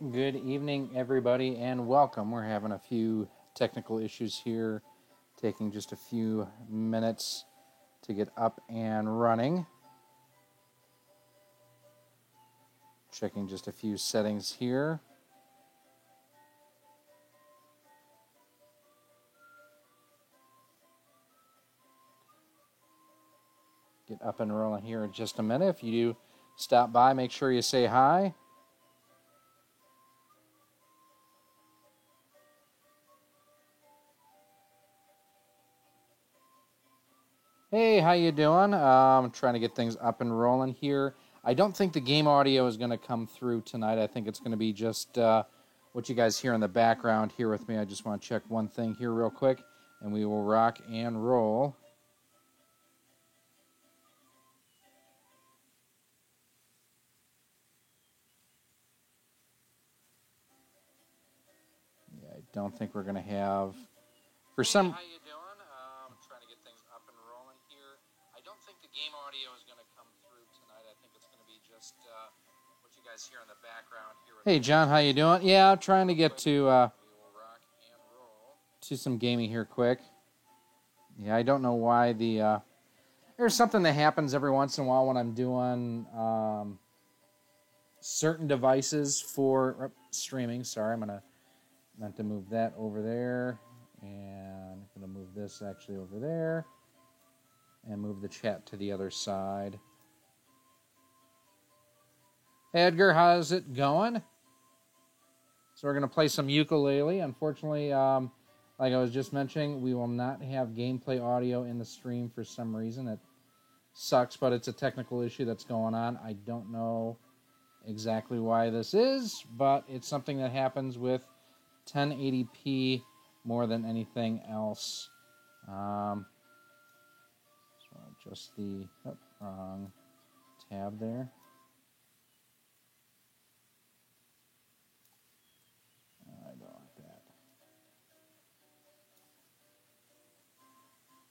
Good evening, everybody, and welcome. We're having a few technical issues here, taking just a few minutes to get up and running. Checking just a few settings here. Get up and rolling here in just a minute. If you do stop by, make sure you say hi. Hey, how you doing? I'm trying to get things up and rolling here. I don't think the game audio is going to come through tonight. I think it's going to be just what you guys hear in the background here with me. I just want to check one thing here real quick, and we will rock and roll. Yeah, I don't think we're going to have... For some... Hey, how you doing? I'm trying to get things up and rolling here. I don't think the game audio is going to come through tonight. I think it's going to be just what you guys hear in the background here. Hey, John, how you doing? Yeah, I'm trying to get to some gaming here quick. Yeah, I don't know why the... there's something that happens every once in a while when I'm doing certain devices for streaming. Sorry, meant to move that over there. And I'm going to move this actually over there. And move the chat to the other side. Hey, Edgar, how's it going? So we're going to play some ukulele. Unfortunately, like I was just mentioning, we will not have gameplay audio in the stream for some reason. It sucks, but it's a technical issue that's going on. I don't know exactly why this is, but it's something that happens with 1080p more than anything else. So adjust the wrong tab there. I don't like that.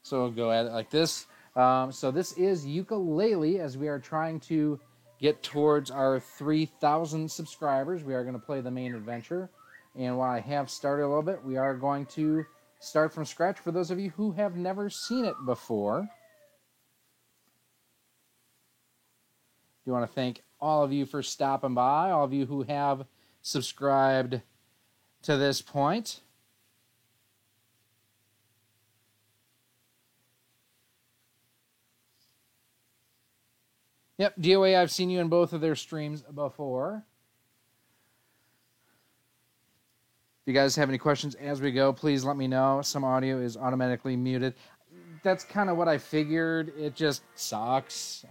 So we'll go at it like this. So this is Ukulele, as we are trying to get towards our 3,000 subscribers. We are going to play the main adventure. And while I have started a little bit, we are going to start from scratch for those of you who have never seen it before. Do want to thank all of you for stopping by, all of you who have subscribed to this point. Yep, DOA, I've seen you in both of their streams before. If you guys have any questions as we go, please let me know. Some audio is automatically muted. That's kind of what I figured. It just sucks.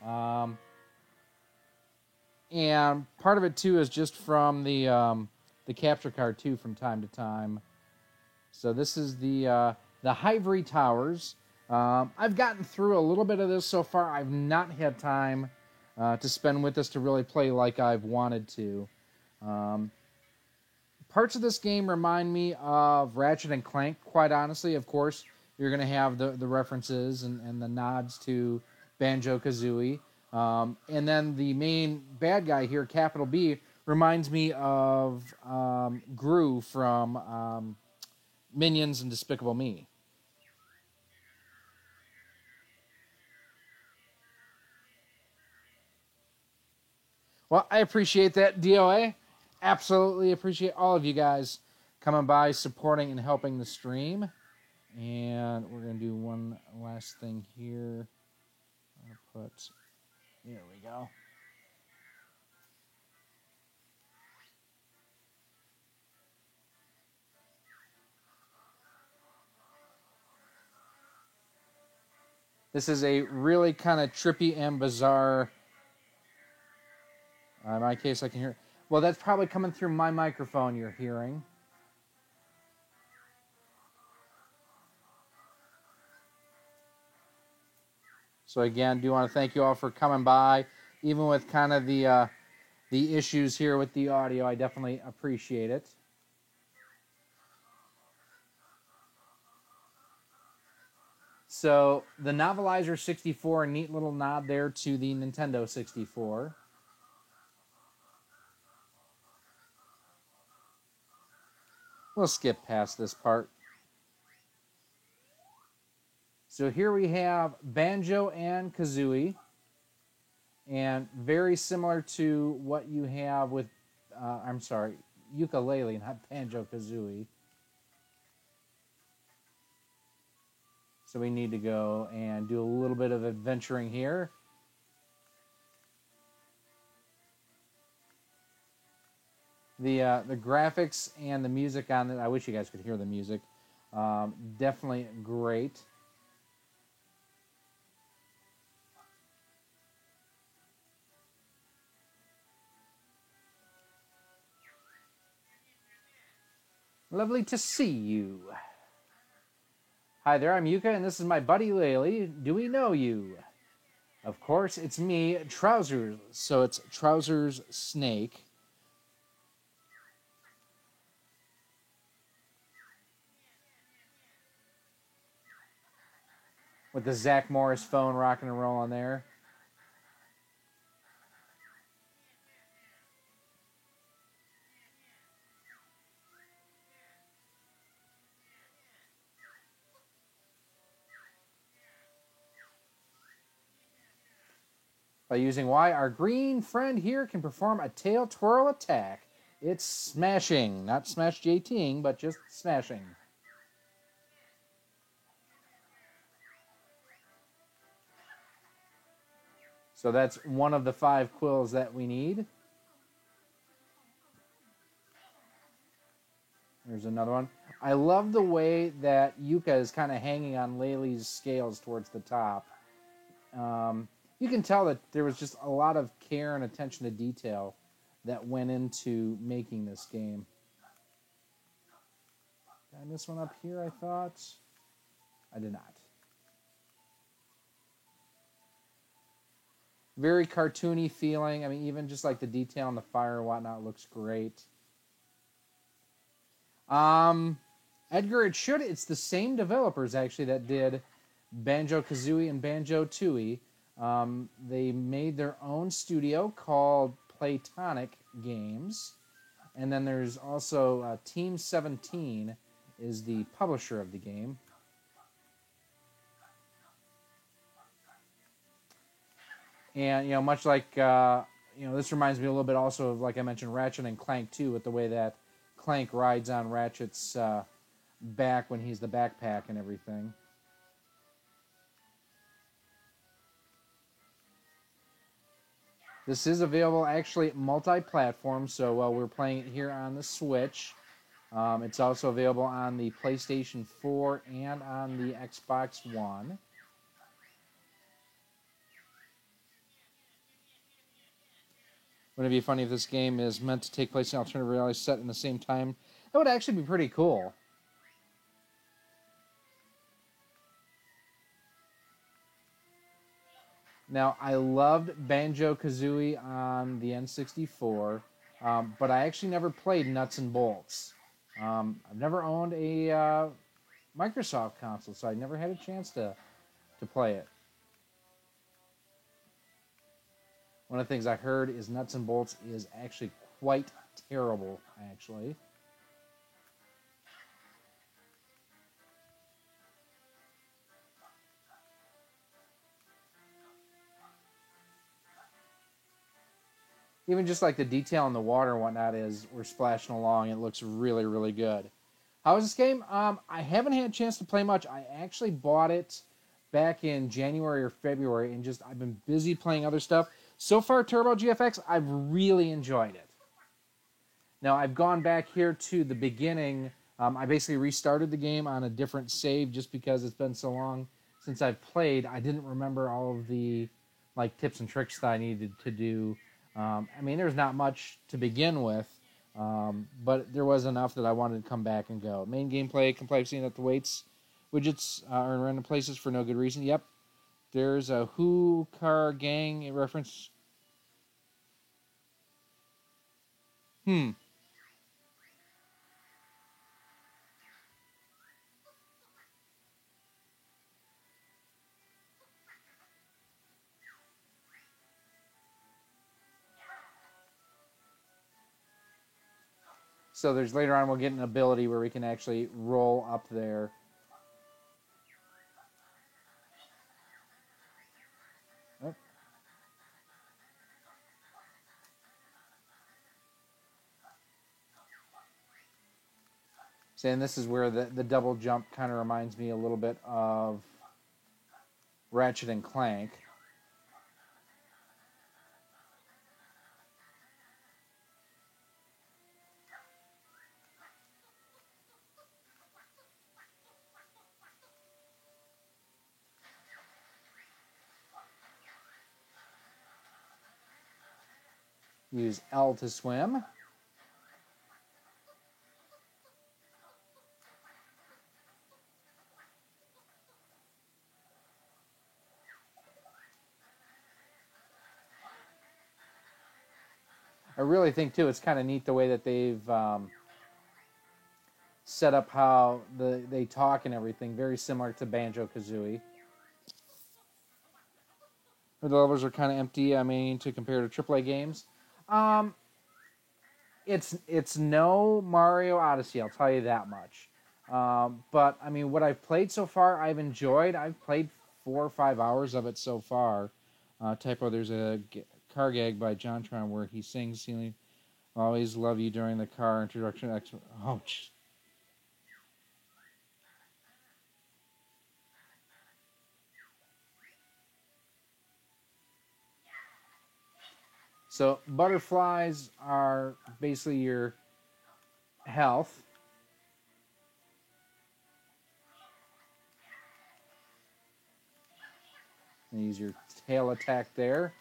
And part of it, too, is just from the capture card, too, from time to time. So this is the Hivory Towers. I've gotten through a little bit of this so far. I've not had time to spend with this to really play like I've wanted to. Parts of this game remind me of Ratchet and Clank, quite honestly. Of course, you're going to have the references and the nods to Banjo-Kazooie. And then the main bad guy here, Capital B, reminds me of Gru from Minions and Despicable Me. Well, I appreciate that, DOA. Absolutely appreciate all of you guys coming by, supporting, and helping the stream. And we're going to do one last thing here. There we go. This is a really kind of trippy and bizarre... in my case, I can hear... Well, that's probably coming through my microphone you're hearing. So again, do want to thank you all for coming by. Even with kind of the issues here with the audio, I definitely appreciate it. So the Novelizer 64, a neat little nod there to the Nintendo 64. We'll skip past this part. So here we have Banjo and Kazooie, and very similar to what you have with, I'm sorry, Yooka-Laylee, not Banjo-Kazooie. So we need to go and do a little bit of adventuring here. The graphics and the music on it, I wish you guys could hear the music. Definitely great. Lovely to see you. Hi there, I'm Yuka, and this is my buddy Laylee. Do we know you? Of course, it's me, Trousers. So it's Trousers Snake. With the Zach Morris phone rocking and rolling there. By using Y, our green friend here can perform a tail twirl attack. It's smashing. Not smash JTing, but just smashing. So that's one of the 5 quills that we need. There's another one. I love the way that Yuka is kind of hanging on Laylee's scales towards the top. You can tell that there was just a lot of care and attention to detail that went into making this game. Did I miss one up here, I thought? I did not. Very cartoony feeling. I mean, even just like the detail on the fire and whatnot looks great. Edgar, it's the same developers actually that did Banjo-Kazooie and Banjo-Tooie. They made their own studio called Playtonic Games. And then there's also Team 17 is the publisher of the game. And, you know, much like, this reminds me a little bit also of, like I mentioned, Ratchet and Clank 2, with the way that Clank rides on Ratchet's back when he's the backpack and everything. This is available actually multi-platform, so we're playing it here on the Switch. It's also available on the PlayStation 4 and on the Xbox One. Wouldn't it be funny if this game is meant to take place in alternative reality set in the same time? That would actually be pretty cool. Now, I loved Banjo-Kazooie on the N64, but I actually never played Nuts and Bolts. I've never owned a Microsoft console, so I never had a chance to play it. One of the things I heard is Nuts and Bolts is actually quite terrible, actually. Even just like the detail in the water and whatnot is we're splashing along. It looks really, really good. How is this game? I haven't had a chance to play much. I actually bought it back in January or February, and I've been busy playing other stuff. So far, Turbo GFX, I've really enjoyed it. Now, I've gone back here to the beginning. I basically restarted the game on a different save just because it's been so long since I've played. I didn't remember all of the tips and tricks that I needed to do. I mean, there's not much to begin with, but there was enough that I wanted to come back and go. Main gameplay, complexity that the weights widgets are in random places for no good reason. Yep. There's a Who Car Gang reference. So there's later on we'll get an ability where we can actually roll up there. Oh. And this is where the double jump kind of reminds me a little bit of Ratchet and Clank. Use L to swim. I really think, too, it's kind of neat the way that they've set up how they talk and everything. Very similar to Banjo-Kazooie. The levels are kind of empty, I mean, to compare to AAA games. It's no Mario Odyssey, I'll tell you that much. But, I mean, what I've played so far, I've enjoyed. I've played 4 or 5 hours of it so far. Typo, there's a car gag by JonTron where he sings, always love you during the car introduction. Oh, so butterflies are basically your health. And use your tail attack there.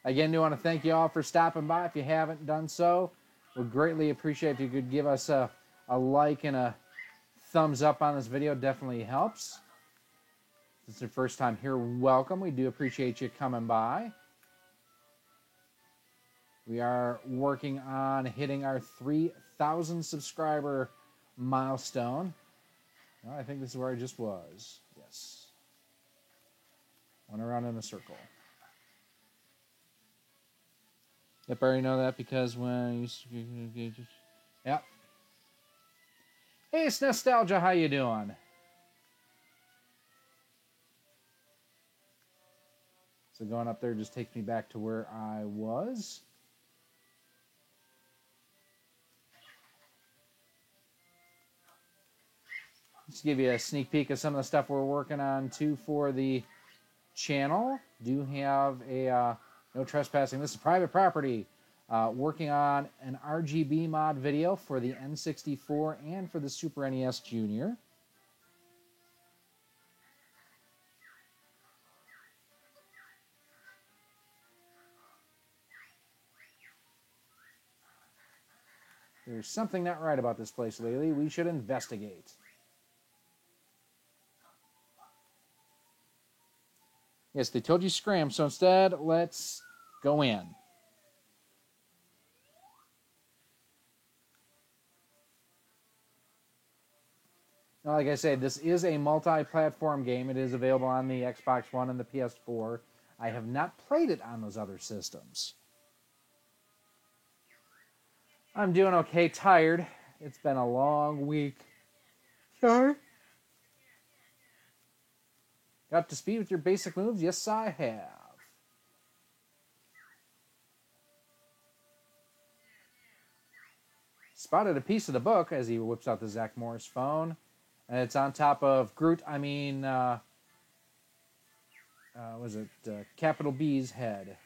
Again, do want to thank you all for stopping by. If you haven't done so, we'd greatly appreciate if you could give us a like and a thumbs up on this video. Definitely helps. If it's your first time here, welcome. We do appreciate you coming by. We are working on hitting our 3,000 subscriber milestone. Well, I think this is where I just was. Yes. Went around in a circle. Yep, I already know that because when you... Yep. Hey, it's Nostalgia. How you doing? So going up there just takes me back to where I was. Just give you a sneak peek of some of the stuff we're working on, too, for the channel. Do have a no trespassing. This is private property. Working on an RGB mod video for the N64 and for the Super NES Junior. There's something not right about this place lately. We should investigate. Yes, they told you scram, so instead, let's go in. Now, like I said, this is a multi-platform game. It is available on the Xbox One and the PS4. I have not played it on those other systems. I'm doing okay, tired. It's been a long week. Sorry? Got up to speed with your basic moves? Yes, I have. Spotted a piece of the book as he whips out the Zach Morris phone. And it's on top of Groot, Capital B's head.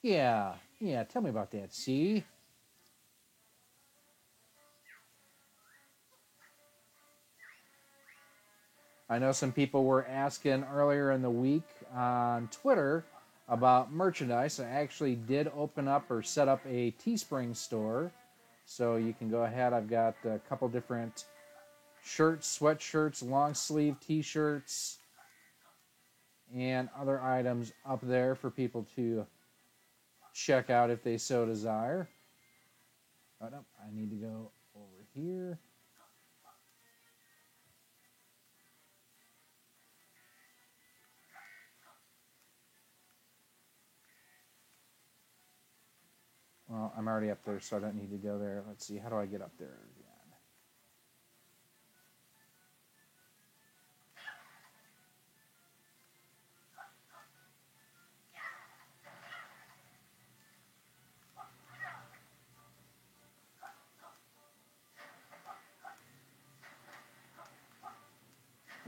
Yeah, tell me about that, see? I know some people were asking earlier in the week on Twitter about merchandise. I actually did open up or set up a Teespring store. So you can go ahead. I've got a couple different shirts, sweatshirts, long sleeve t-shirts, and other items up there for people to check out if they so desire. Oh, no, I need to go over here. I'm already up there, so I don't need to go there. Let's see, how do I get up there again?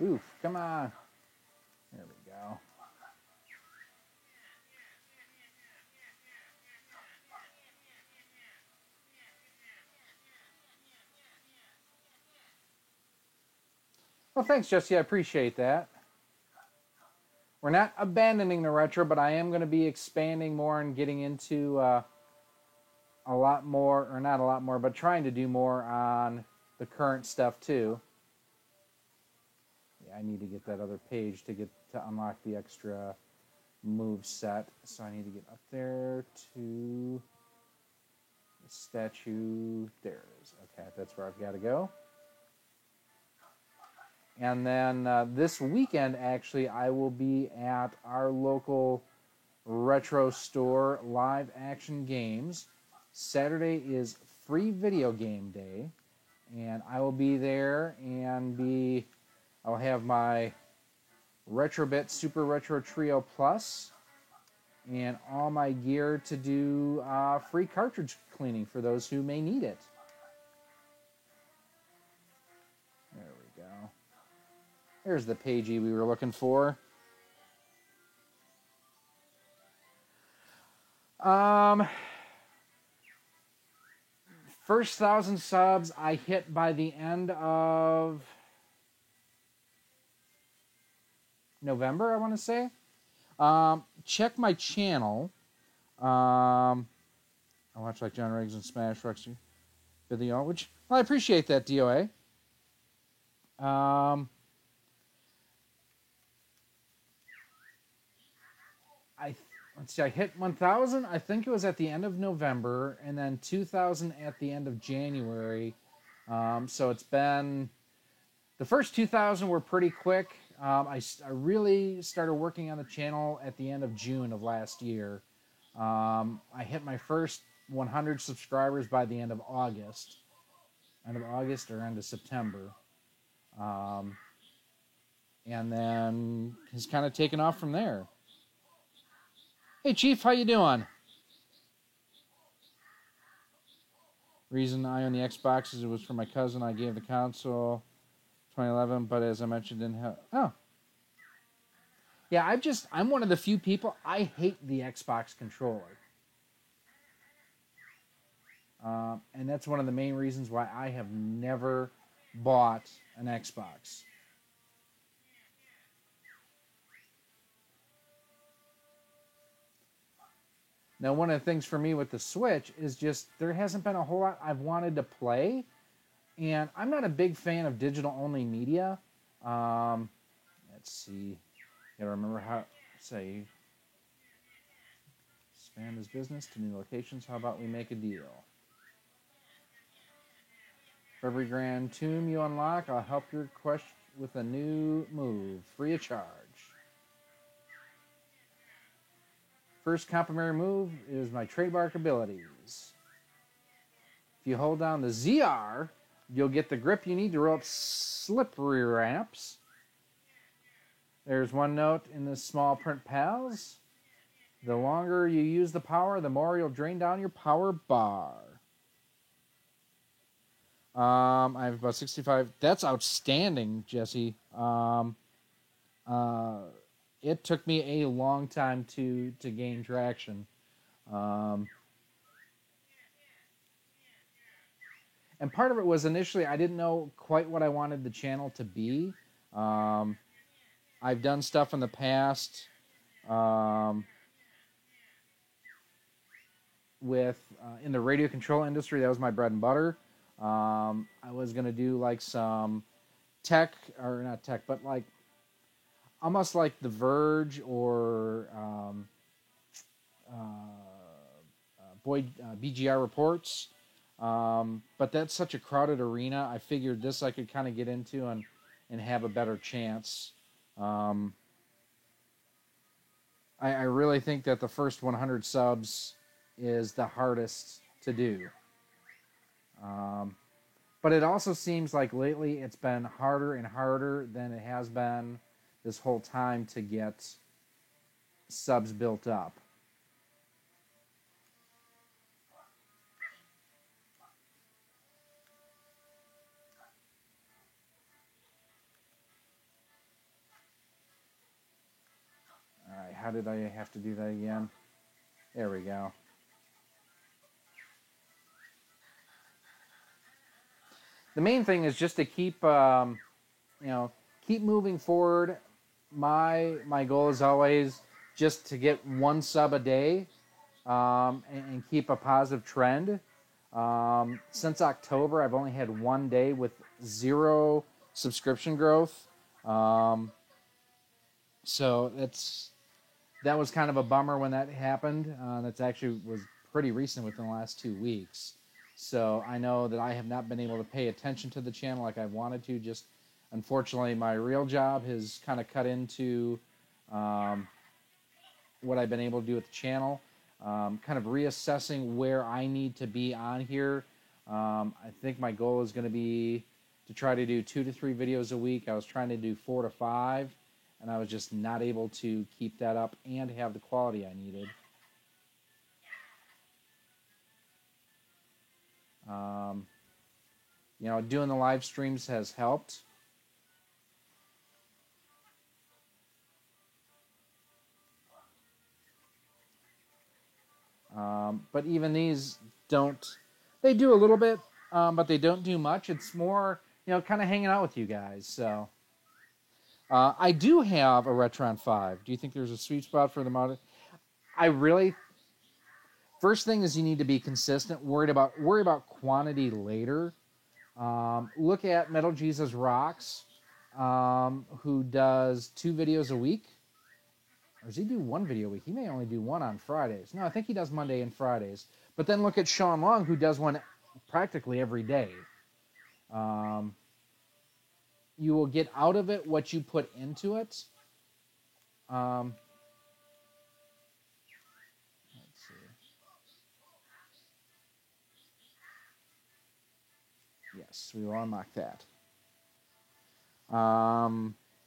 Oof, come on. There we go. Well, thanks, Jesse. I appreciate that. We're not abandoning the retro, but I am going to be expanding more and getting into a lot more, or not a lot more, but trying to do more on the current stuff too. Yeah, I need to get that other page to unlock the extra move set. So I need to get up there to the statue. There it is. Okay, that's where I've got to go. And then this weekend, actually, I will be at our local retro store, Live Action Games. Saturday is free video game day, and I will be there and I'll have my Retrobit Super Retro Trio Plus and all my gear to do free cartridge cleaning for those who may need it. There we go. Here's the pagey we were looking for. First 1,000 subs I hit by the end of November, I want to say. Check my channel. I watch like John Riggs and Smash Roxy video, which I appreciate that, DOA. Let's see, I hit 1,000, I think it was at the end of November, and then 2,000 at the end of January. So it's been, the first 2,000 were pretty quick. I really started working on the channel at the end of June of last year. I hit my first 100 subscribers by the end of August. End of August or end of September. And then has kind of taken off from there. Hey, Chief, how you doing? Reason I own the Xbox is it was for my cousin. I gave the console 2011, but as I mentioned, didn't have... Oh. Yeah, I'm one of the few people, I hate the Xbox controller. And that's one of the main reasons why I have never bought an Xbox. Now, one of the things for me with the Switch is just there hasn't been a whole lot I've wanted to play. And I'm not a big fan of digital-only media. Let's see. Gotta remember how to say expand his business to new locations. How about we make a deal? For every grand tomb you unlock, I'll help your quest with a new move, free of charge. First complimentary move is my trademark abilities. If you hold down the ZR, you'll get the grip you need to roll up slippery ramps. There's one note in the small print pals. The longer you use the power, the more you'll drain down your power bar. I have about 65. That's outstanding, Jesse. It took me a long time to gain traction. And part of it was initially I didn't know quite what I wanted the channel to be. I've done stuff in the past with in the radio control industry. That was my bread and butter. I was going to do like some tech, or not tech, but like almost like The Verge or BGR Reports. But that's such a crowded arena. I figured this I could kind of get into and have a better chance. I really think that the first 100 subs is the hardest to do. But it also seems like lately it's been harder and harder than it has been this whole time to get subs built up. All right, how did I have to do that again? There we go. The main thing is just to keep, keep moving forward. My goal is always just to get one sub a day, and keep a positive trend. Since October, I've only had one day with 0 subscription growth. So that was kind of a bummer when that happened. That's actually was pretty recent, within the last 2 weeks. So I know that I have not been able to pay attention to the channel like I wanted to. Just unfortunately, my real job has kind of cut into what I've been able to do with the channel. Kind of reassessing where I need to be on here. I think my goal is going to be to try to do 2 to 3 videos a week. I was trying to do 4 to 5, and I was just not able to keep that up and have the quality I needed. Doing the live streams has helped. But even these they do a little bit, but they don't do much. It's more, kind of hanging out with you guys. So I do have a Retron 5. Do you think there's a sweet spot for the model? First thing is you need to be consistent. Worry about quantity later. Look at Metal Jesus Rocks, who does 2 videos a week. Or does he do 1 video a week? He may only do 1 on Fridays. No, I think he does Monday and Fridays. But then look at Sean Long, who does 1 practically every day. You will get out of it what you put into it. Let's see. Yes, we will unlock that.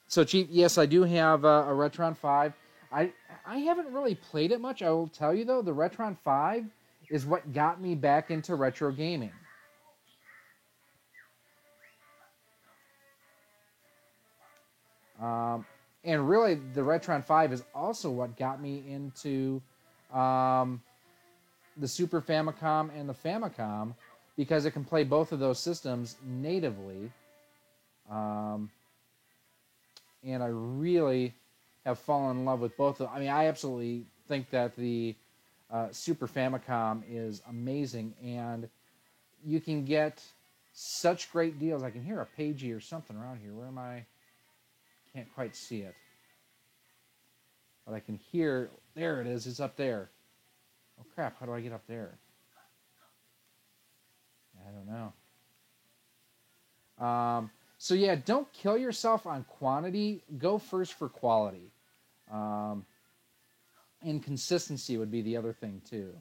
So, Chief, yes, I do have a Retron 5. I haven't really played it much. I will tell you, though, the Retron 5 is what got me back into retro gaming. And really, the Retron 5 is also what got me into the Super Famicom and the Famicom, because it can play both of those systems natively. And I really have fallen in love with both of them. I mean, I absolutely think that the Super Famicom is amazing, and you can get such great deals. I can hear a Pagey or something around here. Where am I? Can't quite see it. But I can hear, there it is, it's up there. Oh crap, how do I get up there? I don't know. So yeah, don't kill yourself on quantity. Go first for quality. And consistency would be the other thing too.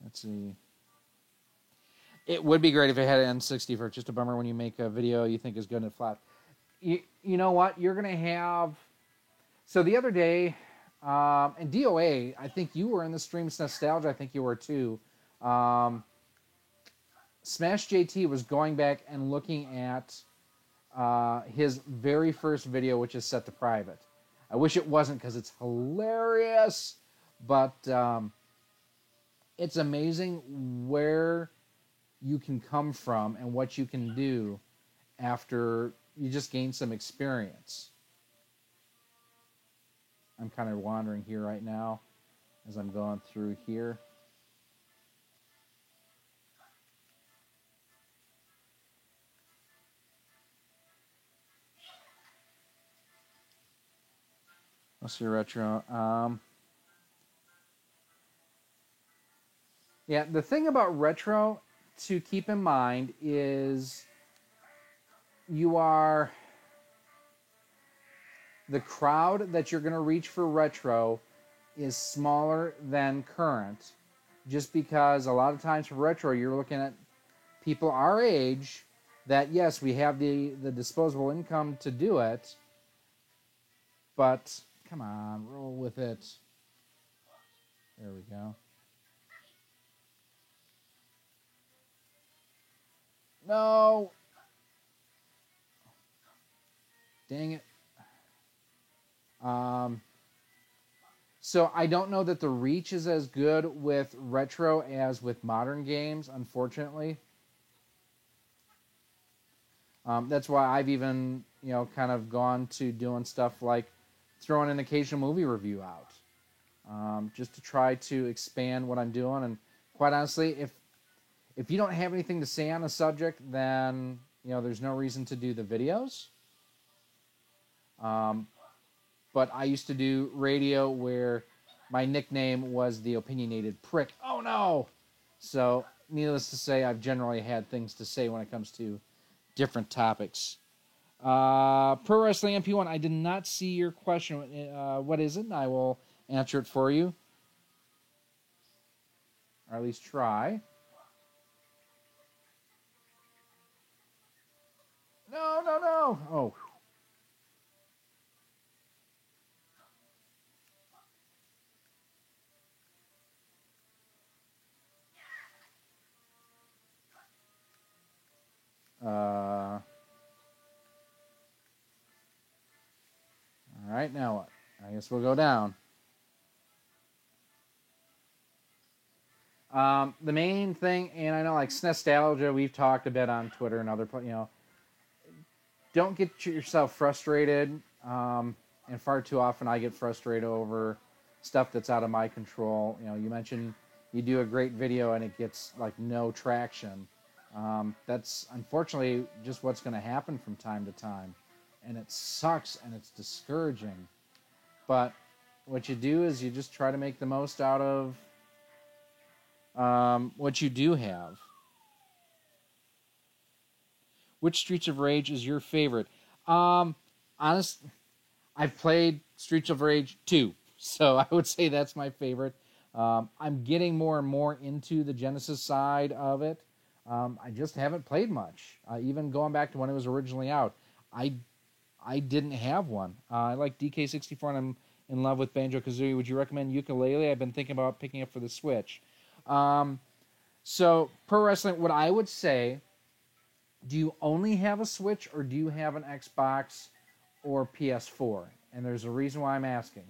Let's see. It would be great if it had an N60 for it. Just a bummer when you make a video you think is good and flat. You know what? You're going to have... So the other day, and DOA, I think you were in the Streams Nostalgia. I think you were too. Smash JT was going back and looking at his very first video, which is set to private. I wish it wasn't, because it's hilarious. But it's amazing where you can come from and what you can do after you just gain some experience. I'm kind of wandering here right now as I'm going through here. Let's see, retro. Yeah, the thing about retro to keep in mind is you are the crowd that you're going to reach for retro is smaller than current, just because a lot of times for retro, you're looking at people our age that, yes, we have the disposable income to do it, but come on, roll with it. There we go. No. Dang it. So I don't know that the reach is as good with retro as with modern games, unfortunately. That's why I've even, kind of gone to doing stuff like throwing an occasional movie review out, just to try to expand what I'm doing. And quite honestly, if you don't have anything to say on a subject, then there's no reason to do the videos. But I used to do radio where my nickname was the opinionated prick. Oh no! So, needless to say, I've generally had things to say when it comes to different topics. Pro Wrestling MP1, I did not see your question. What is it? And I will answer it for you. Or at least try. No. Oh. All right, now what? I guess we'll go down. The main thing, and I know like Snestalgia, we've talked a bit on Twitter and other, don't get yourself frustrated. And far too often I get frustrated over stuff that's out of my control. You mentioned you do a great video and it gets like no traction. That's unfortunately just what's going to happen from time to time. And it sucks and it's discouraging. But what you do is you just try to make the most out of what you do have. Which Streets of Rage is your favorite? Honest, I've played Streets of Rage 2, so I would say that's my favorite. I'm getting more and more into the Genesis side of it. I just haven't played much. Even going back to when it was originally out, I didn't have one. I like DK64 and I'm in love with Banjo-Kazooie. Would you recommend Yooka-Laylee? I've been thinking about picking up for the Switch. So, Pro Wrestling, what I would say, do you only have a Switch or do you have an Xbox or PS4? And there's a reason why I'm asking.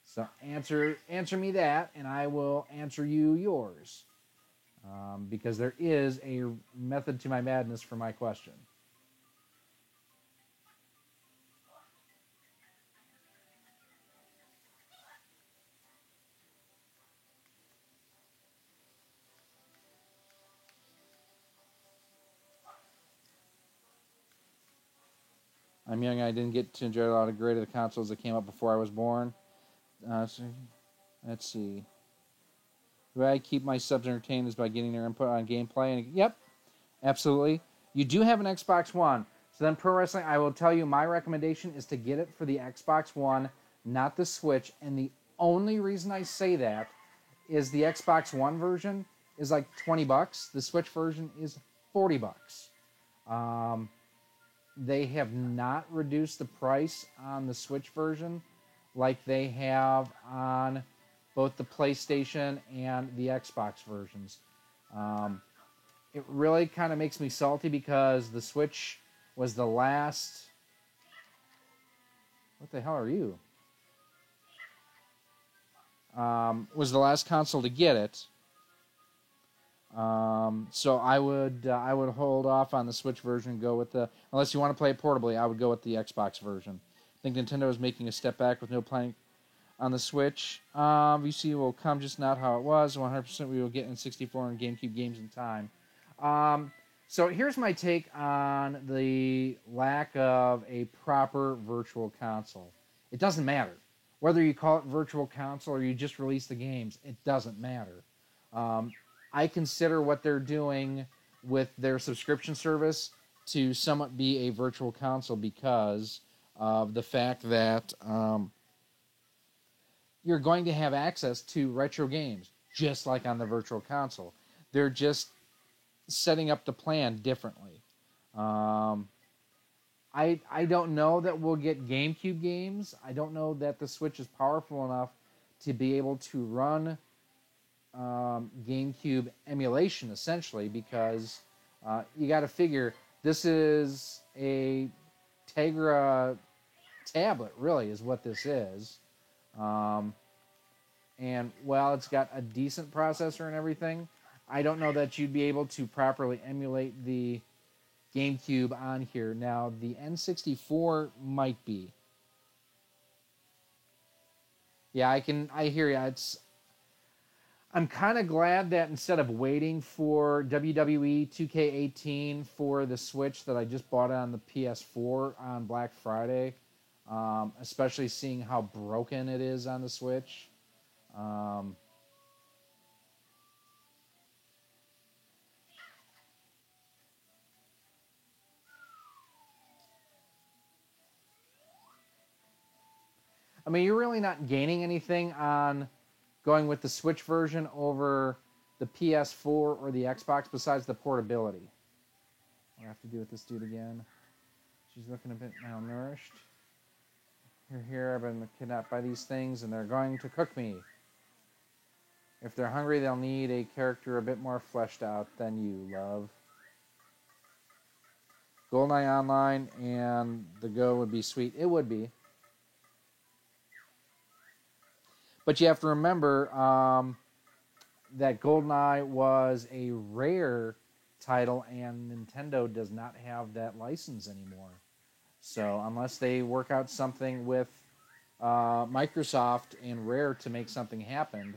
So answer me that, and I will answer you yours. Because there is a method to my madness for my question. I'm young. I didn't get to enjoy a lot of great of the consoles that came up before I was born. So, let's see. The way I keep my subs entertained is by getting their input on gameplay. And yep, absolutely. You do have an Xbox One. So then Pro Wrestling, I will tell you my recommendation is to get it for the Xbox One, not the Switch. And the only reason I say that is the Xbox One version is like $20. The Switch version is $40. They have not reduced the price on the Switch version like they have on both the PlayStation and the Xbox versions. It really kind of makes me salty because the Switch was the last... What the hell are you? Was the last console to get it. So I would hold off on the Switch version and go with unless you want to play it portably, I would go with the Xbox version. I think Nintendo is making a step back with no planning on the Switch. VC will come just not how it was. 100% we will get in 64 and GameCube games in time. So here's my take on the lack of a proper virtual console. It doesn't matter. Whether you call it virtual console or you just release the games, it doesn't matter. I consider what they're doing with their subscription service to somewhat be a virtual console because of the fact that you're going to have access to retro games, just like on the virtual console. They're just setting up the plan differently. I don't know that we'll get GameCube games. I don't know that the Switch is powerful enough to be able to run GameCube emulation, essentially, because you got to figure this is a Tegra tablet, really, is what this is. And while it's got a decent processor and everything, I don't know that you'd be able to properly emulate the GameCube on here. Now, the N64 might be. Yeah, I hear you. I'm kind of glad that instead of waiting for WWE 2K18 for the Switch, that I just bought it on the PS4 on Black Friday, especially seeing how broken it is on the Switch. I mean, you're really not gaining anything on going with the Switch version over the PS4 or the Xbox besides the portability. What do I have to do with this dude again? She's looking a bit malnourished. Here, I've been kidnapped by these things, and they're going to cook me. If they're hungry, they'll need a character a bit more fleshed out than you, love. GoldenEye Online and the Go would be sweet. It would be. But you have to remember that GoldenEye was a Rare title, and Nintendo does not have that license anymore. So unless they work out something with Microsoft and Rare to make something happen,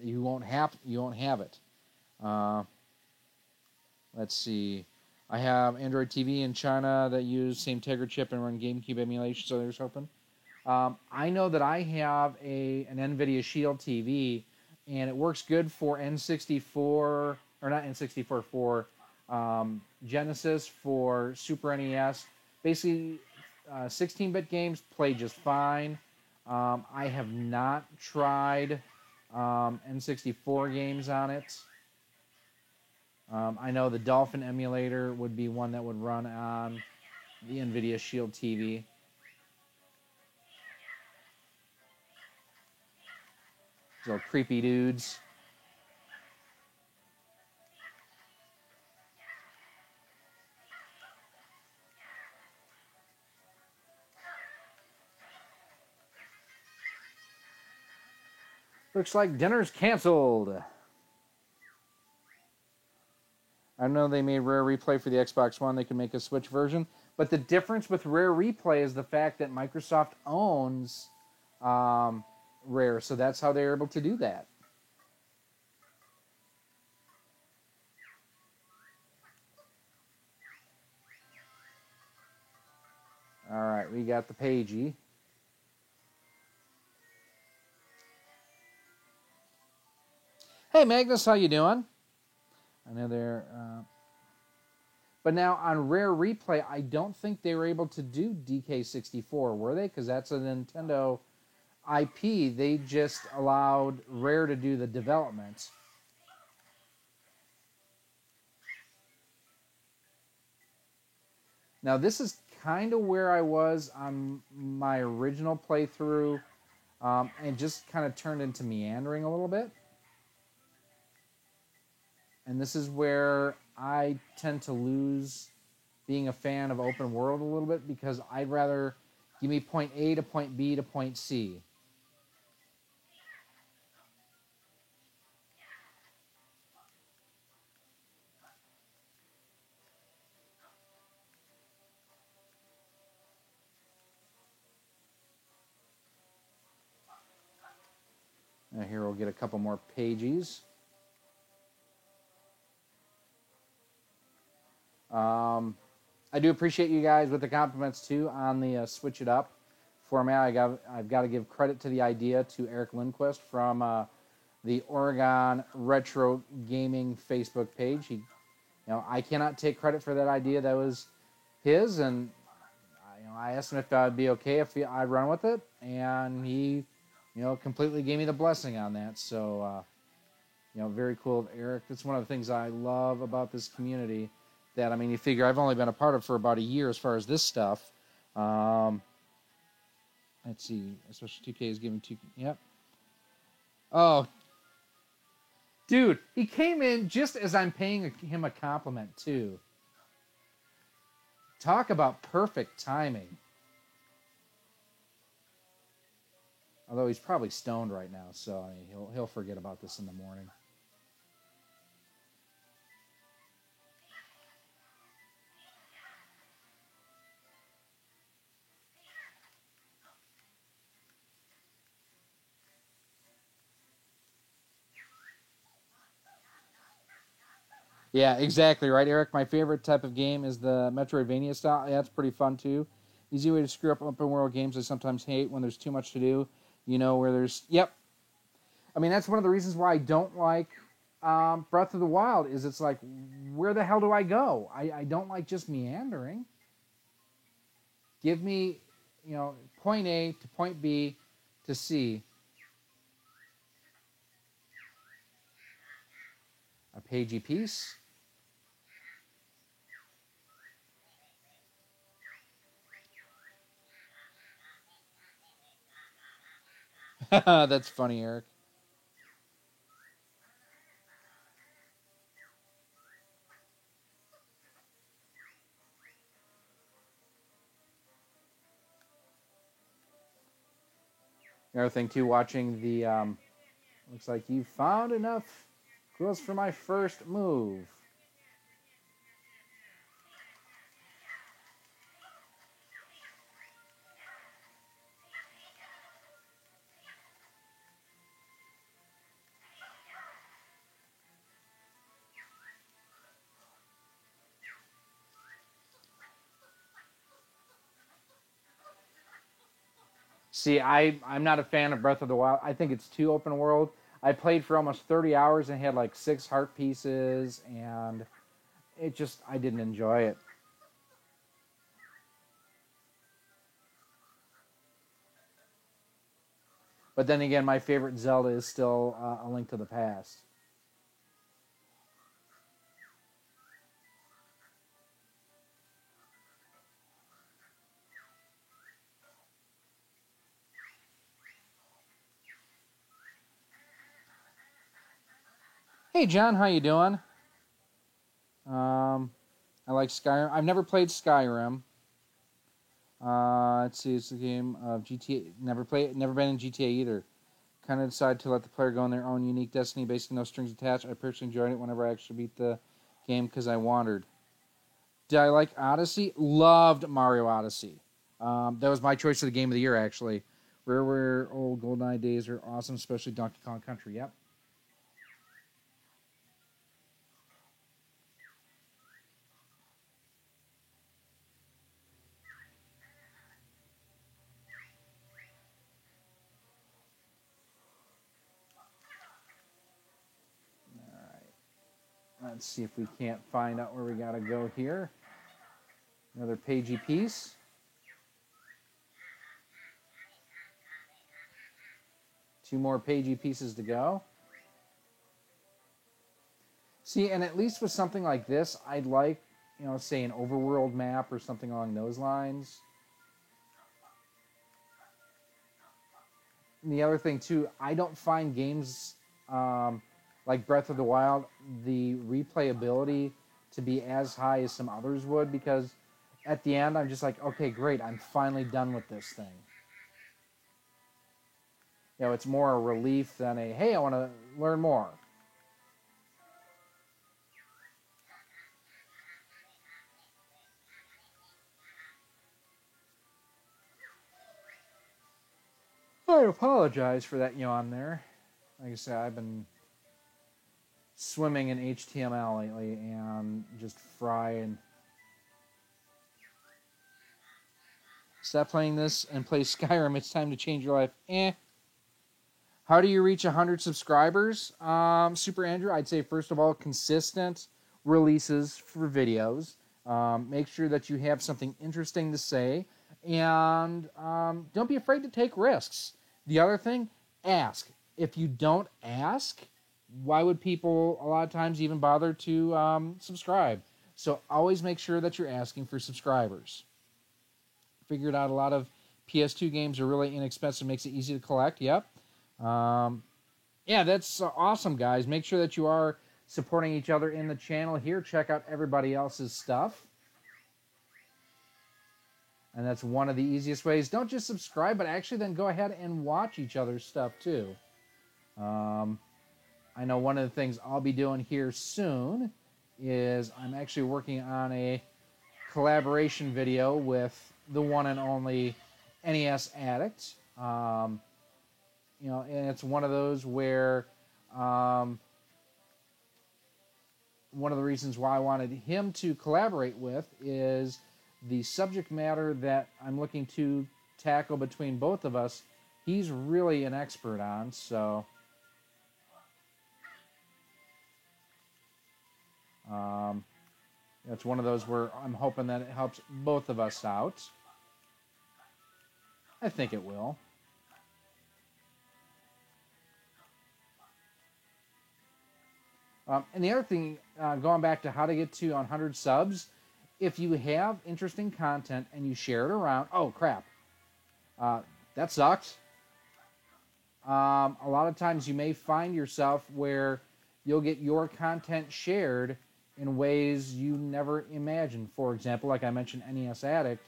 you won't have it. Let's see. I have Android TV in China that use same Tegra chip and run GameCube emulation, so there's hoping. I know that I have an NVIDIA Shield TV, and it works good for N64, or not N64, for Genesis, for Super NES. Basically, 16-bit games play just fine. I have not tried N64 games on it. I know the Dolphin emulator would be one that would run on the NVIDIA Shield TV. Little creepy dudes. Looks like dinner's canceled. I know they made Rare Replay for the Xbox One. They could make a Switch version. But the difference with Rare Replay is the fact that Microsoft owns Rare. So that's how they're able to do that. All right, we got the pagey. Hey, Magnus, how you doing? I know they're... But now on Rare Replay, I don't think they were able to do DK64, were they? Because that's a Nintendo IP. They just allowed Rare to do the development. Now, this is kind of where I was on my original playthrough, and just kind of turned into meandering a little bit. And this is where I tend to lose being a fan of open world a little bit, because I'd rather give me point A to point B to point C. Now here we'll get a couple more pages. I do appreciate you guys with the compliments too on the Switch It Up format. I've got to give credit to the idea to Eric Lindquist from the Oregon Retro Gaming Facebook page. He I cannot take credit for that idea. That was his, and I asked him if I'd be okay if I'd run with it, and he, completely gave me the blessing on that. So, very cool of Eric. That's one of the things I love about this community. That, I mean, you figure I've only been a part of for about a year as far as this stuff. Let's see, especially 2K is giving 2K. Yep. Oh, dude, he came in just as I'm paying him a compliment too. Talk about perfect timing. Although he's probably stoned right now, so I mean, he'll forget about this in the morning. Yeah, exactly right, Eric. My favorite type of game is the Metroidvania style. Yeah, it's pretty fun too. Easy way to screw up open world games I sometimes hate when there's too much to do. Where there's yep. I mean, that's one of the reasons why I don't like Breath of the Wild. Is it's like, where the hell do I go? I don't like just meandering. Give me, point A to point B to C. A pagey piece. That's funny, Eric. Another thing too, watching the looks like you found enough girls for my first move. See, I'm not a fan of Breath of the Wild. I think it's too open world. I played for almost 30 hours and had like 6 heart pieces, and I didn't enjoy it. But then again, my favorite Zelda is still A Link to the Past. Hey, John, how you doing? I like Skyrim. I've never played Skyrim. Let's see, it's a game of GTA. Never been in GTA either. Kind of decided to let the player go on their own unique destiny, basically no strings attached. I personally enjoyed it whenever I actually beat the game because I wandered. Did I like Odyssey? Loved Mario Odyssey. That was my choice of the game of the year, actually. Rare old GoldenEye days are awesome, especially Donkey Kong Country. Yep. Let's see if we can't find out where we gotta go here. Another pagey piece. Two more pagey pieces to go. See, and at least with something like this, I'd like, say an overworld map or something along those lines. And the other thing, too, I don't find games like Breath of the Wild, the replayability to be as high as some others would, because at the end, I'm just like, okay, great, I'm finally done with this thing. It's more a relief than a, hey, I want to learn more. I apologize for that yawn there. Like I said, I've been swimming in HTML lately and just frying. Stop playing this and play Skyrim. It's time to change your life. How do you reach 100 subscribers? Super Andrew, I'd say first of all, consistent releases for videos. Make sure that you have something interesting to say, and don't be afraid to take risks. The other thing, ask. If you don't ask, why would people a lot of times even bother to subscribe? So always make sure that you're asking for subscribers. Figured out a lot of PS2 games are really inexpensive, makes it easy to collect. Yep. Yeah, that's awesome, guys. Make sure that you are supporting each other in the channel here. Check out everybody else's stuff. And that's one of the easiest ways. Don't just subscribe, but actually then go ahead and watch each other's stuff too. I know one of the things I'll be doing here soon is I'm actually working on a collaboration video with the one and only NES Addict. And it's one of those where one of the reasons why I wanted him to collaborate with is the subject matter that I'm looking to tackle between both of us. He's really an expert on, so it's one of those where I'm hoping that it helps both of us out. I think it will. And the other thing, going back to how to get to 100 subs, if you have interesting content and you share it around, oh crap, that sucks. A lot of times you may find yourself where you'll get your content shared in ways you never imagined. For example, like I mentioned, NES Addict.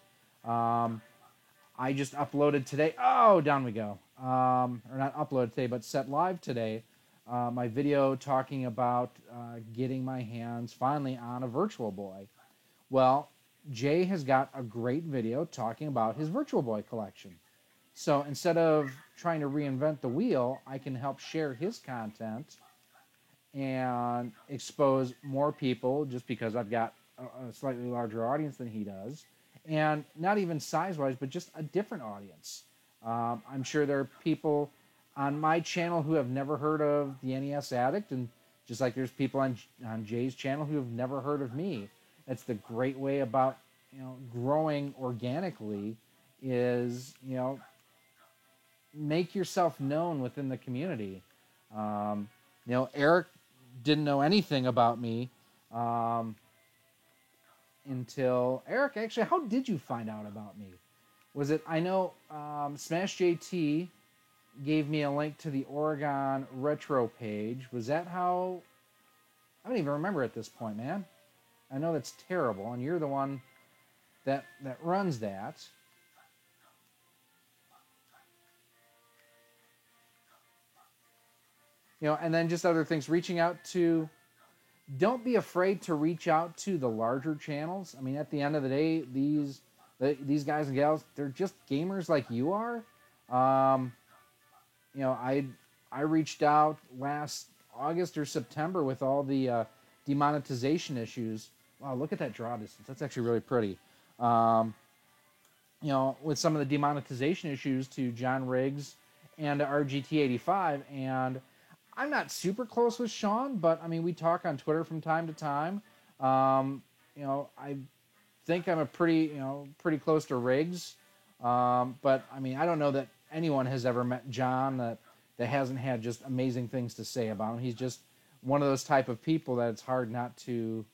I just uploaded today. Oh, down we go. Or not uploaded today, but set live today. My video talking about getting my hands finally on a Virtual Boy. Well, Jay has got a great video talking about his Virtual Boy collection. So instead of trying to reinvent the wheel, I can help share his content and expose more people just because I've got a slightly larger audience than he does. And not even size-wise, but just a different audience. I'm sure there are people on my channel who have never heard of the NES Addict, and just like there's people on Jay's channel who have never heard of me. That's the great way about growing organically is make yourself known within the community. Eric didn't know anything about me until Eric. Actually, how did you find out about me? Was it I know Smash JT gave me a link to the Oregon Retro page. Was that how? I don't even remember at this point, man. I know that's terrible, and you're the one that runs that. And then just other things, reaching out to, don't be afraid to reach out to the larger channels. I mean, at the end of the day, these guys and gals, they're just gamers like you are. I reached out last August or September with all the demonetization issues. Wow, look at that draw distance. That's actually really pretty. With some of the demonetization issues to John Riggs and RGT85, and I'm not super close with Sean, but I mean, we talk on Twitter from time to time. I think I'm pretty close to Riggs. But I mean, I don't know that anyone has ever met John that hasn't had just amazing things to say about him. He's just one of those type of people that it's hard not to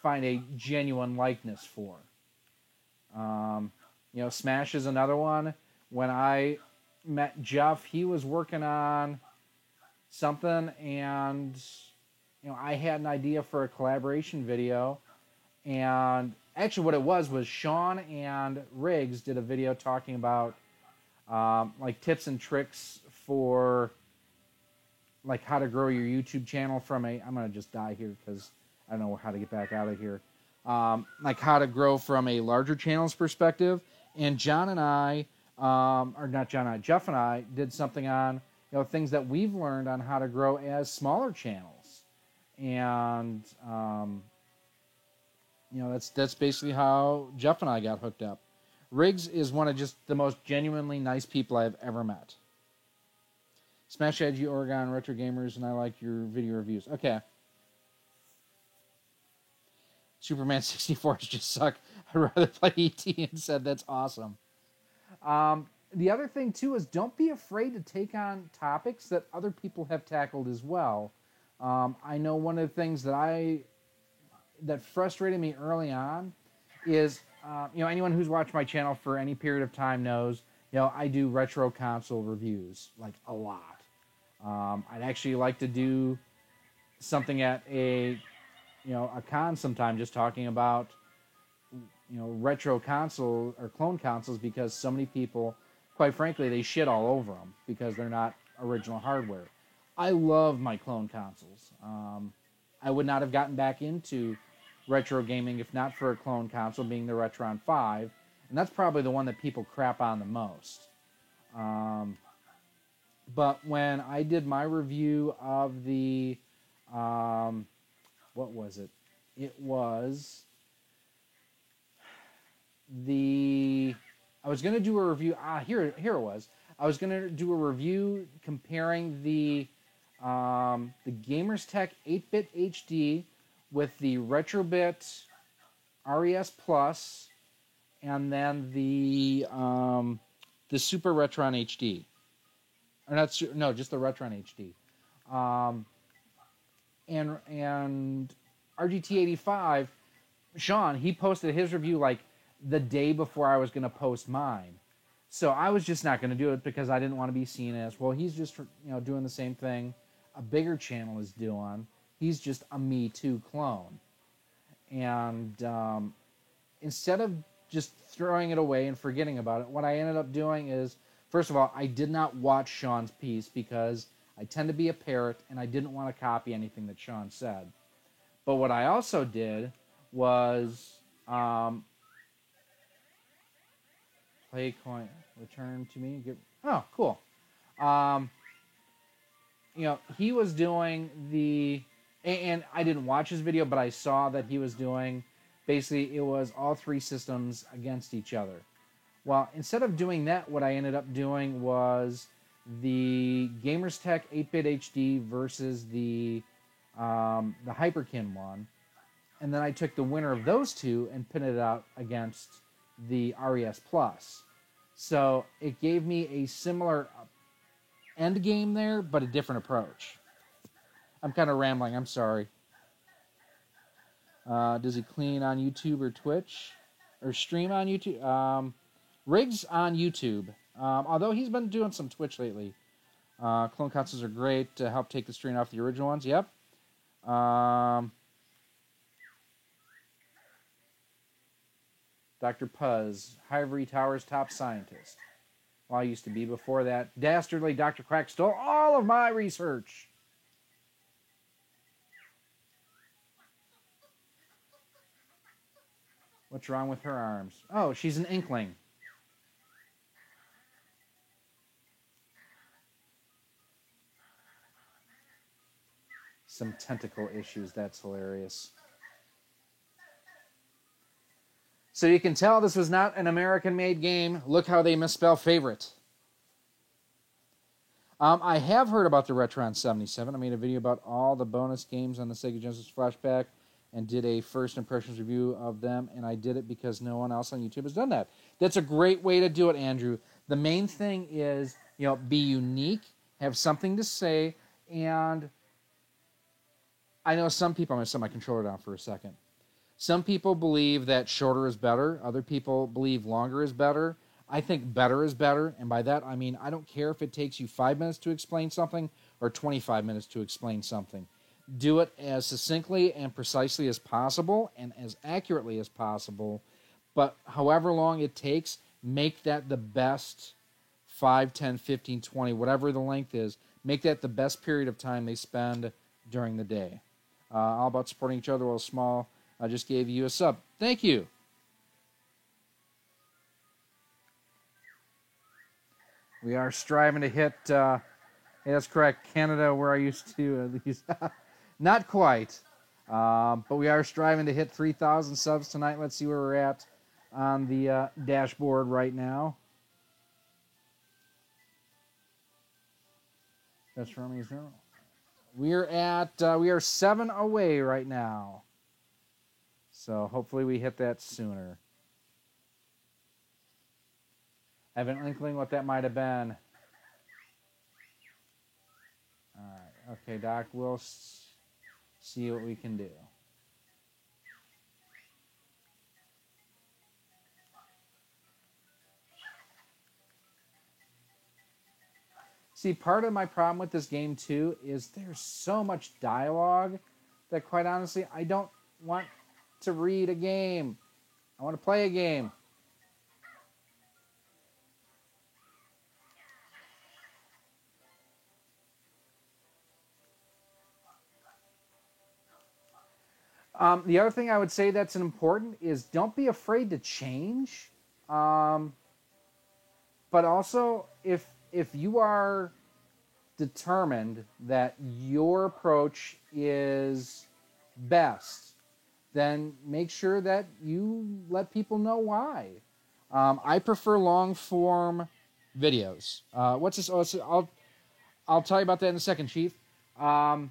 find a genuine likeness for. Smash is another one. When I met Jeff, he was working on something, and I had an idea for a collaboration video, and actually what it was Sean and Riggs did a video talking about like tips and tricks for like how to grow your YouTube channel from I'm gonna just die here because I don't know how to get back out of here. Like how to grow from a larger channel's perspective. And John and I, or not John and I, Jeff and I did something on things that we've learned on how to grow as smaller channels. And that's basically how Jeff and I got hooked up. Riggs is one of just the most genuinely nice people I've ever met. Smash Edgy, Oregon, Retro Gamers, and I like your video reviews. Okay. Superman 64 just suck. I'd rather play E.T. instead. That's awesome. The other thing, too, is don't be afraid to take on topics that other people have tackled as well. I know one of the things that frustrated me early on is, anyone who's watched my channel for any period of time knows, I do retro console reviews, like a lot. I'd actually like to do something at a con sometime, just talking about, retro console or clone consoles, because so many people, quite frankly, they shit all over them because they're not original hardware. I love my clone consoles. I would not have gotten back into retro gaming if not for a clone console being the Retron 5, and that's probably the one that people crap on the most. But when I did my review of the, what was it? It was I was going to do a review, here it was. I was going to do a review comparing the Gamerstech 8-bit HD with the Retrobit RES Plus, and then the Super Retron HD. Or not, no, just the Retron HD. And RGT85, Sean, he posted his review like the day before I was going to post mine. So I was just not going to do it because I didn't want to be seen as, well, he's just doing the same thing a bigger channel is doing. He's just a Me Too clone. And instead of just throwing it away and forgetting about it, what I ended up doing is, first of all, I did not watch Sean's piece because I tend to be a parrot and I didn't want to copy anything that Sean said. But what I also did was play coin, return to me. Oh, cool. He was doing and I didn't watch his video, but I saw that he was doing, basically, it was all three systems against each other. Well, instead of doing that, what I ended up doing was the Gamerstech 8-bit HD versus the Hyperkin one. And then I took the winner of those two and pinned it out against the RES Plus. So it gave me a similar end game there, but a different approach. I'm kind of rambling. I'm sorry. Does he clean on YouTube or Twitch? Or stream on YouTube? Riggs on YouTube. Although he's been doing some Twitch lately. Clone consoles are great to help take the strain off the original ones. Yep. Dr. Puzz, Ivory Tower's top scientist. Well, I used to be before that. Dastardly Dr. Quack stole all of my research. What's wrong with her arms? Oh, she's an inkling. Some tentacle issues. That's hilarious. So you can tell this was not an American-made game. Look how they misspell favorite. I have heard about the Retron 77. I made a video about all the bonus games on the Sega Genesis Flashback and did a first impressions review of them, and I did it because no one else on YouTube has done that. That's a great way to do it, Andrew. The main thing is, be unique, have something to say, and I know some people, I'm going to set my controller down for a second. Some people believe that shorter is better. Other people believe longer is better. I think better is better, and by that I mean I don't care if it takes you 5 minutes to explain something or 25 minutes to explain something. Do it as succinctly and precisely as possible and as accurately as possible, but however long it takes, make that the best 5, 10, 15, 20, whatever the length is, make that the best period of time they spend during the day. All about supporting each other while small. I just gave you a sub. Thank you. We are striving to hit, hey, that's correct, Canada, where I used to at least. Not quite. But we are striving to hit 3,000 subs tonight. Let's see where we're at on the dashboard right now. That's from me, 0. We are 7 away right now. So hopefully we hit that sooner. I have an inkling what that might have been. All right. Okay, Doc, we'll see what we can do. See, part of my problem with this game, too, is there's so much dialogue that, quite honestly, I don't want to read a game. I want to play a game. The other thing I would say that's important is don't be afraid to change. But also, if you are determined that your approach is best, then make sure that you let people know why. I prefer long form videos. What's this? Oh, I'll tell you about that in a second, Chief. I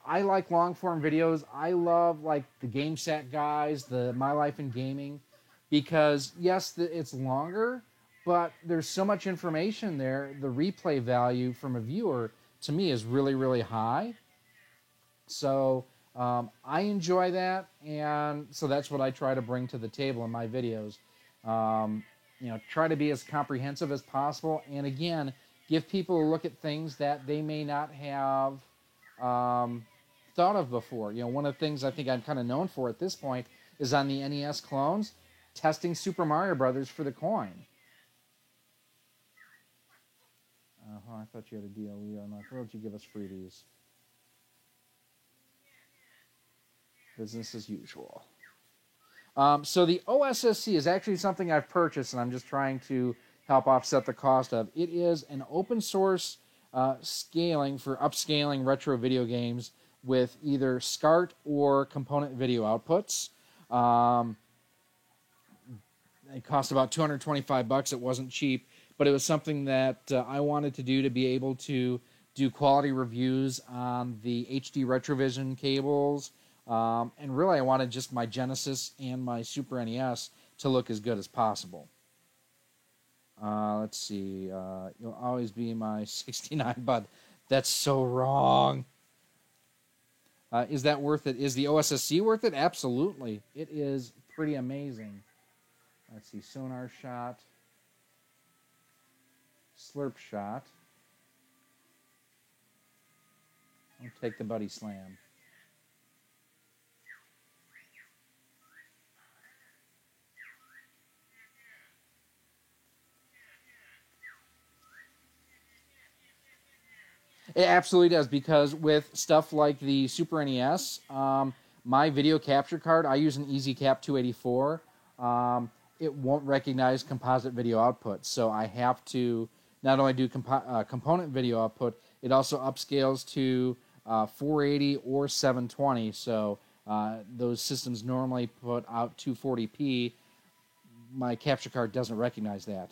like long form videos. I love like the GameSat guys, the My Life in Gaming, because yes, it's longer, but there's so much information there. The replay value from a viewer to me is really, really high. So I enjoy that, and so that's what I try to bring to the table in my videos. Try to be as comprehensive as possible, and again, give people a look at things that they may not have thought of before. One of the things I think I'm kind of known for at this point is on the NES clones, testing Super Mario Brothers for the coin. I thought you had a DOE on that. Why don't you give us freebies? Business as usual. So the OSSC is actually something I've purchased, and I'm just trying to help offset the cost of. It is an open source scaling for upscaling retro video games with either SCART or component video outputs. It cost about $225. It wasn't cheap, but it was something that I wanted to do to be able to do quality reviews on the HD Retrovision cables. And really, I wanted just my Genesis and my Super NES to look as good as possible. Let's see. You'll always be my 69, bud. That's so wrong. Is that worth it? Is the OSSC worth it? Absolutely. It is pretty amazing. Let's see. Sonar shot. Slurp shot. I'll take the Buddy Slam. It absolutely does, because with stuff like the Super NES, my video capture card, I use an EasyCap 284. It won't recognize composite video output, so I have to not only do component video output, it also upscales to 480 or 720. So those systems normally put out 240p. My capture card doesn't recognize that.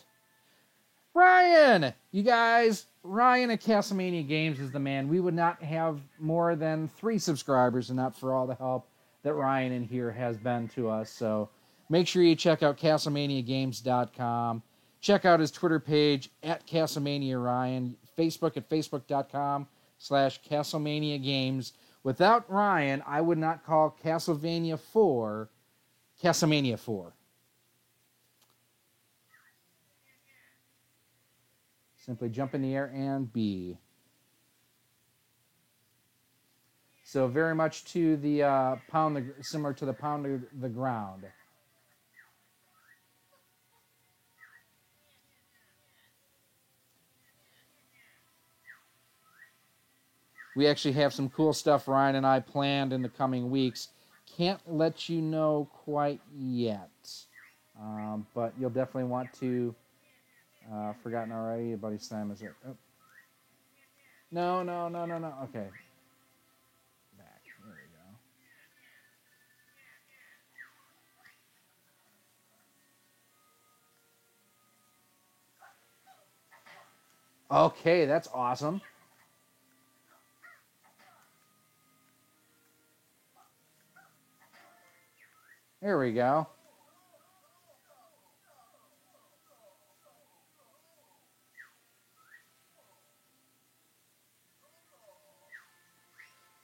Ryan! You guys, Ryan at Castlemania Games is the man. We would not have more than 3 subscribers and not for all the help that Ryan in here has been to us. So make sure you check out CastlemaniaGames.com. Check out his Twitter page at CastlemaniaRyan. Facebook at Facebook.com/CastlemaniaGames. Without Ryan, I would not call Castlevania 4 Castlemania 4. Simply jump in the air and be. So very much to the similar to the pound the ground. We actually have some cool stuff Ryan and I planned in the coming weeks. Can't let you know quite yet. But you'll definitely want to... forgotten already. Buddy Slam is it? Oh. No. Okay. Back. There we go. Okay, that's awesome. Here we go.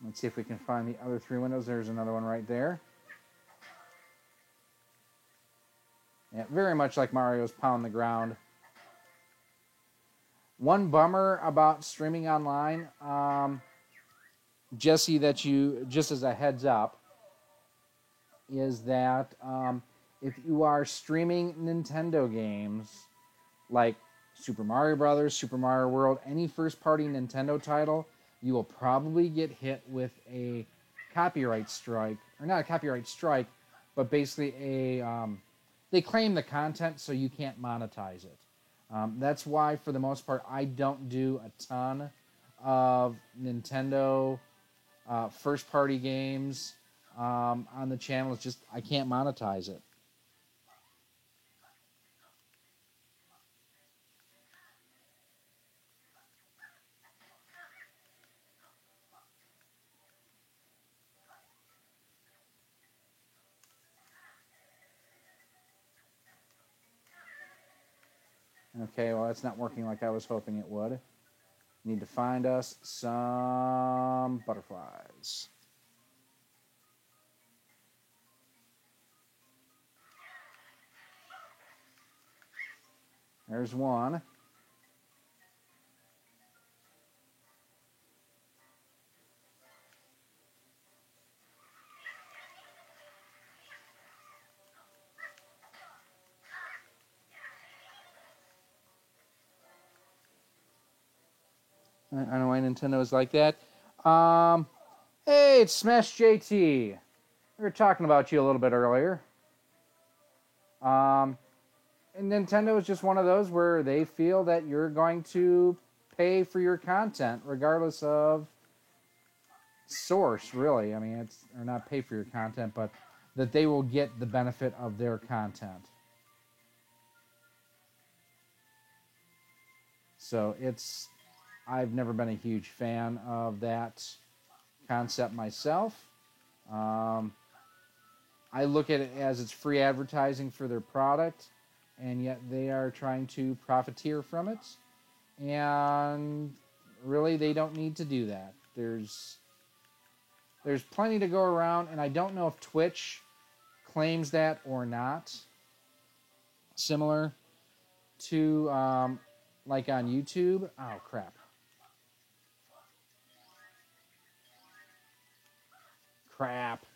Let's see if we can find the other 3 windows. There's another one right there. Yeah, very much like Mario's Pound the Ground. One bummer about streaming online, Jesse, that you, just as a heads up, is that if you are streaming Nintendo games like Super Mario Brothers, Super Mario World, any first-party Nintendo title, you will probably get hit with a copyright strike, or not a copyright strike, but basically they claim the content so you can't monetize it. That's why, for the most part, I don't do a ton of Nintendo first-party games on the channel. It's just I can't monetize it. Okay, well, that's not working like I was hoping it would. Need to find us some butterflies. There's one. I don't know why Nintendo is like that. Hey, it's Smash JT. We were talking about you a little bit earlier. And Nintendo is just one of those where they feel that you're going to pay for your content regardless of source, really. I mean, it's, or not pay for your content, but that they will get the benefit of their content. So I've never been a huge fan of that concept myself. I look at it as it's free advertising for their product, and yet they are trying to profiteer from it. And really, they don't need to do that. There's plenty to go around, and I don't know if Twitch claims that or not. Similar to like on YouTube. Oh, crap. Crap.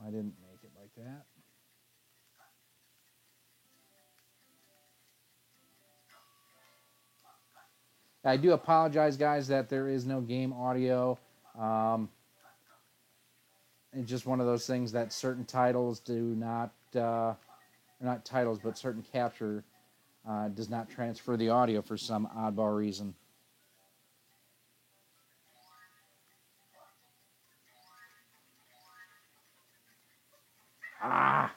I didn't make it like that. I do apologize, guys, that there is no game audio. It's just one of those things that certain titles do not, not titles, but certain capture does not transfer the audio for some oddball reason. Ah!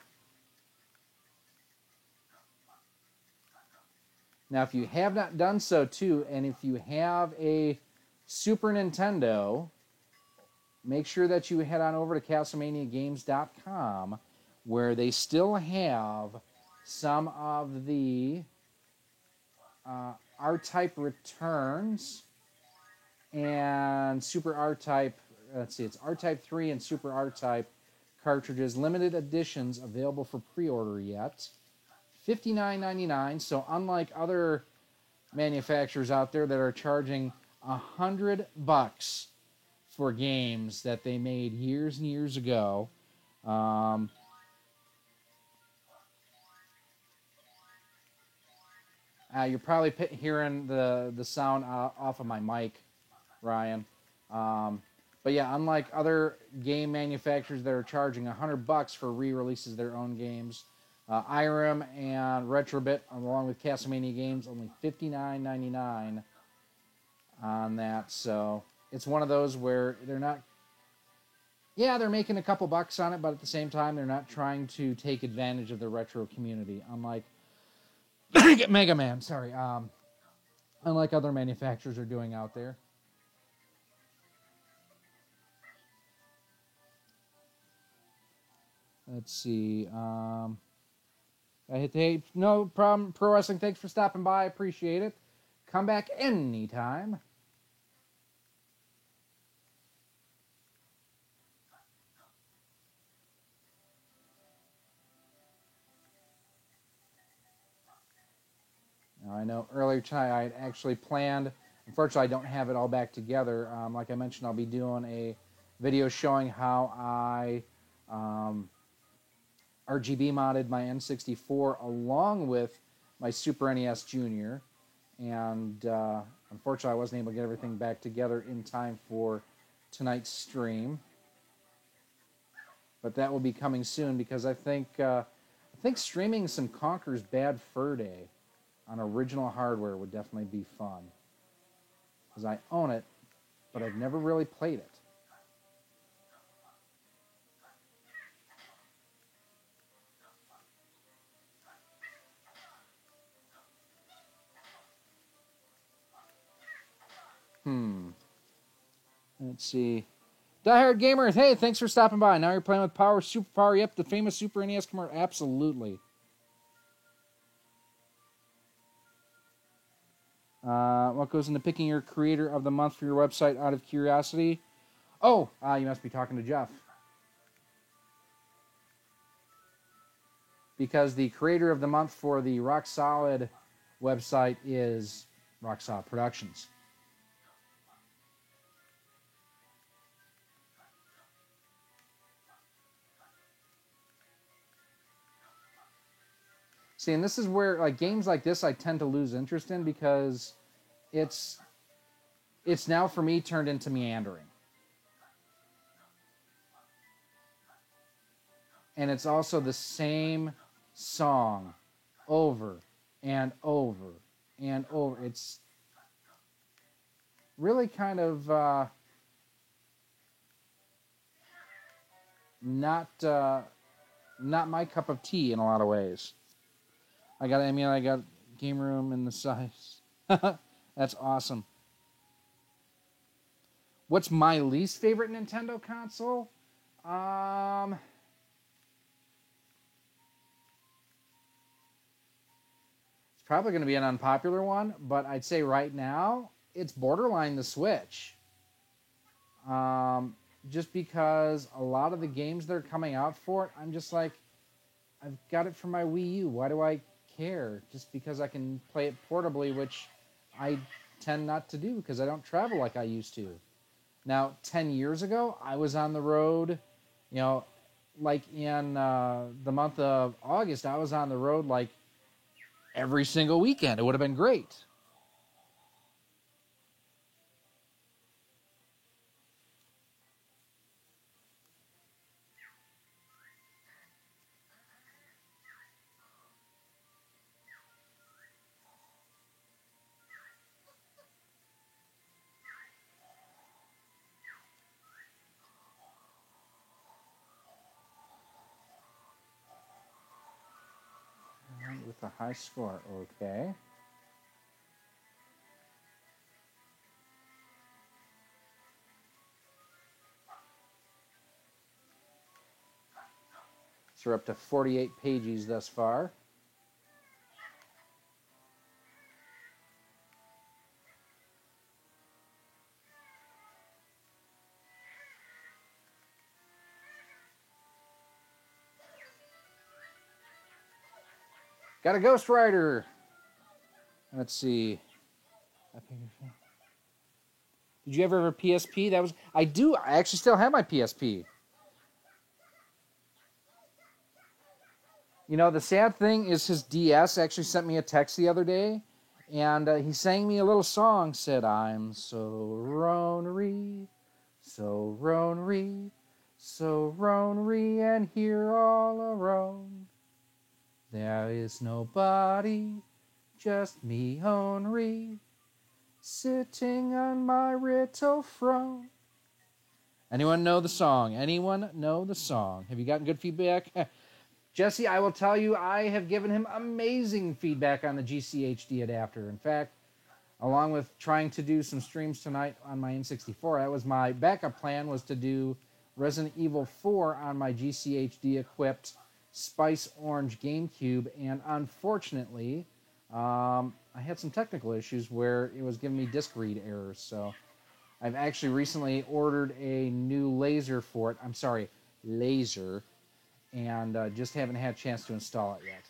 Now, if you have not done so, too, and if you have a Super Nintendo, make sure that you head on over to CastlemaniaGames.com, where they still have some of the R-Type returns and Super R-Type, let's see, it's R-Type 3 and Super R-Type cartridges, limited editions available for pre-order yet. $59.99. So unlike other manufacturers out there that are charging $100 for games that they made years and years ago, you're probably hearing the sound off of my mic, Ryan. But yeah, unlike other game manufacturers that are charging $100 for re-releases of their own games, Irem and Retrobit, along with Castlemania Games, only $59.99 on that. So it's one of those where they're not. Yeah, they're making a couple bucks on it, but at the same time, they're not trying to take advantage of the retro community, unlike Mega Man. Sorry, unlike other manufacturers are doing out there. Let's see. Hey, no problem. Pro Wrestling, thanks for stopping by. I appreciate it. Come back anytime. Now, I know earlier tonight I had actually planned. Unfortunately, I don't have it all back together. Like I mentioned, I'll be doing a video showing how I RGB modded my N64 along with my Super NES Junior. And unfortunately, I wasn't able to get everything back together in time for tonight's stream. But that will be coming soon because I think streaming some Conker's Bad Fur Day on original hardware would definitely be fun. Because I own it, but I've never really played it. Let's see. Diehard Gamer, hey, thanks for stopping by. Now you're playing with Power Superpower. Yep, the famous Super NES commercial. Absolutely. What goes into picking your creator of the month for your website out of curiosity? Oh, you must be talking to Jeff. Because the creator of the month for the Rock Solid website is Rock Solid Productions. See, and this is where like games like this I tend to lose interest in because it's now for me turned into meandering. And it's also the same song over and over and over. It's really kind of not my cup of tea in a lot of ways. I got Game Room in the size. That's awesome. What's my least favorite Nintendo console? It's probably going to be an unpopular one, but I'd say right now it's borderline the Switch. Just because a lot of the games that are coming out for it, I'm just like, I've got it for my Wii U. Why do I care? Just because I can play it portably, which I tend not to do because I don't travel like I used to. Now, 10 years ago, I was on the road, like in the month of August, I was on the road like every single weekend. It would have been great. With a high score, okay. So we're up to 48 pages thus far. Got a Ghost Rider. Let's see. Did you ever have a PSP? I actually still have my PSP. The sad thing is his DS actually sent me a text the other day, and he sang me a little song, said, I'm so ornery, so ornery, so ornery, and here all alone. There is nobody, just me ornery, sitting on my little throne. Anyone know the song? Anyone know the song? Have you gotten good feedback? Jesse, I will tell you, I have given him amazing feedback on the GCHD adapter. In fact, along with trying to do some streams tonight on my N64, that was my backup plan, was to do Resident Evil 4 on my GCHD equipped Spice Orange GameCube, and unfortunately, I had some technical issues where it was giving me disk read errors. So I've actually recently ordered a new laser for it. I'm sorry, laser, and just haven't had a chance to install it yet.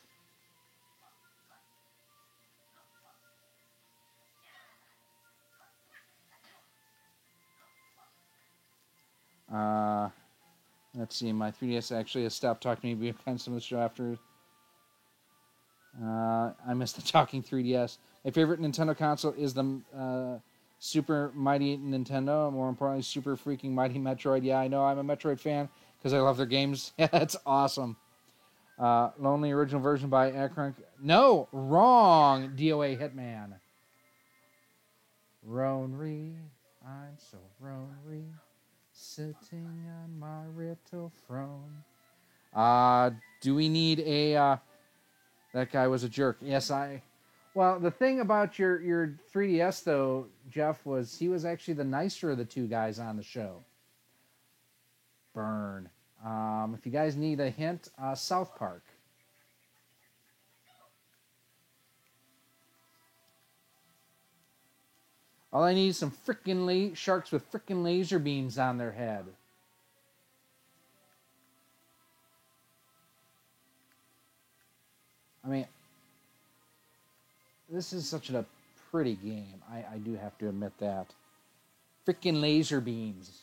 Let's see, my 3DS actually has stopped talking to me behind some of the show after. I missed the talking 3DS. My favorite Nintendo console is the Super Mighty Nintendo. More importantly, Super Freaking Mighty Metroid. Yeah, I know, I'm a Metroid fan because I love their games. Yeah, that's awesome. Lonely original version by Akron. No, wrong. DOA Hitman. Ronry, I'm so Ronry, sitting on my little throne. Do we need a? That guy was a jerk. Yes, Well, the thing about your 3DS though, Jeff, was he was actually the nicer of the two guys on the show. Burn. If you guys need a hint, South Park. All I need is some freaking sharks with freaking laser beams on their head. I mean, this is such a pretty game. I do have to admit that. Freaking laser beams.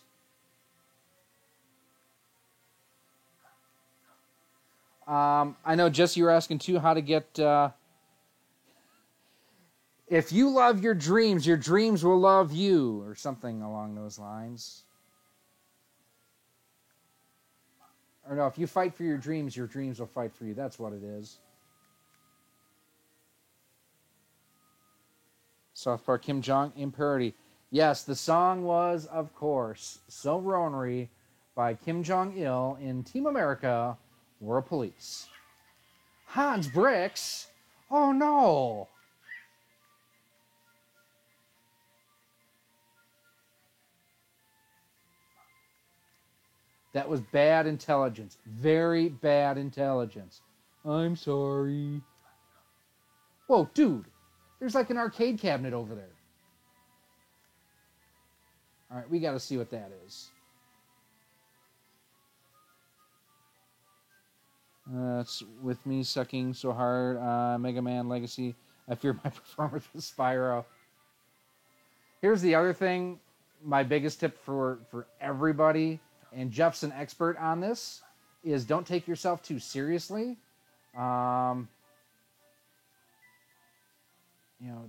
I know, Jesse, you were asking too how to get... if you love your dreams will love you, or something along those lines. Or no, if you fight for your dreams will fight for you. That's what it is. South Park, Kim Jong in parody. Yes, the song was, of course, So Ronery by Kim Jong-il in Team America, World Police. Hans Bricks? Oh no! That was bad intelligence. Very bad intelligence. I'm sorry. Whoa, dude. There's like an arcade cabinet over there. All right, we got to see what that is. It's with me sucking so hard. Mega Man Legacy. I fear my performance with Spyro. Here's the other thing. My biggest tip for everybody, and Jeff's an expert on this, is don't take yourself too seriously.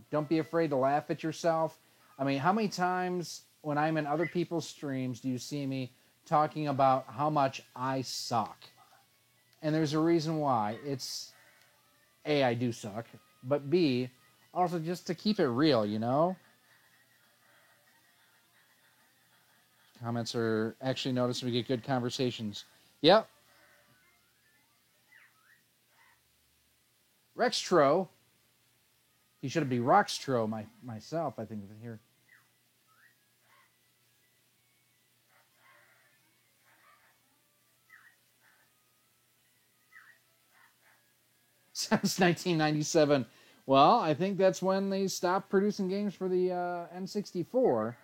Don't be afraid to laugh at yourself. I mean, how many times when I'm in other people's streams do you see me talking about how much I suck? And there's a reason why. It's A, I do suck, but B, also just to keep it real, you know? Comments are actually noticed. We get good conversations. Yep. Rextro. He should be Roxtro, myself, I think, here. Since 1997. Well, I think that's when they stopped producing games for the N64.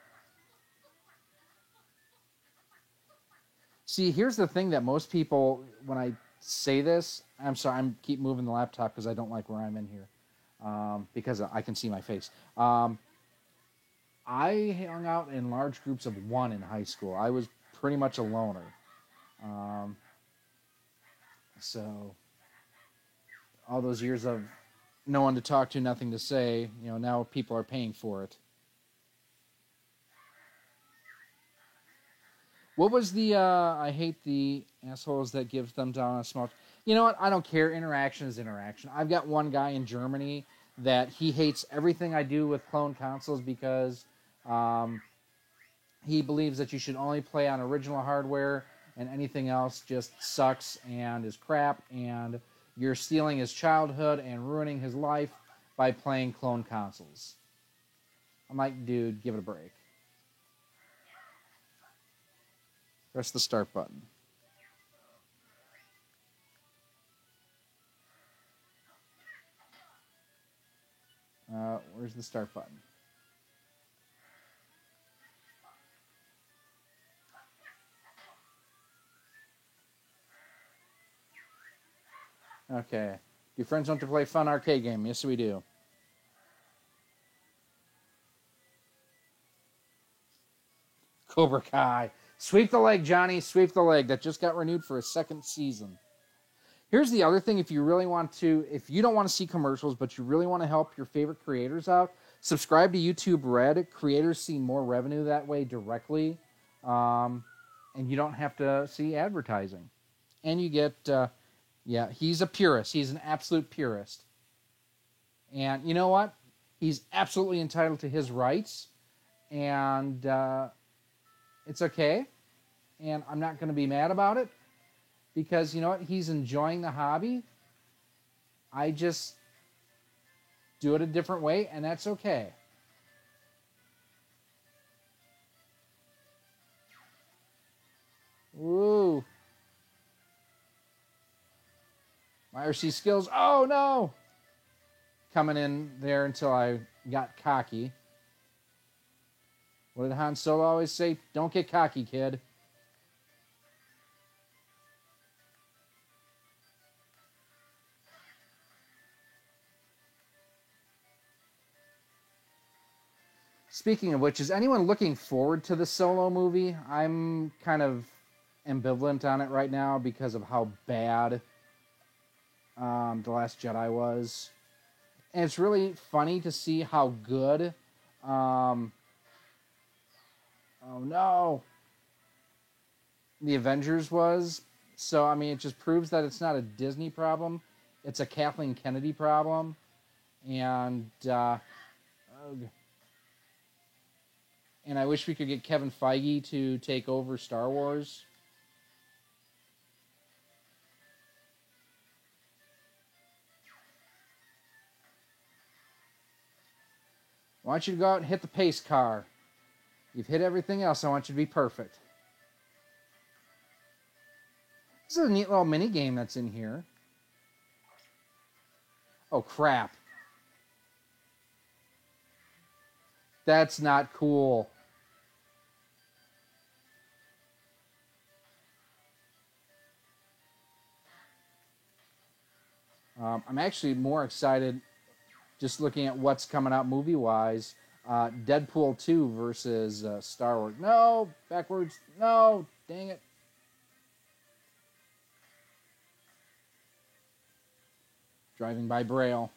See, here's the thing that most people, when I say this, I'm sorry, I keep moving the laptop because I don't like where I'm in here. Because I can see my face. I hung out in large groups of one in high school. I was pretty much a loner. So all those years of no one to talk to, nothing to say, now people are paying for it. What was the, I hate the assholes that give them down a small... You know what? I don't care. Interaction is interaction. I've got one guy in Germany that he hates everything I do with clone consoles because he believes that you should only play on original hardware and anything else just sucks and is crap, and you're stealing his childhood and ruining his life by playing clone consoles. I'm like, dude, give it a break. Press the start button. Where's the start button? Okay. Do your friends want to play a fun arcade game? Yes, we do. Cobra Kai. Sweep the leg, Johnny. Sweep the leg. That just got renewed for a second season. Here's the other thing. If you really want to, if you don't want to see commercials, but you really want to help your favorite creators out, subscribe to YouTube Red. Creators see more revenue that way directly. And you don't have to see advertising. And you get, yeah, he's a purist. He's an absolute purist. And you know what? He's absolutely entitled to his rights. And it's okay. And I'm not going to be mad about it. Because, you know what? He's enjoying the hobby. I just do it a different way, and that's okay. Woo. My RC skills. Oh, no. Coming in there until I got cocky. What did Han Solo always say? Don't get cocky, kid. Speaking of which, is anyone looking forward to the Solo movie? I'm kind of ambivalent on it right now because of how bad The Last Jedi was. And it's really funny to see how good... oh, no. The Avengers was. So, I mean, it just proves that it's not a Disney problem. It's a Kathleen Kennedy problem. And... and I wish we could get Kevin Feige to take over Star Wars. I want you to go out and hit the pace car. You've hit everything else. I want you to be perfect. This is a neat little mini game that's in here. Oh, crap. That's not cool. I'm actually more excited just looking at what's coming out movie-wise. Deadpool 2 versus Star Wars. No! Backwards. No! Dang it. Driving by Braille.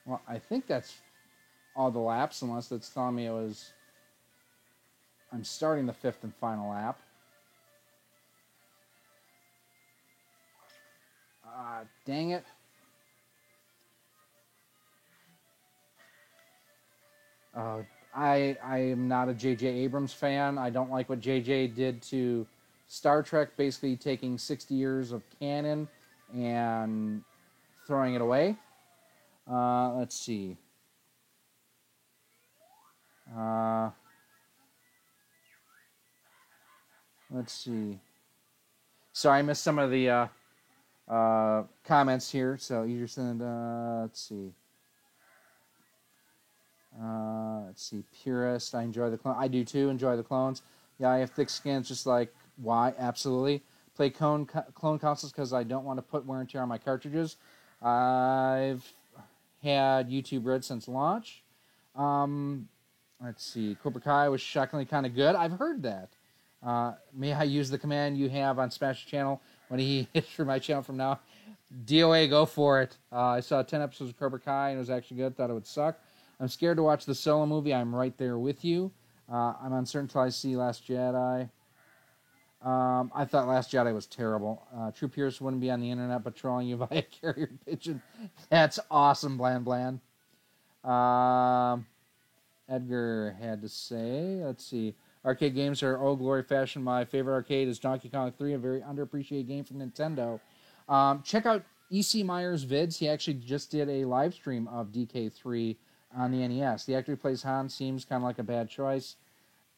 Well, I think that's all the laps, unless it's telling me it was... I'm starting the fifth and final lap. Dang it. I am not a J.J. Abrams fan. I don't like what J.J. did to Star Trek, basically taking 60 years of canon and throwing it away. Let's see. Let's see. Sorry, I missed some of the comments here. So you just said, let's see. Let's see. Purist. I enjoy the clone. I do too. Enjoy the clones. Yeah, I have thick skins, just like why? Absolutely. Play clone consoles because I don't want to put wear and tear on my cartridges. I've had YouTube Red since launch. Let's see. Cobra Kai was shockingly kind of good. I've heard that. May I use the command you have on Smash Channel when he hits for my channel from now? DOA, go for it. I saw 10 episodes of Cobra Kai and it was actually good. Thought it would suck. I'm scared to watch the Solo movie. I'm right there with you. I'm uncertain until I see Last Jedi. I thought Last Jedi was terrible. True Pierce wouldn't be on the internet but trolling you via carrier pigeon. That's awesome, Bland Bland. Edgar had to say, let's see. Arcade games are old glory fashion. My favorite arcade is Donkey Kong 3, a very underappreciated game from Nintendo. Check out E.C. Myers vids. He actually just did a live stream of DK3 on the NES. The actor who plays Han seems kind of like a bad choice.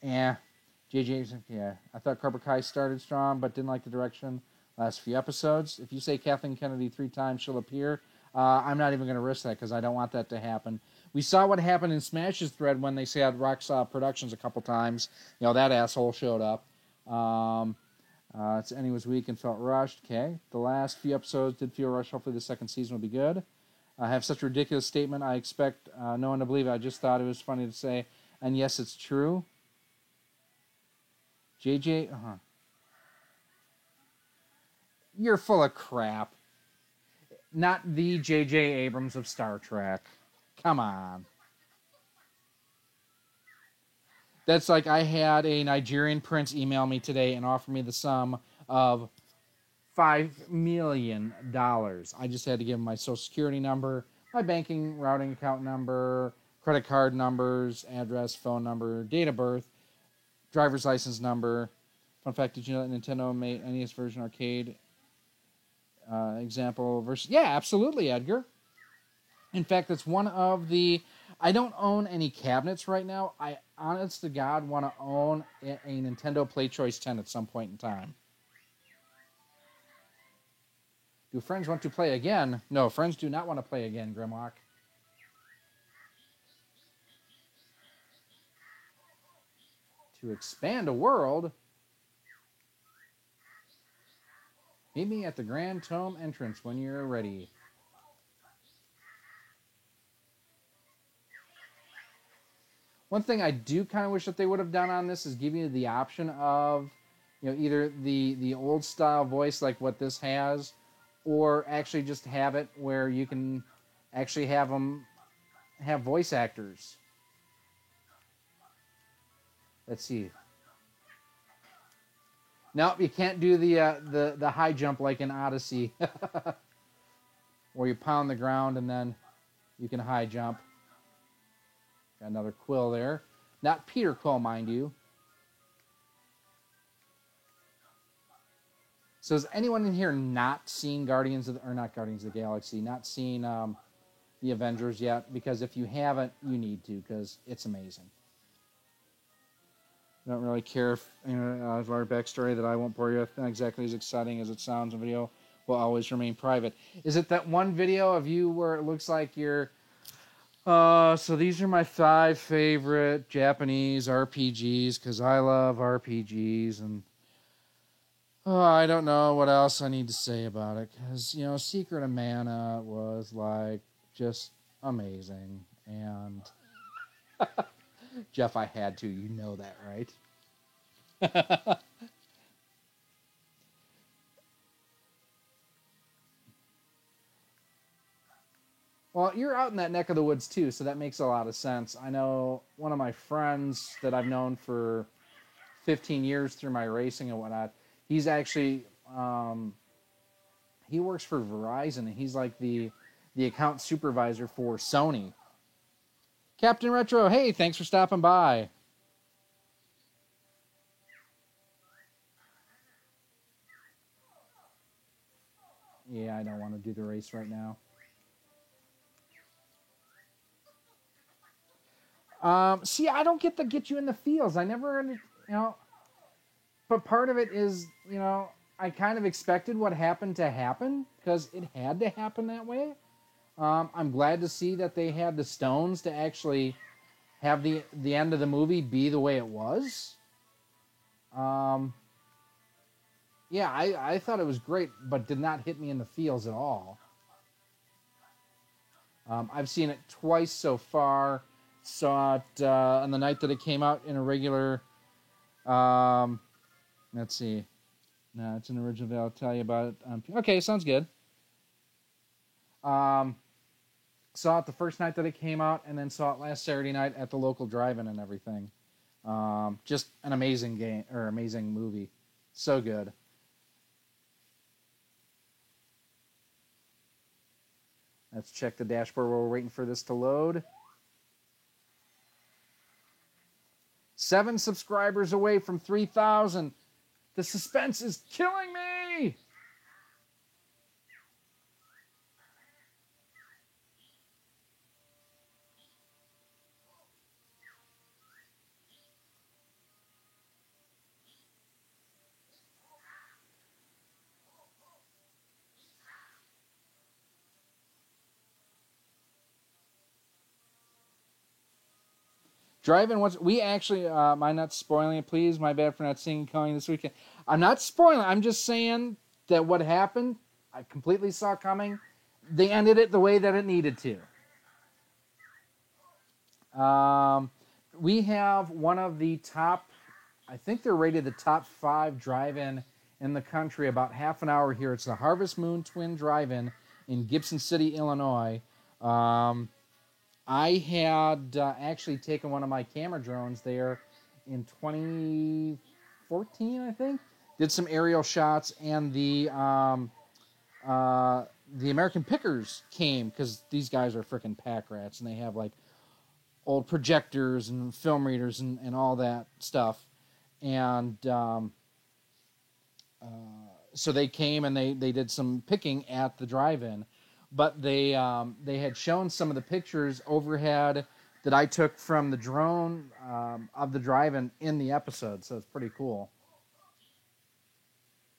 JJ, yeah. I thought Cobra Kai started strong, but didn't like the direction last few episodes. If you say Kathleen Kennedy 3 times, she'll appear. I'm not even going to risk that because I don't want that to happen. We saw what happened in Smash's thread when they said Rocksaw Productions a couple times. That asshole showed up. It's ending was weak and felt rushed. Okay. The last few episodes did feel rushed. Hopefully the second season will be good. I have such a ridiculous statement. I expect no one to believe it. I just thought it was funny to say. And yes, it's true. JJ, You're full of crap. Not the JJ Abrams of Star Trek. Come on. That's like I had a Nigerian prince email me today and offer me the sum of $5 million. I just had to give him my social security number, my banking routing account number, credit card numbers, address, phone number, date of birth, driver's license number. Fun fact, did you know that Nintendo made NES version arcade example versus... Yeah, absolutely, Edgar. In fact, that's one of the... I don't own any cabinets right now. I, honest to God, want to own a Nintendo PlayChoice 10 at some point in time. Do friends want to play again? No, friends do not want to play again, Grimlock. To expand a world... Meet me at the Grand Tome entrance when you're ready. One thing I do kind of wish that they would have done on this is give you the option of, either the old style voice like what this has, or actually just have it where you can actually have them have voice actors. Let's see. No, you can't do the high jump like in Odyssey, where you pound the ground and then you can high jump. Got another Quill there. Not Peter Quill, mind you. So has anyone in here not seen not Guardians of the Galaxy, not seen the Avengers yet? Because if you haven't, you need to, because it's amazing. I don't really care if there's a lot of backstory that I won't bore you with. Not exactly as exciting as it sounds. A video will always remain private. Is it that one video of you where it looks like you're... so these are my 5 favorite Japanese RPGs, because I love RPGs, and I don't know what else I need to say about it, because, Secret of Mana was, just amazing, and... Jeff, I had to. You know that, right? Well, you're out in that neck of the woods, too, so that makes a lot of sense. I know one of my friends that I've known for 15 years through my racing and whatnot, he's actually... he works for Verizon, and he's like the account supervisor for Sony. Captain Retro, hey, thanks for stopping by. Yeah, I don't want to do the race right now. See, I don't get you in the feels. I never, but part of it is, I kind of expected what happened to happen because it had to happen that way. I'm glad to see that they had the stones to actually have the end of the movie be the way it was. Yeah, I thought it was great, but did not hit me in the feels at all. I've seen it twice so far. Saw it on the night that it came out in a regular... let's see. No, it's an original video. I'll tell you about it. Okay, sounds good. Saw it the first night that it came out, and then saw it last Saturday night at the local drive-in and everything. Just an amazing game, or amazing movie. So good. Let's check the dashboard while we're waiting for this to load. 7 subscribers away from 3,000. The suspense is killing me! Drive-in, we actually, am I not spoiling it, please? My bad for not seeing coming this weekend. I'm not spoiling, I'm just saying that what happened, I completely saw coming. They ended it the way that it needed to. We have one of the top, I think they're rated the top 5 drive-in in the country, about half an hour here. It's the Harvest Moon Twin Drive-In in Gibson City, Illinois. I had actually taken one of my camera drones there in 2014, I think. Did some aerial shots, and the American Pickers came because these guys are freaking pack rats, and they have like old projectors and film readers and all that stuff. And so they came and they did some picking at the drive-in. But they had shown some of the pictures overhead that I took from the drone of the drive-in in the episode, so it's pretty cool.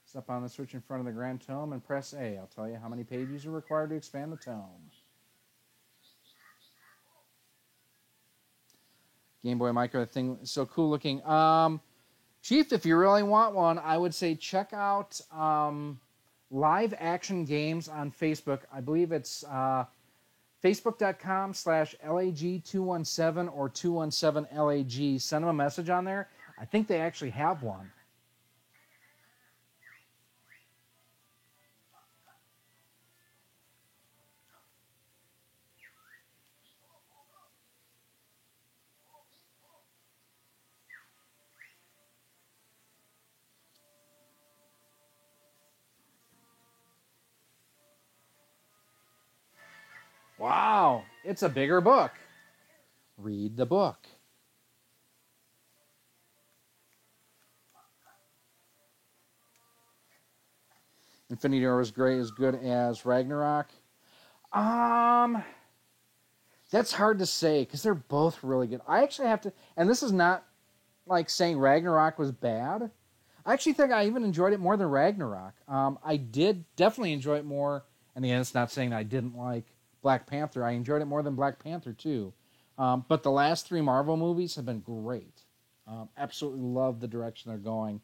Step on the switch in front of the Grand Tome and press A. I'll tell you how many pages are required to expand the tome. Game Boy Micro, the thing is so cool looking. Chief, if you really want one, I would say check out Live Action Games on Facebook. I believe it's facebook.com/LAG217 or 217LAG. Send them a message on there. I think they actually have one. Wow, it's a bigger book. Read the book. Infinity War was great, as good as Ragnarok. That's hard to say because they're both really good. I actually have to, and this is not like saying Ragnarok was bad. I actually think I even enjoyed it more than Ragnarok. I did definitely enjoy it more, and again, it's not saying that I didn't like Black Panther. I enjoyed it more than Black Panther too. But the last 3 Marvel movies have been great. Absolutely love the direction they're going.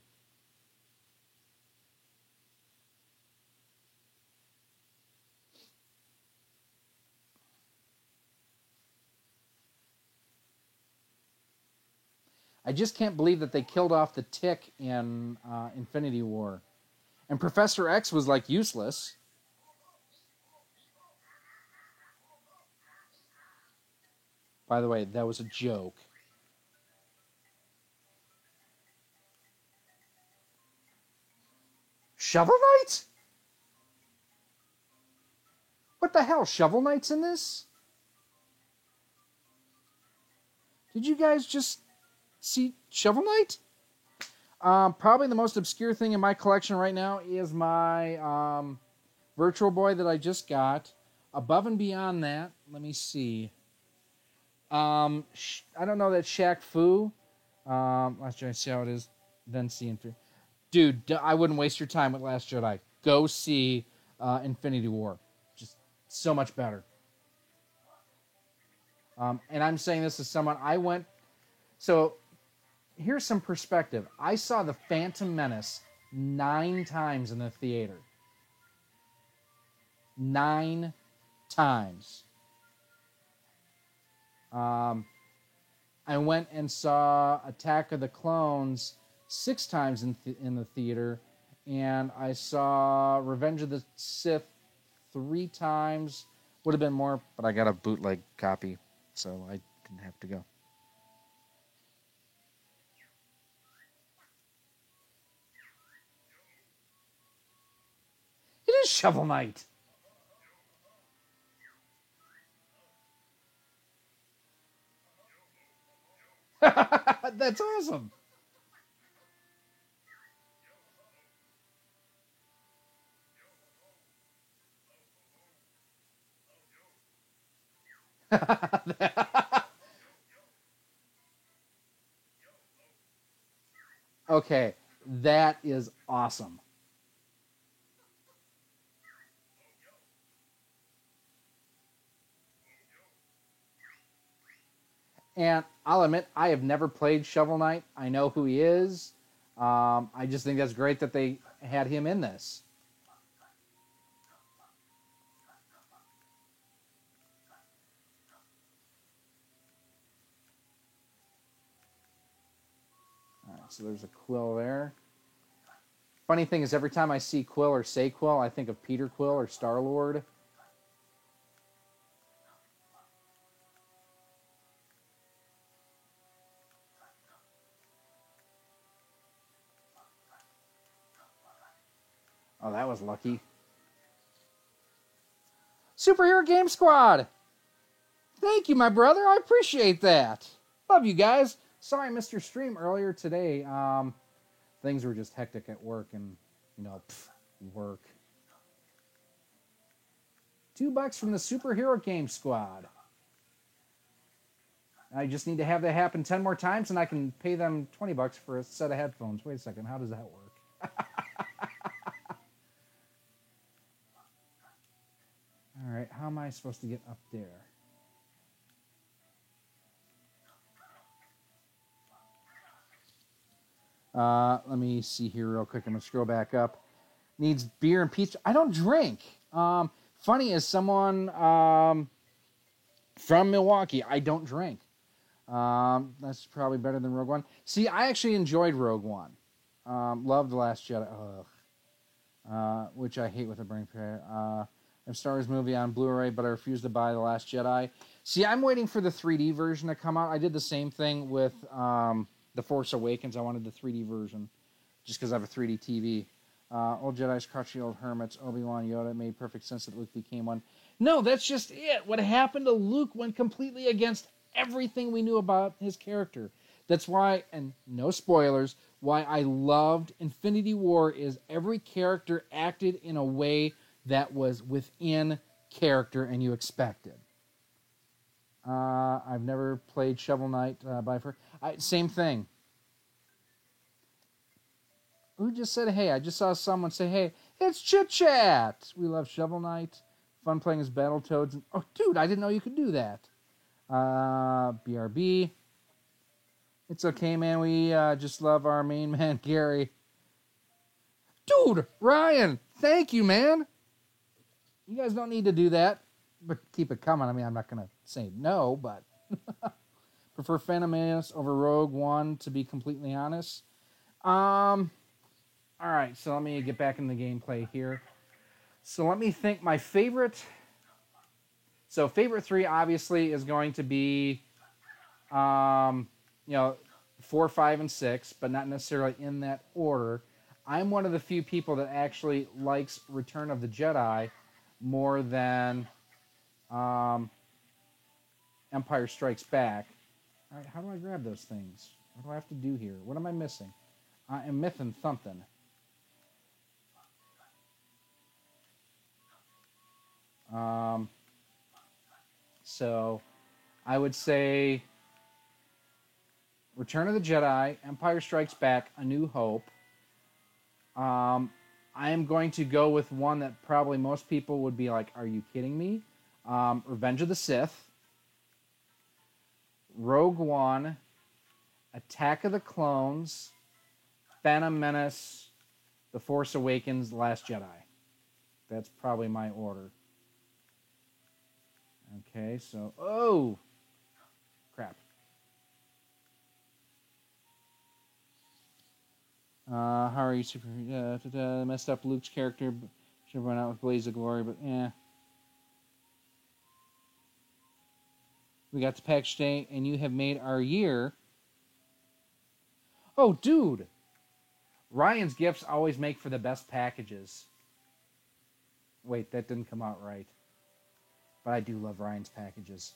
I just can't believe that they killed off the Tick in Infinity War. And Professor X was like useless. By the way, that was a joke. Shovel Knight? What the hell? Shovel Knight's in this? Did you guys just see Shovel Knight? Probably the most obscure thing in my collection right now is my Virtual Boy that I just got. Above and beyond that, let me see. I don't know that Shaq Fu. Last Jedi, see how it is. Then see Infinity. Dude, I wouldn't waste your time with Last Jedi. Go see Infinity War. Just so much better. And I'm saying this as someone, I went... So, here's some perspective. I saw The Phantom Menace 9 times in the theater. 9 times. I went and saw Attack of the Clones 6 times in the theater, and I saw Revenge of the Sith 3 times. Would have been more, but I got a bootleg copy, so I didn't have to go. It is Shovel Knight. That's awesome. Okay, that is awesome. And I'll admit, I have never played Shovel Knight. I know who he is. I just think that's great that they had him in this. All right, so there's a Quill there. Funny thing is, every time I see Quill or say Quill, I think of Peter Quill or Star-Lord. Oh, that was lucky. Superhero Game Squad! Thank you, my brother. I appreciate that. Love you guys. Sorry I missed your stream earlier today. Things were just hectic at work and, work. $2 from the Superhero Game Squad. I just need to have that happen 10 more times and I can pay them $20 for a set of headphones. Wait a second. How does that work? All right. How am I supposed to get up there? Let me see here real quick. I'm going to scroll back up. Needs beer and pizza. I don't drink. Funny as someone from Milwaukee, I don't drink. That's probably better than Rogue One. See, I actually enjoyed Rogue One. Loved The Last Jedi. Which I hate with a brain prayer. I have Star Wars movie on Blu-ray, but I refuse to buy The Last Jedi. See, I'm waiting for the 3D version to come out. I did the same thing with The Force Awakens. I wanted the 3D version just because I have a 3D TV. Old Jedi's crotchety old hermits, Obi-Wan, Yoda. It made perfect sense that Luke became one. No, that's just it. What happened to Luke went completely against everything we knew about his character. That's why, and no spoilers, why I loved Infinity War is every character acted in a way that was within character and you expected. I've never played Shovel Knight by far. Same thing. Who just said, hey? I just saw someone say, hey, it's Chit Chat. We love Shovel Knight. Fun playing as Battletoads. Oh, dude, I didn't know you could do that. BRB. It's okay, man. We just love our main man, Gary. Dude, Ryan, thank you, man. You guys don't need to do that, but keep it coming. I mean, I'm not going to say no, but prefer Phantom Menace over Rogue One, to be completely honest. All right, so let me get back in the gameplay here. So let me think. My favorite... So favorite 3, obviously, is going to be, 4, 5, and 6, but not necessarily in that order. I'm one of the few people that actually likes Return of the Jedi more than Empire Strikes Back. All right, how do I grab those things? What do I have to do here? What am I missing? I am missing something. So I would say Return of the Jedi, Empire Strikes Back, A New Hope. I am going to go with one that probably most people would be like, are you kidding me? Revenge of the Sith, Rogue One, Attack of the Clones, Phantom Menace, The Force Awakens, Last Jedi. That's probably my order. Okay, so... Oh! Crap. How are you super... messed up Luke's character. Should have run out with Blaze of Glory, but eh. We got the package today, and you have made our year. Oh, dude! Ryan's gifts always make for the best packages. Wait, that didn't come out right. But I do love Ryan's packages.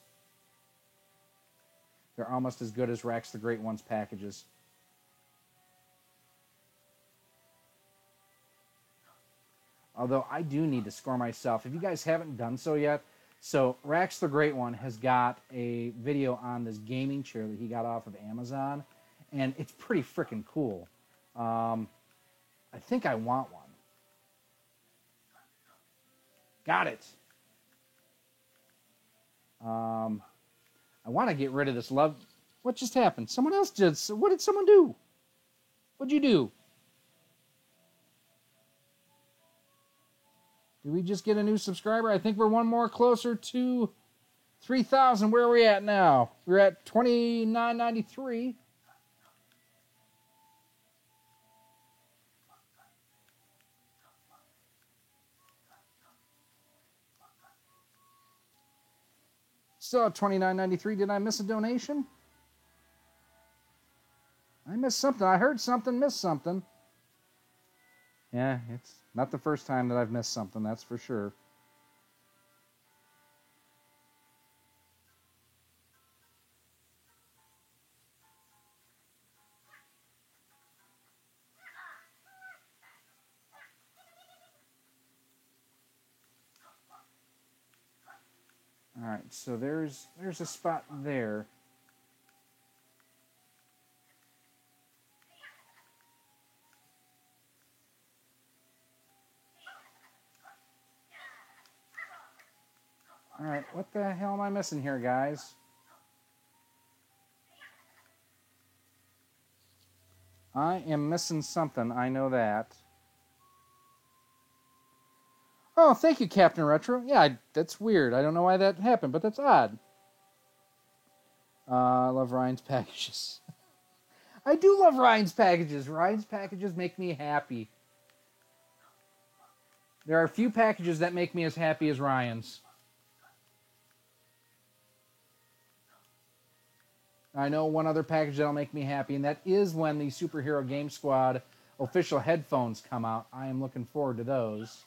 They're almost as good as Rax the Great One's packages. Although I do need to score myself. If you guys haven't done so yet, so Rax the Great One has got a video on this gaming chair that he got off of Amazon, and it's pretty freaking cool. I think I want one. Got it. I I want to get rid of this love. What just happened? Someone else did. What did someone do? What'd you do? Did we just get a new subscriber? I think we're one more closer to 3,000. Where are we at now? We're at 29.93. Still at 29.93. Did I miss a donation? I missed something. I heard something, missed something. Yeah, it's not the first time that I've missed something, that's for sure. All right, so there's a spot there. All right, what the hell am I missing here, guys? I am missing something, I know that. Oh, thank you, Captain Retro. Yeah, that's weird. I don't know why that happened, but that's odd. I love Ryan's packages. I do love Ryan's packages. Ryan's packages make me happy. There are a few packages that make me as happy as Ryan's. I know one other package that'll make me happy, and that is when the Superhero Game Squad official headphones come out. I am looking forward to those.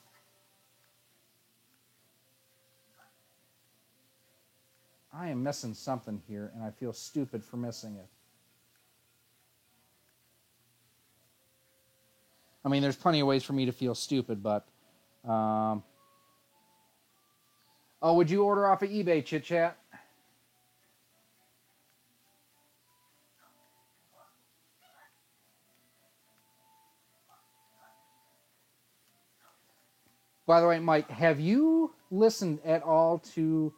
I am missing something here, and I feel stupid for missing it. I mean, there's plenty of ways for me to feel stupid, but... Oh, would you order off of eBay, Chit Chat? By the way, Mike, have you listened at all to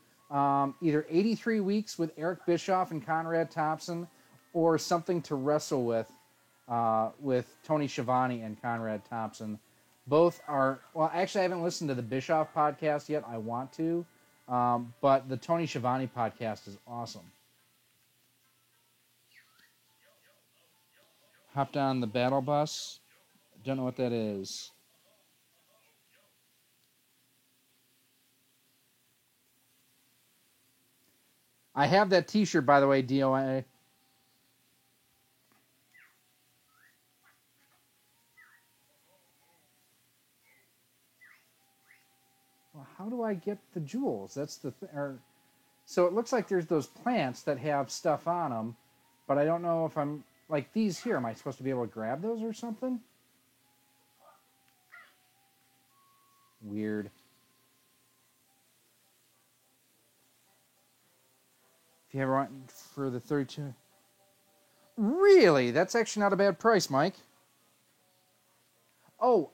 either 83 Weeks with Eric Bischoff and Conrad Thompson or Something to Wrestle with Tony Schiavone and Conrad Thompson? Both are, well, actually, I haven't listened to the Bischoff podcast yet. I want to. But the Tony Schiavone podcast is awesome. Hopped on the battle bus. Don't know what that is. I have that t-shirt, by the way, DOA. Well, how do I get the jewels? That's the thing. So it looks like there's those plants that have stuff on them, but I don't know if I'm... Like these here, am I supposed to be able to grab those or something? Weird. If you ever want for the 32... Really? That's actually not a bad price, Mike. Oh,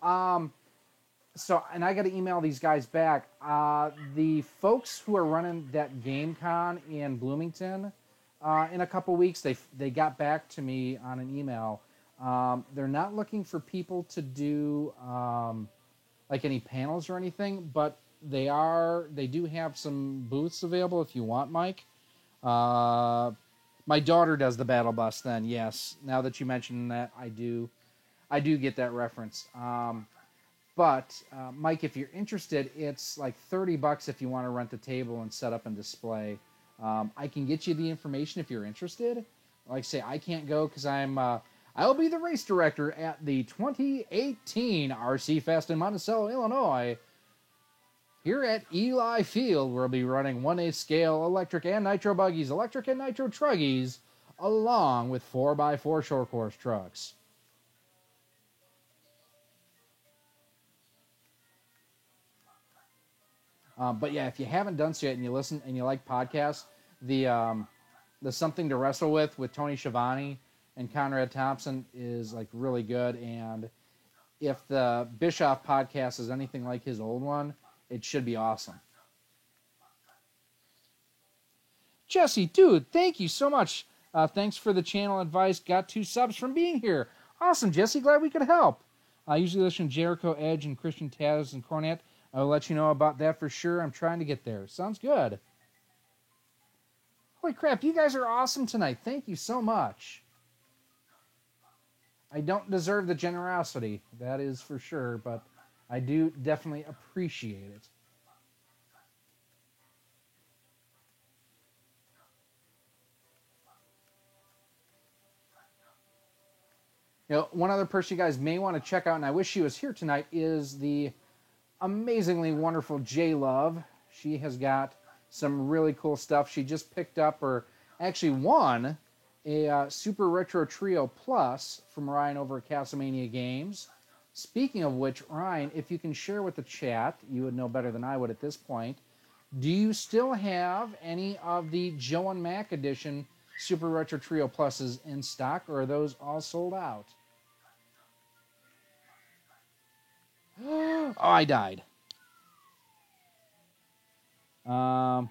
so, and I got to email these guys back. The folks who are running that GameCon in Bloomington in a couple weeks, they got back to me on an email. They're not looking for people to do like any panels or anything, but they do have some booths available if you want, Mike. My daughter does the battle bus then, yes. Now that you mention that, I do get that reference. But Mike, if you're interested, it's like $30 if you want to rent a table and set up and display. I can get you the information if you're interested. Like I say, I can't go because I'll be the race director at the 2018 RC Fest in Monticello, Illinois. Here at Eli Field, we'll be running 1/8 scale electric and nitro buggies, electric and nitro truggies, along with 4x4 short course trucks. But yeah, if you haven't done so yet and you listen and you like podcasts, the Something to Wrestle with Tony Schiavone and Conrad Thompson is like really good. And if the Bischoff podcast is anything like his old one, it should be awesome. Jesse, dude, thank you so much. Thanks for the channel advice. Got 2 subs from being here. Awesome, Jesse. Glad we could help. I usually listen to Jericho, Edge, and Christian Taz and Cornette. I'll let you know about that for sure. I'm trying to get there. Sounds good. Holy crap, you guys are awesome tonight. Thank you so much. I don't deserve the generosity, that is for sure, but I do definitely appreciate it. You know, one other person you guys may want to check out, and I wish she was here tonight, is the amazingly wonderful J Love. She has got some really cool stuff. She just picked up, or actually won, a Super Retro Trio Plus from Ryan over at Castlemania Games. Speaking of which, Ryan, if you can share with the chat, you would know better than I would at this point, do you still have any of the Joe and Mac edition Super Retro Trio Pluses in stock, or are those all sold out? Oh, I died. All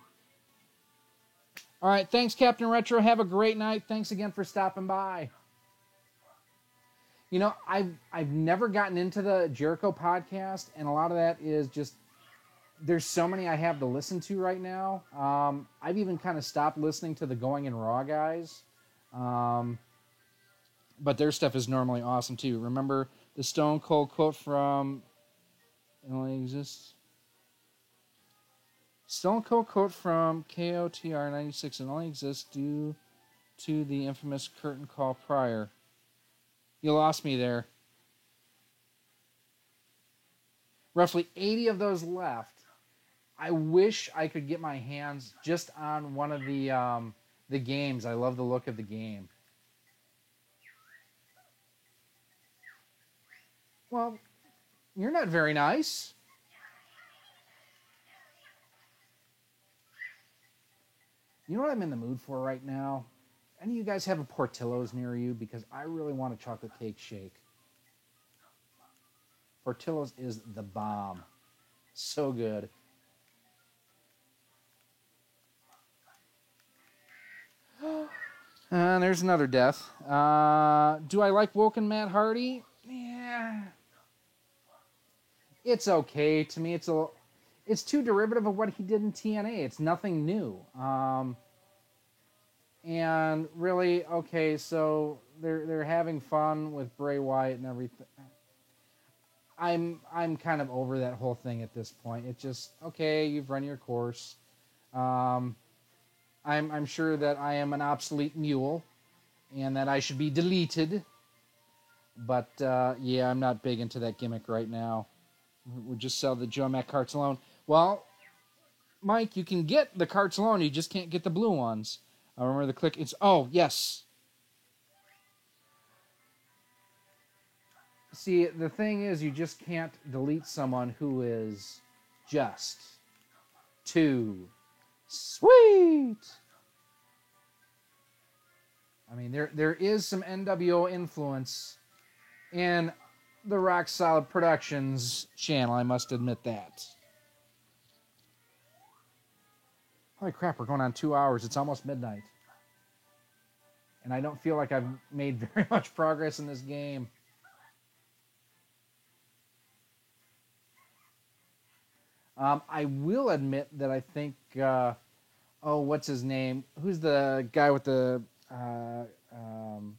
right, thanks, Captain Retro. Have a great night. Thanks again for stopping by. You know, I've never gotten into the Jericho podcast, and a lot of that is just there's so many I have to listen to right now. I've even kind of stopped listening to the Going in Raw guys, but their stuff is normally awesome too. Remember the Stone Cold quote from It Only Exists? Stone Cold quote from KOTR 96. It only exists due to the infamous curtain call prior. You lost me there. Roughly 80 of those left. I wish I could get my hands just on one of the games. I love the look of the game. Well, you're not very nice. You know what I'm in the mood for right now? Any of you guys have a Portillo's near you? Because I really want a chocolate cake shake. Portillo's is the bomb. So good. There's another death. Do I like Woken Matt Hardy? Yeah. It's okay. To me, it's too derivative of what he did in TNA. It's nothing new. And really, okay, so they're having fun with Bray Wyatt and everything. I'm kind of over that whole thing at this point. It's just, okay, you've run your course. I'm sure that I am an obsolete mule and that I should be deleted. But yeah, I'm not big into that gimmick right now. We'll just sell the Joe Mac carts alone. Well, Mike, you can get the carts alone. You just can't get the blue ones. I remember the click. It's, oh, yes. See, the thing is, you just can't delete someone who is just too sweet. I mean, there is some NWO influence in the Rock Solid Productions channel, I must admit that. Holy crap, we're going on 2 hours. It's almost midnight. And I don't feel like I've made very much progress in this game. I will admit that I think, what's his name? Who's the guy with the,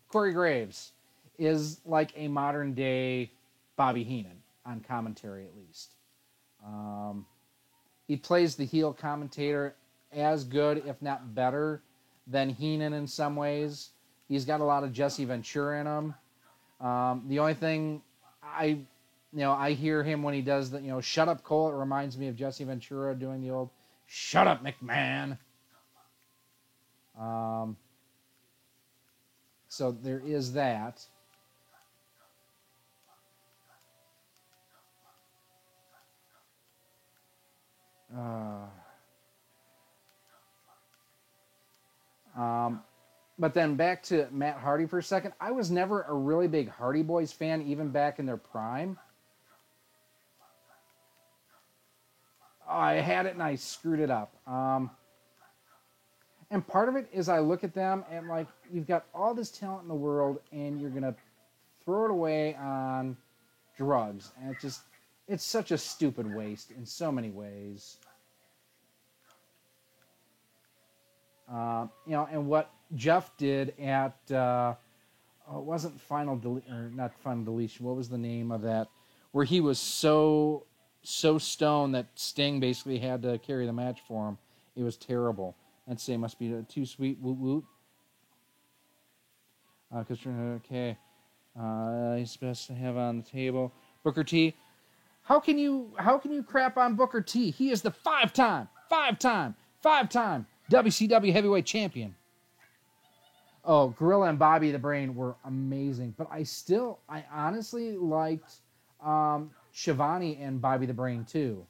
Corey Graves is like a modern day Bobby Heenan on commentary, at least. He plays the heel commentator as good, if not better, than Heenan in some ways. He's got a lot of Jesse Ventura in him. The only thing I hear him when he does the, shut up, Cole. It reminds me of Jesse Ventura doing the old, shut up, McMahon. So there is that. But then back to Matt Hardy for a second. I was never a really big Hardy Boys fan, even back in their prime. I had it and I screwed it up. And part of it is I look at them and like, you've got all this talent in the world and you're going to throw it away on drugs. And it's such a stupid waste in so many ways. And what Jeff did at, it wasn't not Final Deletion. What was the name of that? Where he was so stoned that Sting basically had to carry the match for him. It was terrible. I'd say must be too sweet. Woot woot. Okay. He's best to have on the table. Booker T. How can you crap on Booker T? He is the five-time WCW heavyweight champion. Oh, Gorilla and Bobby the Brain were amazing, but I honestly liked Shivani and Bobby the Brain too.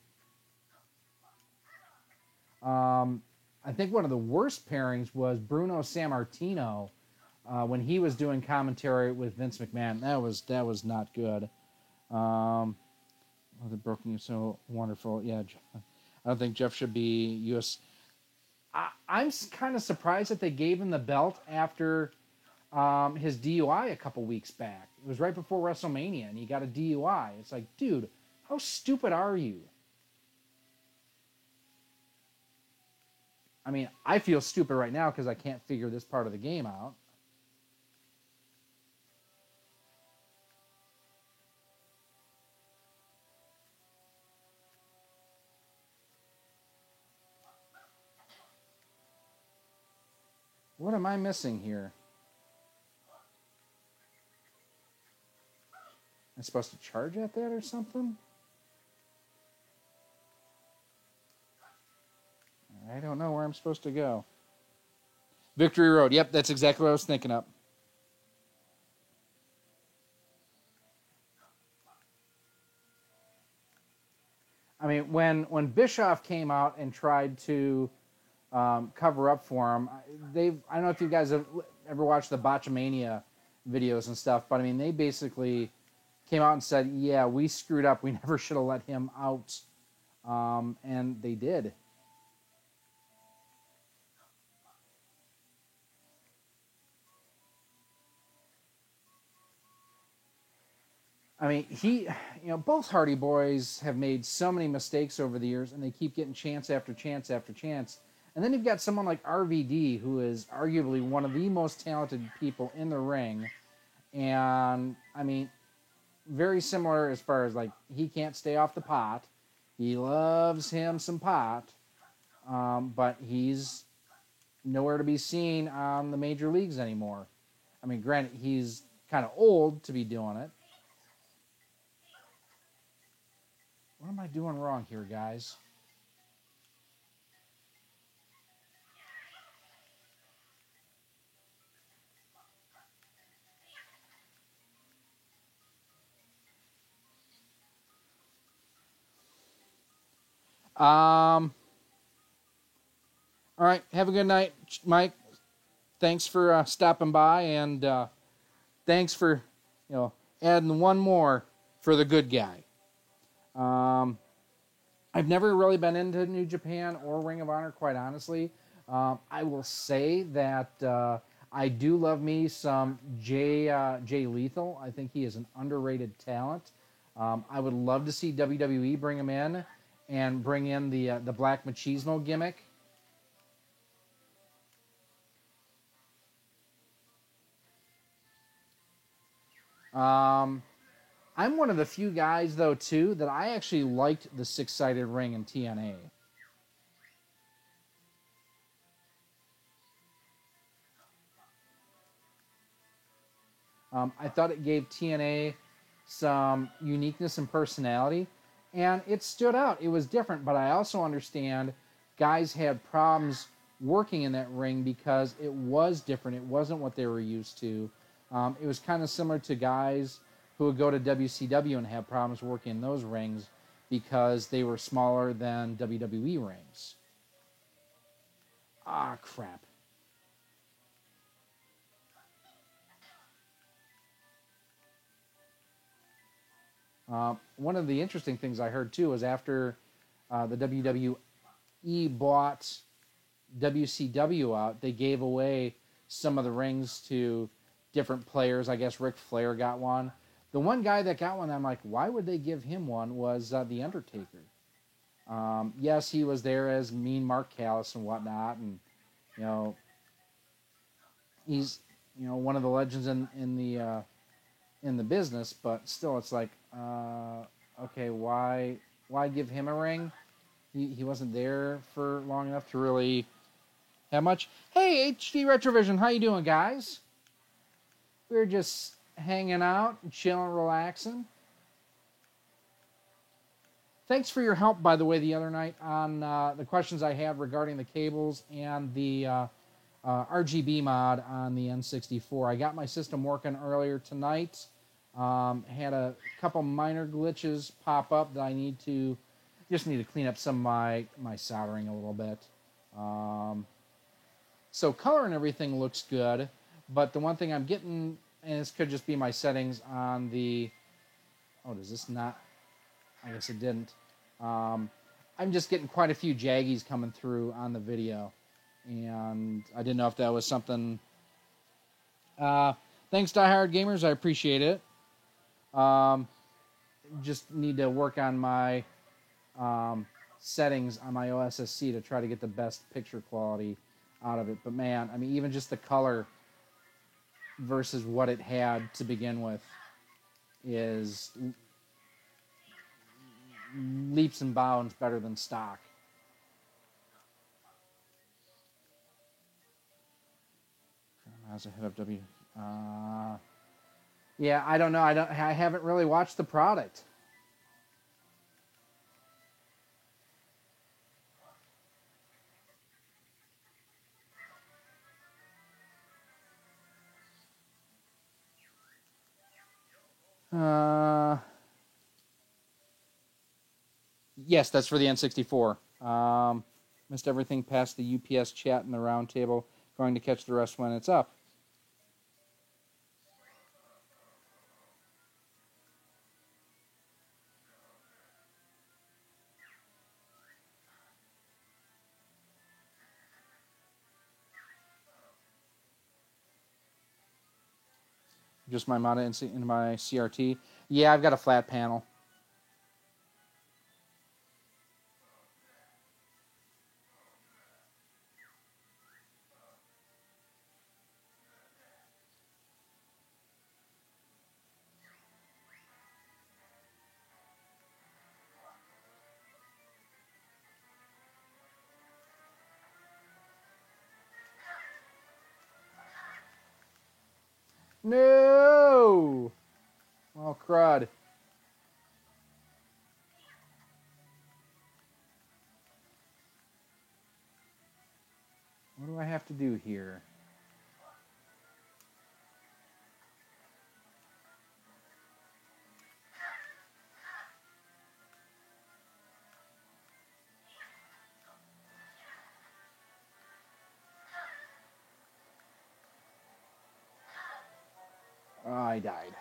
I think one of the worst pairings was Bruno Sammartino when he was doing commentary with Vince McMahon. That was not good. The broken so wonderful. Yeah, I don't think Jeff should be U.S. I'm kind of surprised that they gave him the belt after his DUI a couple weeks back. It was right before WrestleMania, and he got a DUI. It's like, dude, how stupid are you? I mean, I feel stupid right now because I can't figure this part of the game out. What am I missing here? I'm supposed to charge at that or something? I don't know where I'm supposed to go. Victory Road. Yep, that's exactly what I was thinking of. I mean, when Bischoff came out and tried to cover up for him, I don't know if you guys have ever watched the Botchamania videos and stuff, but I mean, they basically came out and said, yeah, we screwed up. We never should have let him out. And they did. I mean, both Hardy Boys have made so many mistakes over the years, and they keep getting chance after chance after chance. And then you've got someone like RVD, who is arguably one of the most talented people in the ring. And, I mean, very similar as far as, like, he can't stay off the pot. He loves him some pot. But he's nowhere to be seen on the major leagues anymore. I mean, granted, he's kind of old to be doing it. What am I doing wrong here, guys? All right. Have a good night, Mike. Thanks for stopping by, and thanks for adding one more for the good guy. I've never really been into New Japan or Ring of Honor, quite honestly. I will say that I do love me some Jay Lethal. I think he is an underrated talent. I would love to see WWE bring him in and bring in the Black Machismo gimmick. I'm one of the few guys, though, too, that I actually liked the six-sided ring in TNA. I thought it gave TNA some uniqueness and personality, and it stood out. It was different, but I also understand guys had problems working in that ring because it was different. It wasn't what they were used to. It was kind of similar to guys who would go to WCW and have problems working in those rings because they were smaller than WWE rings. Ah, crap. One of the interesting things I heard, too, was after the WWE bought WCW out, they gave away some of the rings to different players. I guess Ric Flair got one. The one guy that got one, I'm like, why would they give him one, was The Undertaker. Yes, he was there as Mean Mark Callis and whatnot, and, you know, he's, you know, one of the legends in the business, but still, it's like, okay, why give him a ring? He wasn't there for long enough to really have much. Hey, HD Retrovision, how you doing, guys? We're just hanging out, chilling, relaxing. Thanks for your help, by the way, the other night on the questions I had regarding the cables and the RGB mod on the N64. I got my system working earlier tonight. Had a couple minor glitches pop up that I need to clean up some of my soldering a little bit. So color and everything looks good, but the one thing I'm getting, and this could just be my settings on the, oh, does this not, I guess it didn't. I'm just getting quite a few jaggies coming through on the video, and I didn't know if that was something. Thanks, Die Hard Gamers, I appreciate it. Just need to work on my settings on my OSSC to try to get the best picture quality out of it. But man, I mean, even just the color versus what it had to begin with is leaps and bounds better than stock. As a head of W. Yeah, I don't know. I haven't really watched the product. Yes, that's for the N64. Missed everything past the UPS chat and the roundtable. Going to catch the rest when it's up. Just my mod in my CRT. Yeah, I've got a flat panel. No! Oh, crud. What do I have to do here? Oh, I died.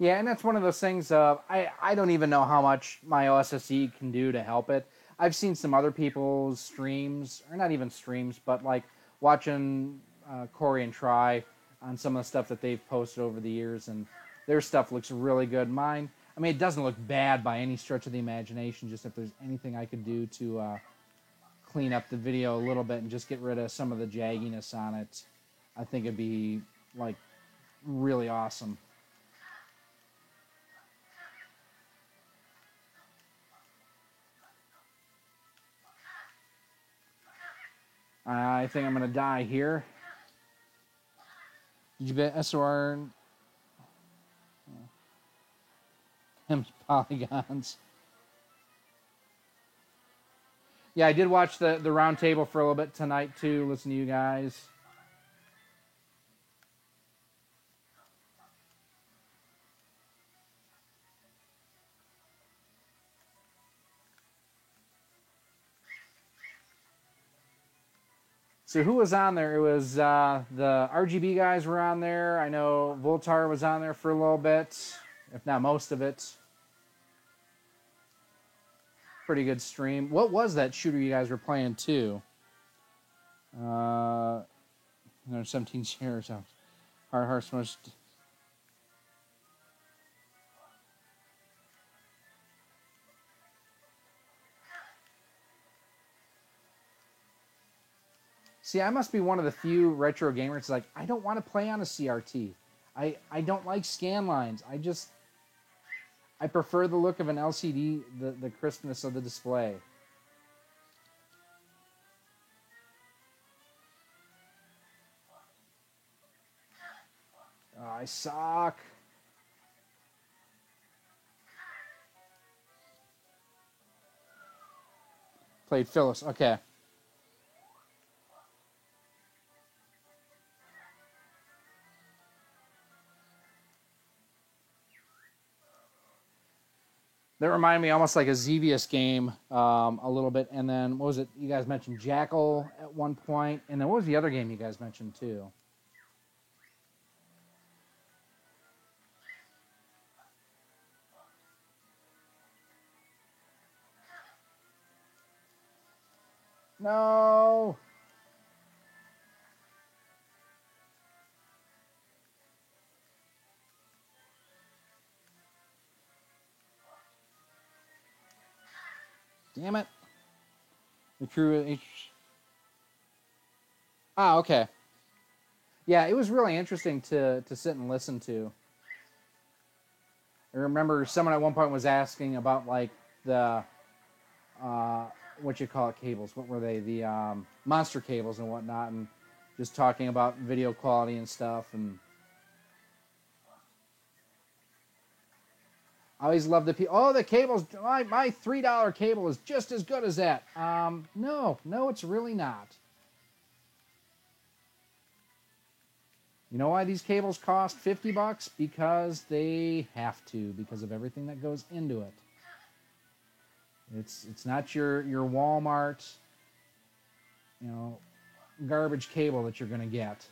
Yeah, and that's one of those things. I don't even know how much my OSSE can do to help it. I've seen some other people's streams, or not even streams, but like watching Corey and Try on some of the stuff that they've posted over the years, and their stuff looks really good. Mine, I mean, it doesn't look bad by any stretch of the imagination. Just if there's anything I could do to clean up the video a little bit and just get rid of some of the jagginess on it, I think it'd be like really awesome. I think I'm going to die here. Did you bet SOR? Empty polygons. Yeah, I did watch the round table for a little bit tonight, too. Listen to you guys. So who was on there? It was the RGB guys were on there. I know Voltar was on there for a little bit, if not most of it. Pretty good stream. What was that shooter you guys were playing too? 17 shares. Hard Smush. See, I must be one of the few retro gamers like, I don't want to play on a CRT. I don't like scan lines. I prefer the look of an LCD, the crispness of the display. Oh, I suck. Played Phyllis. Okay. That reminded me almost like a Xevious game a little bit. And then, what was it? You guys mentioned Jackal at one point. And then what was the other game you guys mentioned too? No. Damn it. The crew H. Ah, okay. Yeah, it was really interesting to sit and listen to. I remember someone at one point was asking about like the what you call it cables. What were they? The monster cables and whatnot, and just talking about video quality and stuff. And I always love the people. Oh, the cables! My $3 cable is just as good as that. No, it's really not. You know why these cables cost $50? Because they have to, because of everything that goes into it. It's not your Walmart, garbage cable that you're going to get.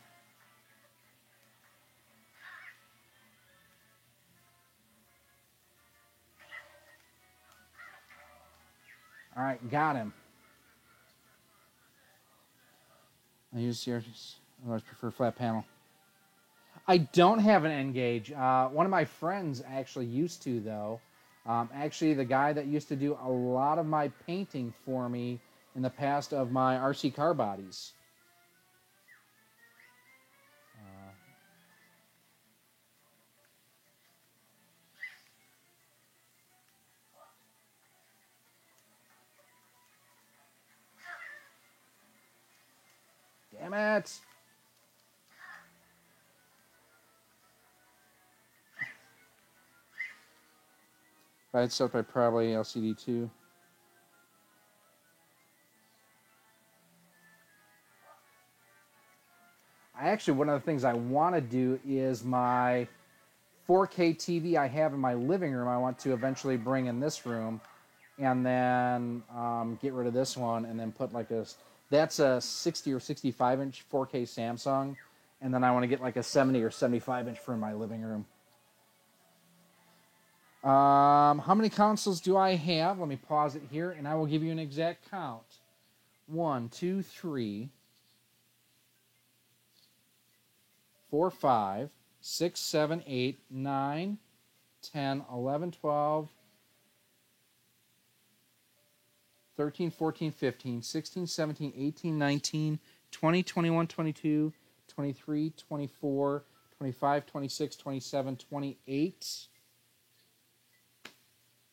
All right, got him. I use series. I always prefer flat panel. I don't have an N-Gage. One of my friends actually used to, though. Actually, the guy that used to do a lot of my painting for me in the past of my RC car bodies. Damn it! If I had stuff, I'd probably LCD too. One of the things I want to do is my 4K TV I have in my living room. I want to eventually bring in this room, and then get rid of this one, and then put like that's a 60 or 65 inch 4K Samsung, and then I want to get like a 70 or 75 inch for my living room. How many consoles do I have? Let me pause it here, and I will give you an exact count. 1, 2, 3, 4, 5, 6, 7, 8, 9, 10, 11, 12, 13, 14, 15, 16, 17, 18, 19, 20, 21, 22, 23, 24, 25, 26, 27, 28.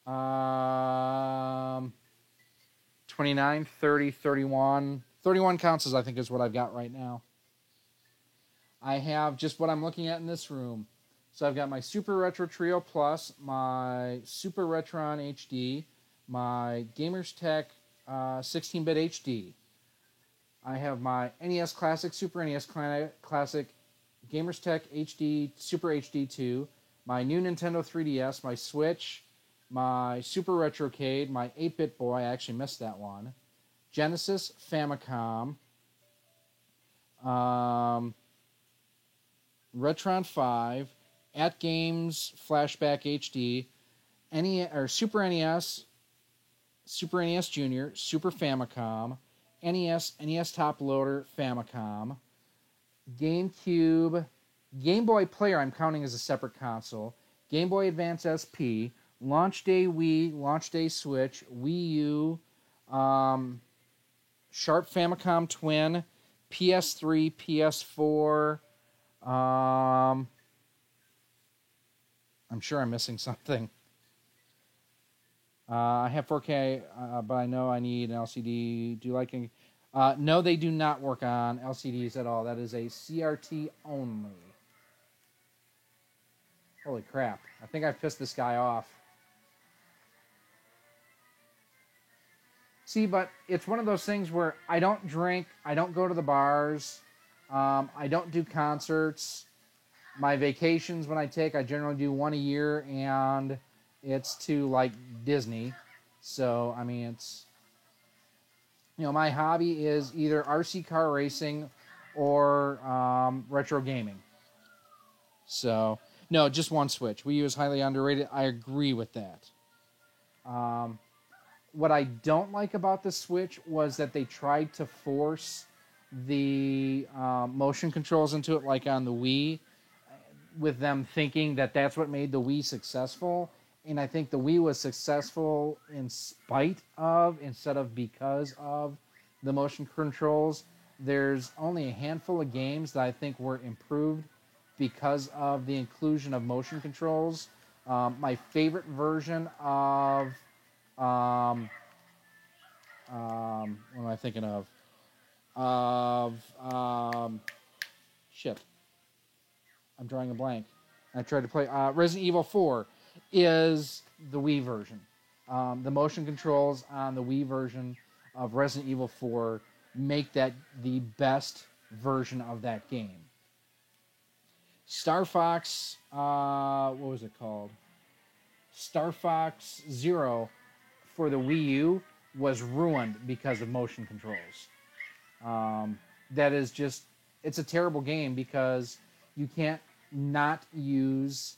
29, 30, 31. 31 consoles, I think, is what I've got right now. I have just what I'm looking at in this room. So I've got my Super Retro Trio Plus, my Super Retron HD, my Gamers Tech 16-bit HD. I have my NES Classic, Super NES Classic, Gamers Tech HD, Super HD2, my new Nintendo 3DS, my Switch, my Super Retrocade, my 8-bit boy, I actually missed that one, Genesis, Famicom, Retron 5, At Games Flashback HD, Super NES, Super NES Junior, Super Famicom, NES Top Loader, Famicom, GameCube, Game Boy Player, I'm counting as a separate console, Game Boy Advance SP, Launch Day Wii, Launch Day Switch, Wii U, Sharp Famicom Twin, PS3, PS4. I'm sure I'm missing something. I have 4K, but I know I need an LCD. Do you like it? No, they do not work on LCDs at all. That is a CRT only. Holy crap. I think I've pissed this guy off. See, but it's one of those things where I don't drink, I don't go to the bars, I don't do concerts. My vacations when I take, I generally do one a year, and it's to like Disney. So, I mean, it's, my hobby is either RC car racing or retro gaming. So, no, just one Switch. Wii U is highly underrated. I agree with that. What I don't like about the Switch was that they tried to force the motion controls into it like on the Wii, with them thinking that that's what made the Wii successful. And I think the Wii was successful in spite of, instead of because of, the motion controls. There's only a handful of games that I think were improved because of the inclusion of motion controls. My favorite version of... what am I thinking of? Shit. I'm drawing a blank. I tried to play Resident Evil 4 is the Wii version. The motion controls on the Wii version of Resident Evil 4 make that the best version of that game. Star Fox, what was it called? Star Fox Zero for the Wii U was ruined because of motion controls. That is just, it's a terrible game because you can't not use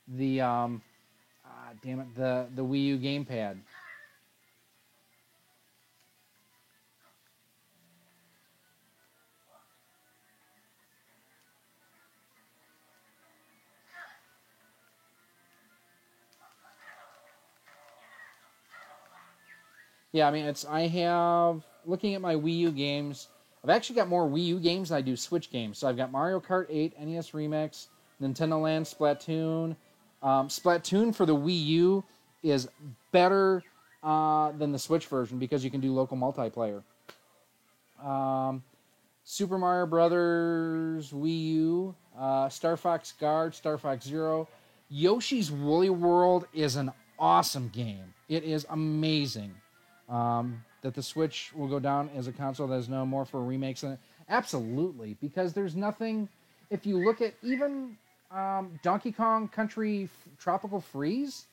the, the Wii U gamepad. Yeah, I mean, looking at my Wii U games, I've actually got more Wii U games than I do Switch games. So I've got Mario Kart 8, NES Remix, Nintendo Land, Splatoon. Splatoon for the Wii U is better than the Switch version because you can do local multiplayer. Super Mario Brothers Wii U, Star Fox Guard, Star Fox Zero. Yoshi's Woolly World is an awesome game. It is amazing. That the Switch will go down as a console that has no more for remakes than it. Absolutely, because there's nothing. If you look at even Donkey Kong Country Tropical Freeze,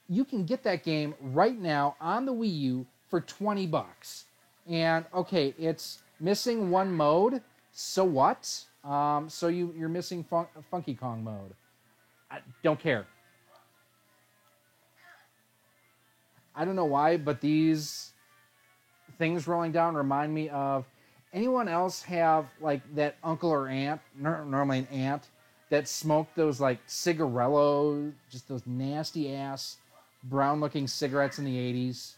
you can get that game right now on the Wii U for $20. And okay, it's missing one mode. So what? So you're missing Funky Kong mode. I don't care. I don't know why, but these things rolling down remind me of, anyone else have like that uncle or aunt, normally an aunt, that smoked those like cigarillos, just those nasty ass brown looking cigarettes in the 80s?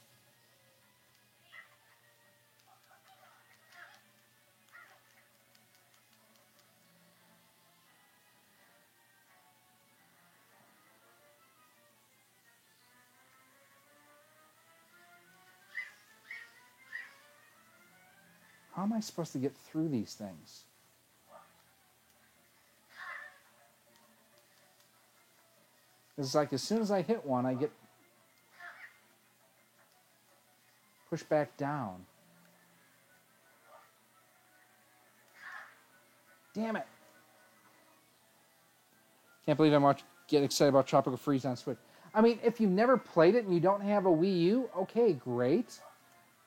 How am I supposed to get through these things? It's like as soon as I hit one, I get pushed back down. Damn it. Can't believe I'm get excited about Tropical Freeze on Switch. I mean, if you've never played it and you don't have a Wii U, okay, great.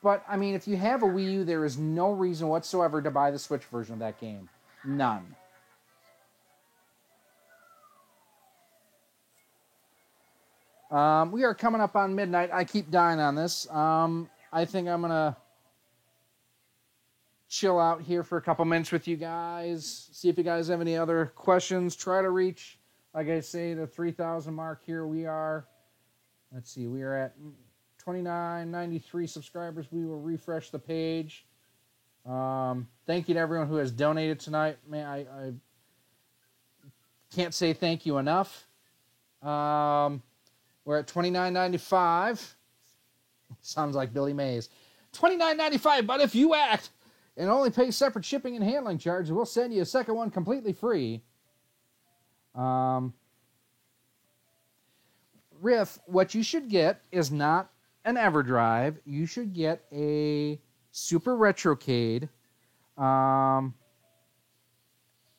But, I mean, if you have a Wii U, there is no reason whatsoever to buy the Switch version of that game. None. We are coming up on midnight. I keep dying on this. I think I'm going to chill out here for a couple minutes with you guys. See if you guys have any other questions. Try to reach, like I say, the 3,000 mark here. We are, let's see, we are at 2993 subscribers. We will refresh the page. Thank you to everyone who has donated tonight. Man, I can't say thank you enough. We're at $29.95. Sounds like Billy Mays. $29.95, but if you act and only pay separate shipping and handling charges, we'll send you a second one completely free. Riff, what you should get is not an EverDrive. You should get a Super Retrocade.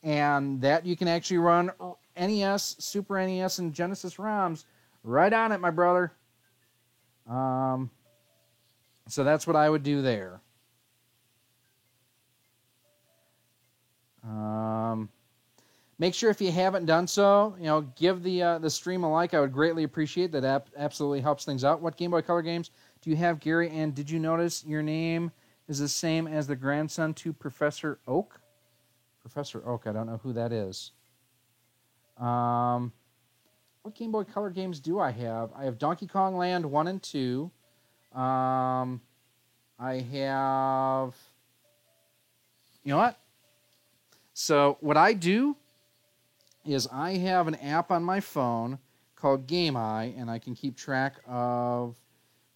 And that you can actually run NES, Super NES, and Genesis ROMs right on it, my brother. So that's what I would do there. Make sure if you haven't done so, give the stream a like. I would greatly appreciate that. Absolutely helps things out. What Game Boy Color games do you have, Gary? And did you notice your name is the same as the grandson to Professor Oak? Professor Oak, I don't know who that is. What Game Boy Color games do I have? I have Donkey Kong Land 1 and 2. I have... You know what? So what I do is I have an app on my phone called GameEye, and I can keep track of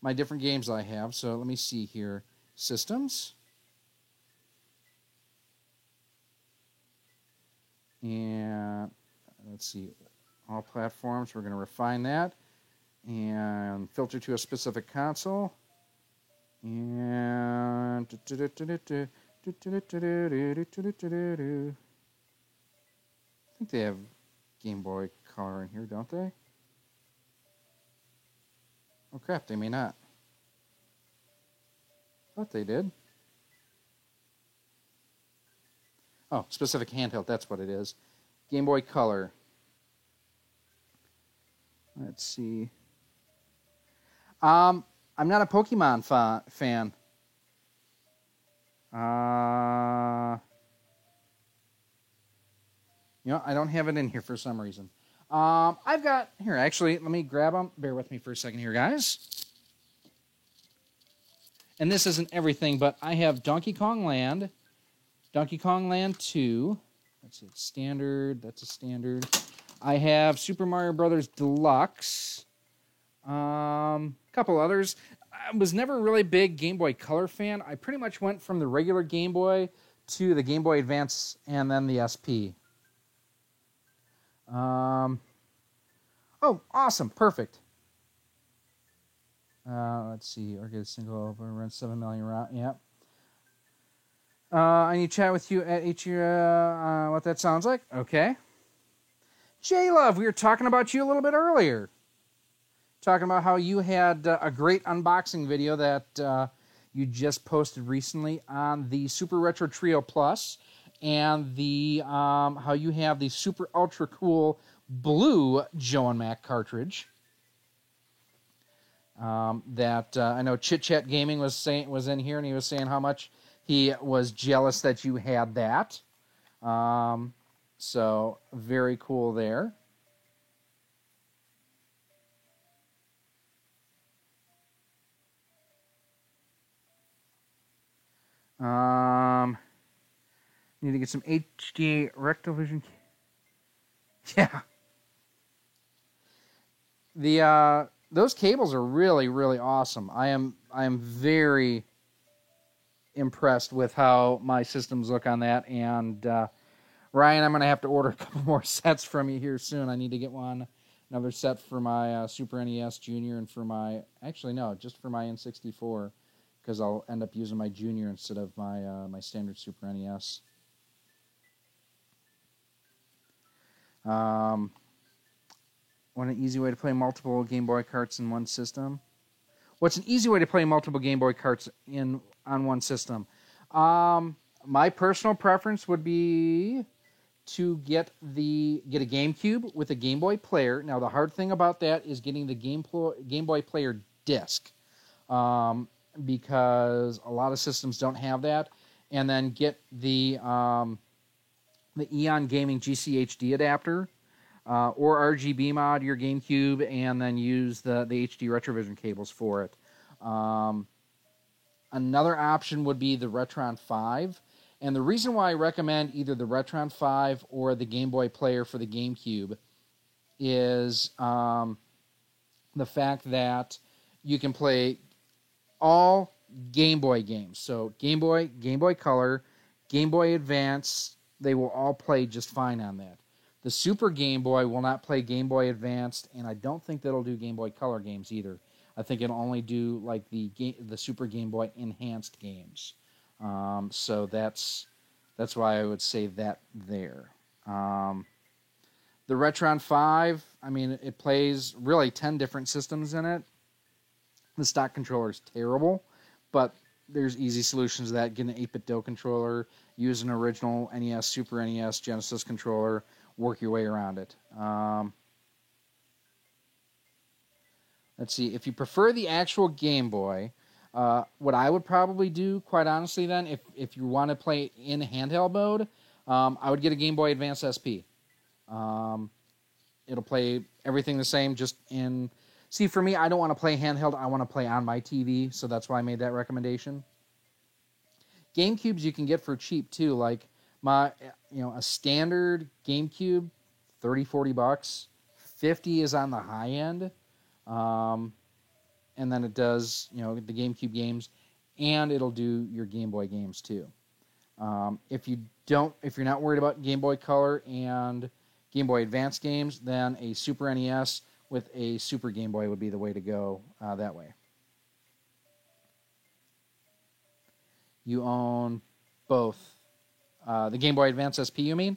my different games I have. So let me see here. Systems. And let's see. All platforms. We're going to refine that. And filter to a specific console. And... I think they have Game Boy Color in here, don't they? Oh crap, they may not. Thought they did. Oh, specific handheld, that's what it is. Game Boy Color. Let's see. I'm not a Pokemon fan. I don't have it in here for some reason. I've got, here, actually, let me grab them. Bear with me for a second here, guys. And this isn't everything, but I have Donkey Kong Land 2. That's a standard. That's a standard. I have Super Mario Brothers Deluxe. Couple others. I was never a really big Game Boy Color fan. I pretty much went from the regular Game Boy to the Game Boy Advance and then the SP. Oh, awesome. Perfect. Let's see. Or get a single over around 7 million round. Yep. I need to chat with you at what that sounds like. Okay. J-Love, we were talking about you a little bit earlier. Talking about how you had a great unboxing video that you just posted recently on the Super Retro Trio Plus, and the how you have the super ultra cool blue Joe and Mac cartridge. That I know Chit Chat Gaming was in here, and he was saying how much he was jealous that you had that. So very cool there. Need to get some HD Rectovision. Yeah. Those cables are really, really awesome. I am very impressed with how my systems look on that. And Ryan, I'm going to have to order a couple more sets from you here soon. I need to get another set for my Super NES Junior and for my, actually no, just for my N64, because I'll end up using my Junior instead of my standard Super NES. Want an easy way to play multiple Game Boy carts in one system? What's an easy way to play multiple Game Boy carts on one system? My personal preference would be to get a GameCube with a Game Boy player. Now, the hard thing about that is getting the Game Boy player disc, because a lot of systems don't have that. And then get the Eon Gaming GCHD adapter, or RGB mod your GameCube, and then use the HD Retrovision cables for it. Another option would be the Retron 5. And the reason why I recommend either the Retron 5 or the Game Boy player for the GameCube is the fact that you can play all Game Boy games. So Game Boy, Game Boy Color, Game Boy Advance, they will all play just fine on that. The Super Game Boy will not play Game Boy Advanced, and I don't think that'll do Game Boy Color games either. I think it'll only do like the Super Game Boy Enhanced games. So that's why I would say that there. The Retron 5, I mean, it plays really 10 different systems in it. The stock controller is terrible, but there's easy solutions to that. Get an 8-bit DOE controller, use an original NES, Super NES, Genesis controller, work your way around it. Let's see, if you prefer the actual Game Boy, what I would probably do, quite honestly then, if you want to play in handheld mode, I would get a Game Boy Advance SP. It'll play everything the same, just in... See, for me, I don't want to play handheld. I want to play on my TV, so that's why I made that recommendation. GameCubes you can get for cheap, too. Like, a standard GameCube, $30-$40. $50 is on the high end. And then it does, the GameCube games, and it'll do your Game Boy games, too. If you're not worried about Game Boy Color and Game Boy Advance games, then a Super NES with a Super Game Boy would be the way to go that way. You own both. The Game Boy Advance SP, you mean?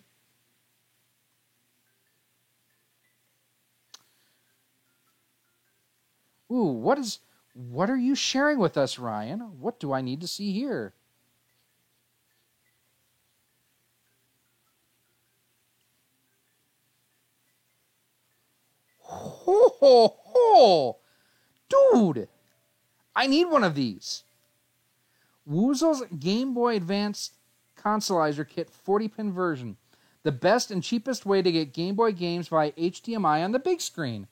Ooh, what are you sharing with us, Ryan? What do I need to see here? Ho, ho, ho! Dude! I need one of these. Woozle's Game Boy Advance Consolizer Kit 40-pin version. The best and cheapest way to get Game Boy games via HDMI on the big screen.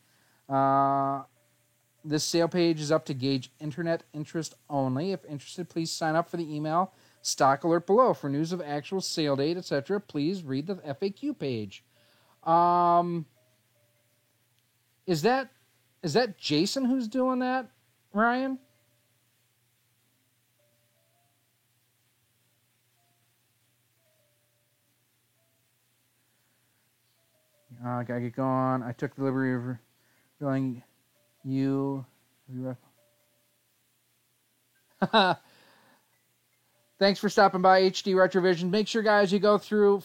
This sale page is up to gauge internet interest only. If interested, please sign up for the email stock alert below. For news of actual sale date, etc., please read the FAQ page. Is that Jason who's doing that, Ryan? Gotta get going. I took the liberty of revealing you. Thanks for stopping by HD Retrovision. Make sure, guys, you go through,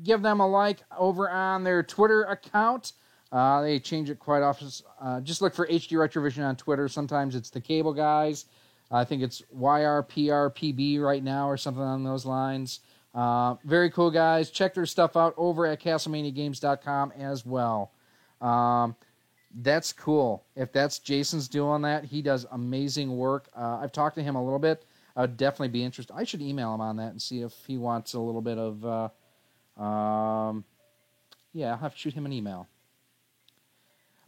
give them a like over on their Twitter account. They change it quite often. Just look for HD Retrovision on Twitter. Sometimes it's the cable guys. I think it's YRPRPB right now or something on those lines. Very cool guys. Check their stuff out over at CastlemaniaGames.com as well. That's cool. If that's Jason's doing that, he does amazing work. I've talked to him a little bit. I'd definitely be interested. I should email him on that and see if he wants a little bit of... I'll have to shoot him an email.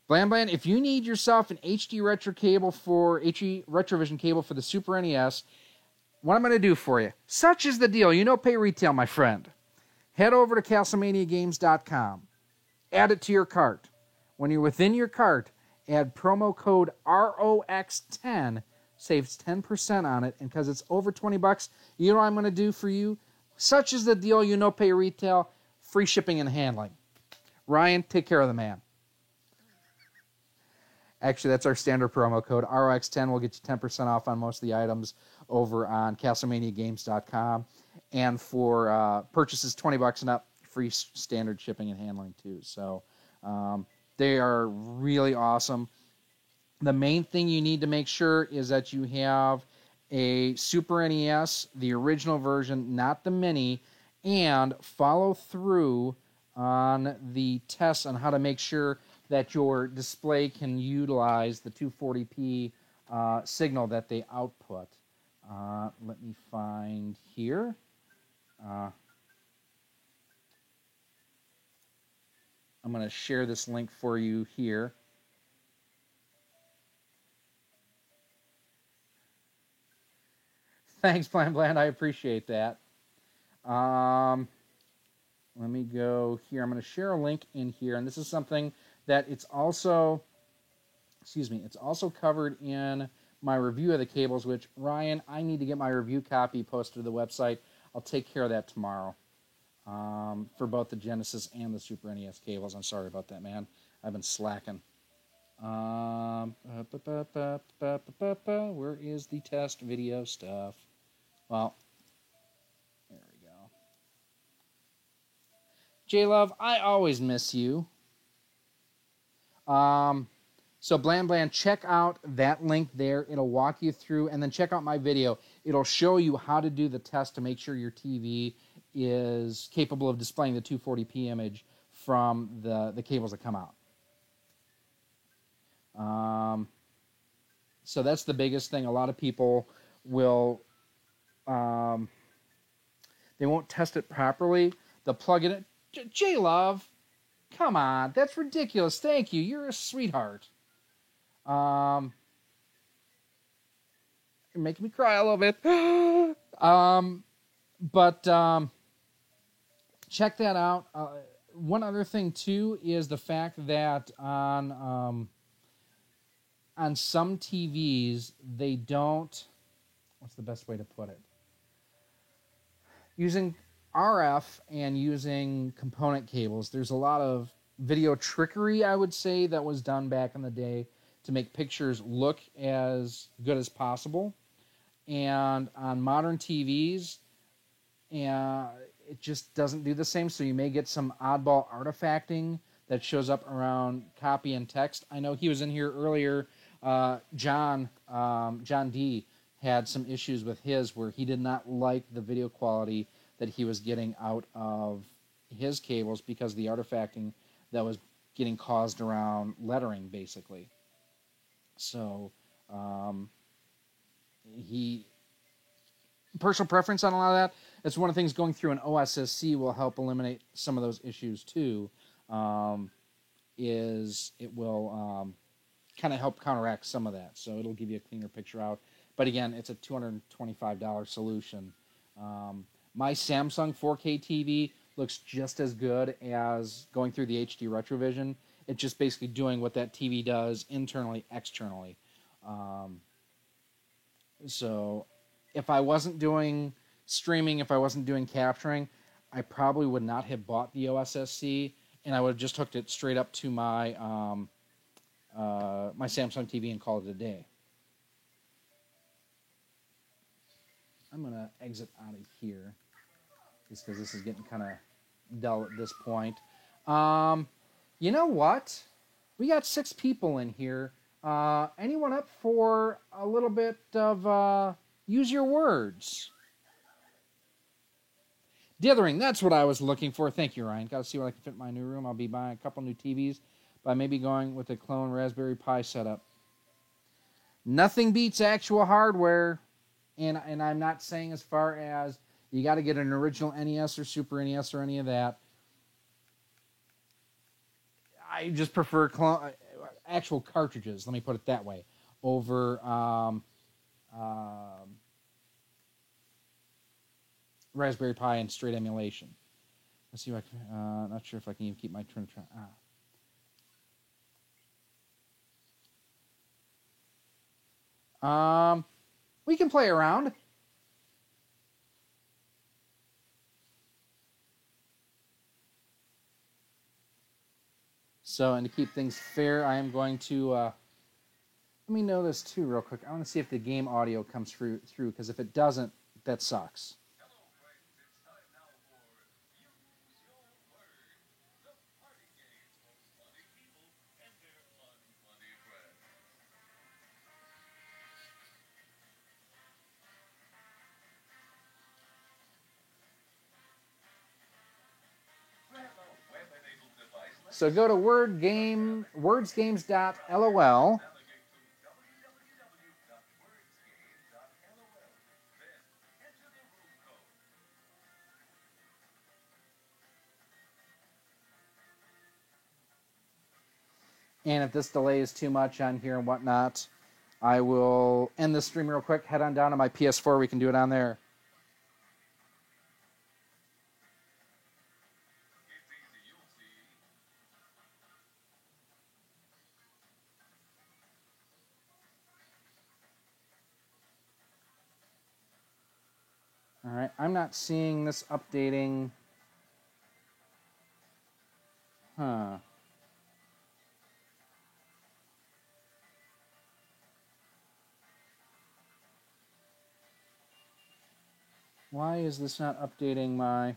Blam, if you need yourself an HD Retrovision cable for the Super NES, what I'm going to do for you, such is the deal. Pay retail, my friend. Head over to CastlemaniaGames.com. Add it to your cart. When you're within your cart, add promo code ROX10. Saves 10% on it. And because it's over $20, you know what I'm going to do for you? Such is the deal. Pay retail. Free shipping and handling. Ryan, take care of the man. Actually, that's our standard promo code. ROX10 will get you 10% off on most of the items over on CastlemaniaGames.com. And for purchases $20 and up, free standard shipping and handling too. So they are really awesome. The main thing you need to make sure is that you have a Super NES, the original version, not the mini, and follow through on the tests on how to make sure that your display can utilize the 240p signal that they output. Let me find here. I'm going to share this link for you here. Thanks, Bland. I appreciate that. Let me go here. I'm going to share a link in here, and this is something that it's also covered in my review of the cables, which, Ryan, I need to get my review copy posted to the website. I'll take care of that tomorrow for both the Genesis and the Super NES cables. I'm sorry about that, man. I've been slacking. Where is the test video stuff? Well, there we go. J-Love, I always miss you. So Bland, check out that link there. It'll walk you through, and then check out my video. It'll show you how to do the test to make sure your TV is capable of displaying the 240p image from the cables that come out. So that's the biggest thing. A lot of people will, they won't test it properly. They'll plug it in. J-Love, come on. That's ridiculous. Thank you. You're a sweetheart. You're making me cry a little bit. Check that out. One other thing, too, is the fact that on some TVs, they don't... What's the best way to put it? Using RF and using component cables, there's a lot of video trickery, I would say, that was done back in the day to make pictures look as good as possible. And on modern TVs, it just doesn't do the same, so you may get some oddball artifacting that shows up around copy and text. I know he was in here earlier. John D had some issues with his where he did not like the video quality that he was getting out of his cables because of the artifacting that was getting caused around lettering, basically. So personal preference on a lot of that. That's one of the things going through an OSSC will help eliminate some of those issues too. Is it will kind of help counteract some of that. So it'll give you a cleaner picture out. But again, it's a $225 solution. My Samsung 4K TV looks just as good as going through the HD Retrovision. It's just basically doing what that TV does internally, externally. So if I wasn't doing streaming, if I wasn't doing capturing, I probably would not have bought the OSSC, and I would have just hooked it straight up to my my Samsung TV and called it a day. I'm going to exit out of here just because this is getting kind of dull at this point. You know what? We got 6 people in here. Anyone up for a little bit of use your words? Dithering, that's what I was looking for. Thank you, Ryan. Got to see what I can fit in my new room. I'll be buying a couple new TVs by maybe going with a clone Raspberry Pi setup. Nothing beats actual hardware. And I'm not saying as far as you got to get an original NES or Super NES or any of that. I just prefer actual cartridges, let me put it that way, over Raspberry Pi and straight emulation. Let's see if I can, not sure if I can even keep my turn. We can play around. So, and to keep things fair, I am going to, let me know this too real quick. I want to see if the game audio comes through, because if it doesn't, that sucks. So go to wordsgames.lol. And if this delay is too much on here and whatnot, I will end the stream real quick, head on down to my PS4. We can do it on there. All right, I'm not seeing this updating. Huh. Why is this not updating my...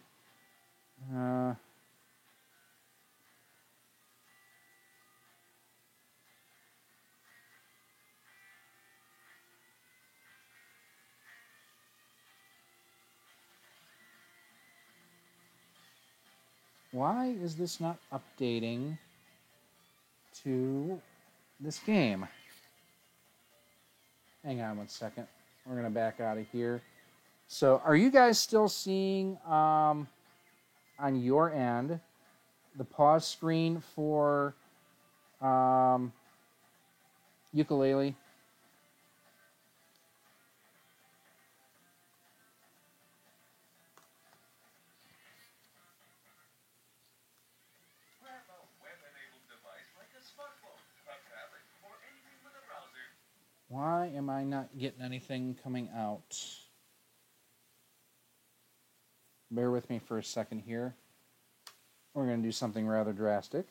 why is this not updating to this game? Hang on 1 second. We're going to back out of here. So are you guys still seeing on your end the pause screen for Yooka-Laylee? Why am I not getting anything coming out? Bear with me for a second here. We're going to do something rather drastic.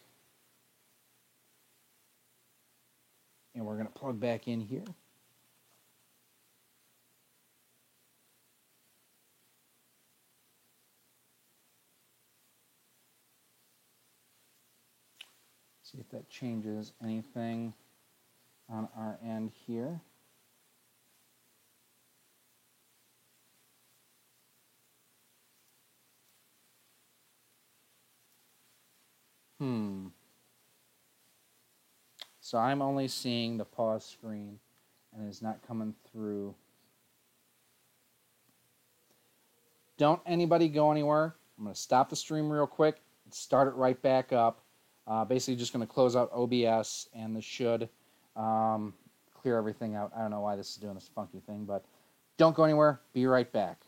And we're going to plug back in here. See if that changes anything on our end here. So I'm only seeing the pause screen and it's not coming through. Don't anybody go anywhere. I'm going to stop the stream real quick and start it right back up. Basically just going to close out OBS and this should clear everything out. I don't know why this is doing this funky thing, but don't go anywhere. Be right back.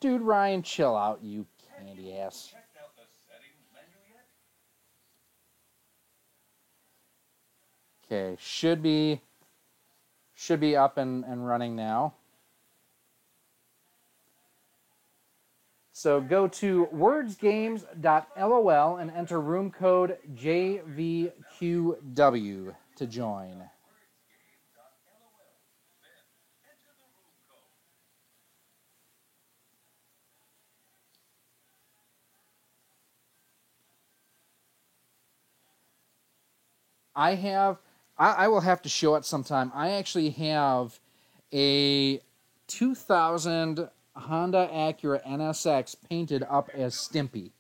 Dude, Ryan, chill out, you candy ass. Okay, should be up and running now. So go to wordsgames.lol and enter room code JVQW to join. I will have to show it sometime. I actually have a 2000 Honda Acura NSX painted up as Stimpy.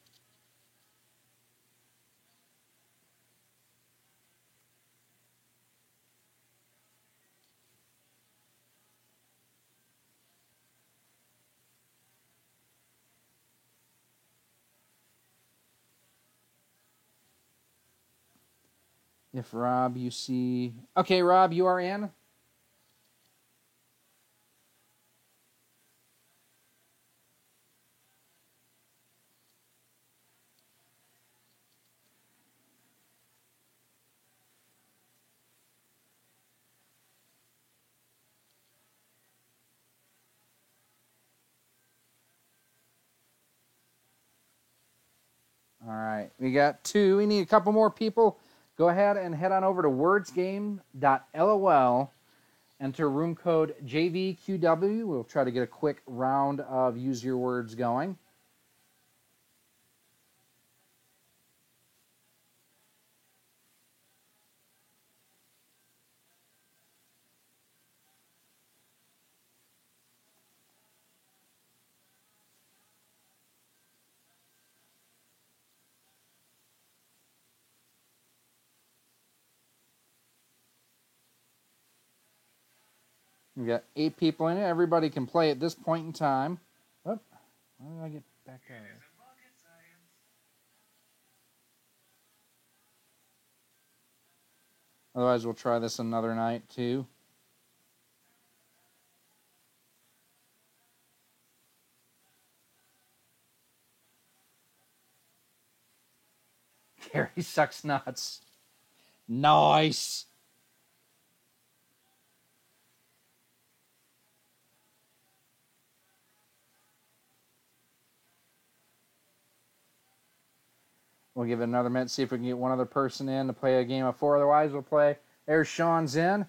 If Rob, you see... Okay, Rob, you are in? All right, we got 2. We need a couple more people. Go ahead and head on over to wordsgame.lol. Enter room code JVQW. We'll try to get a quick round of Use Your Words going. We got 8 people in it. Everybody can play at this point in time. Oh, how did I get back out of it? Otherwise, we'll try this another night, too. Gary sucks nuts. Nice. We'll give it another minute, see if we can get one other person in to play a game of 4. Otherwise, we'll play. There's Sean's in.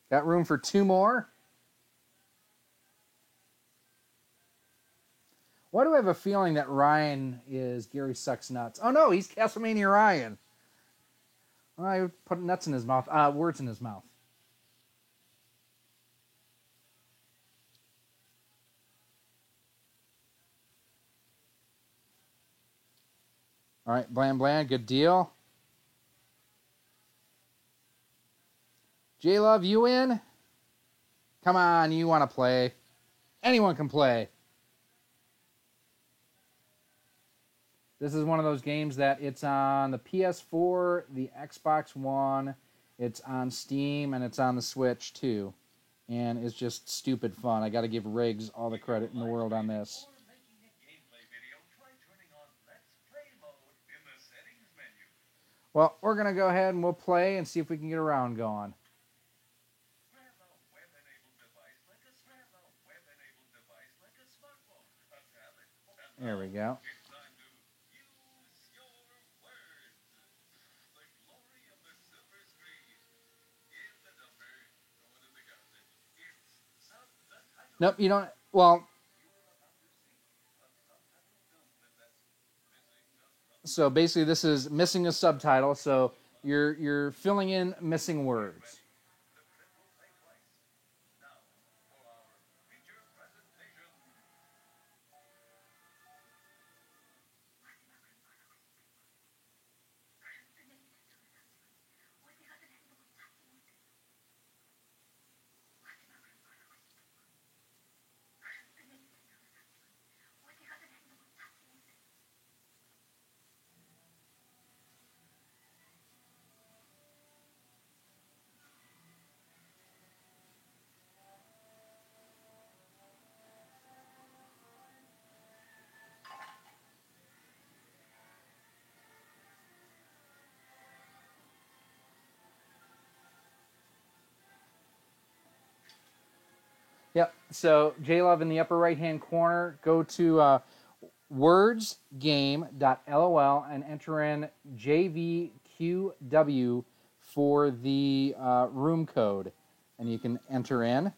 Got room for 2 more. Why do I have a feeling that Ryan is Gary Sucks Nuts? Oh, no, he's Castlemania Ryan. I put nuts in his mouth. Words in his mouth. All right, Bland Bland, good deal. J-Love, you in? Come on, you want to play. Anyone can play. This is one of those games that it's on the PS4, the Xbox One, it's on Steam, and it's on the Switch, too. And it's just stupid fun. I got to give Riggs all the credit in the world on this. Well, we're going to go ahead and we'll play and see if we can get a round going. There we go. Nope, you don't. Well, so basically this is missing a subtitle, so you're filling in missing words. Yep. So JLove in the upper right-hand corner, go to wordsgame.lol and enter in JVQW for the room code, and you can enter in.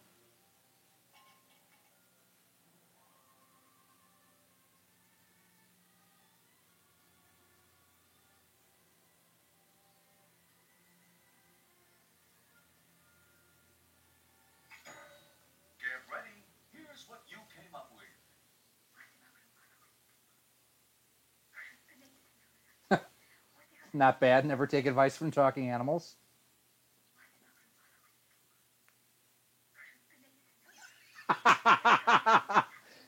Not bad. Never take advice from talking animals.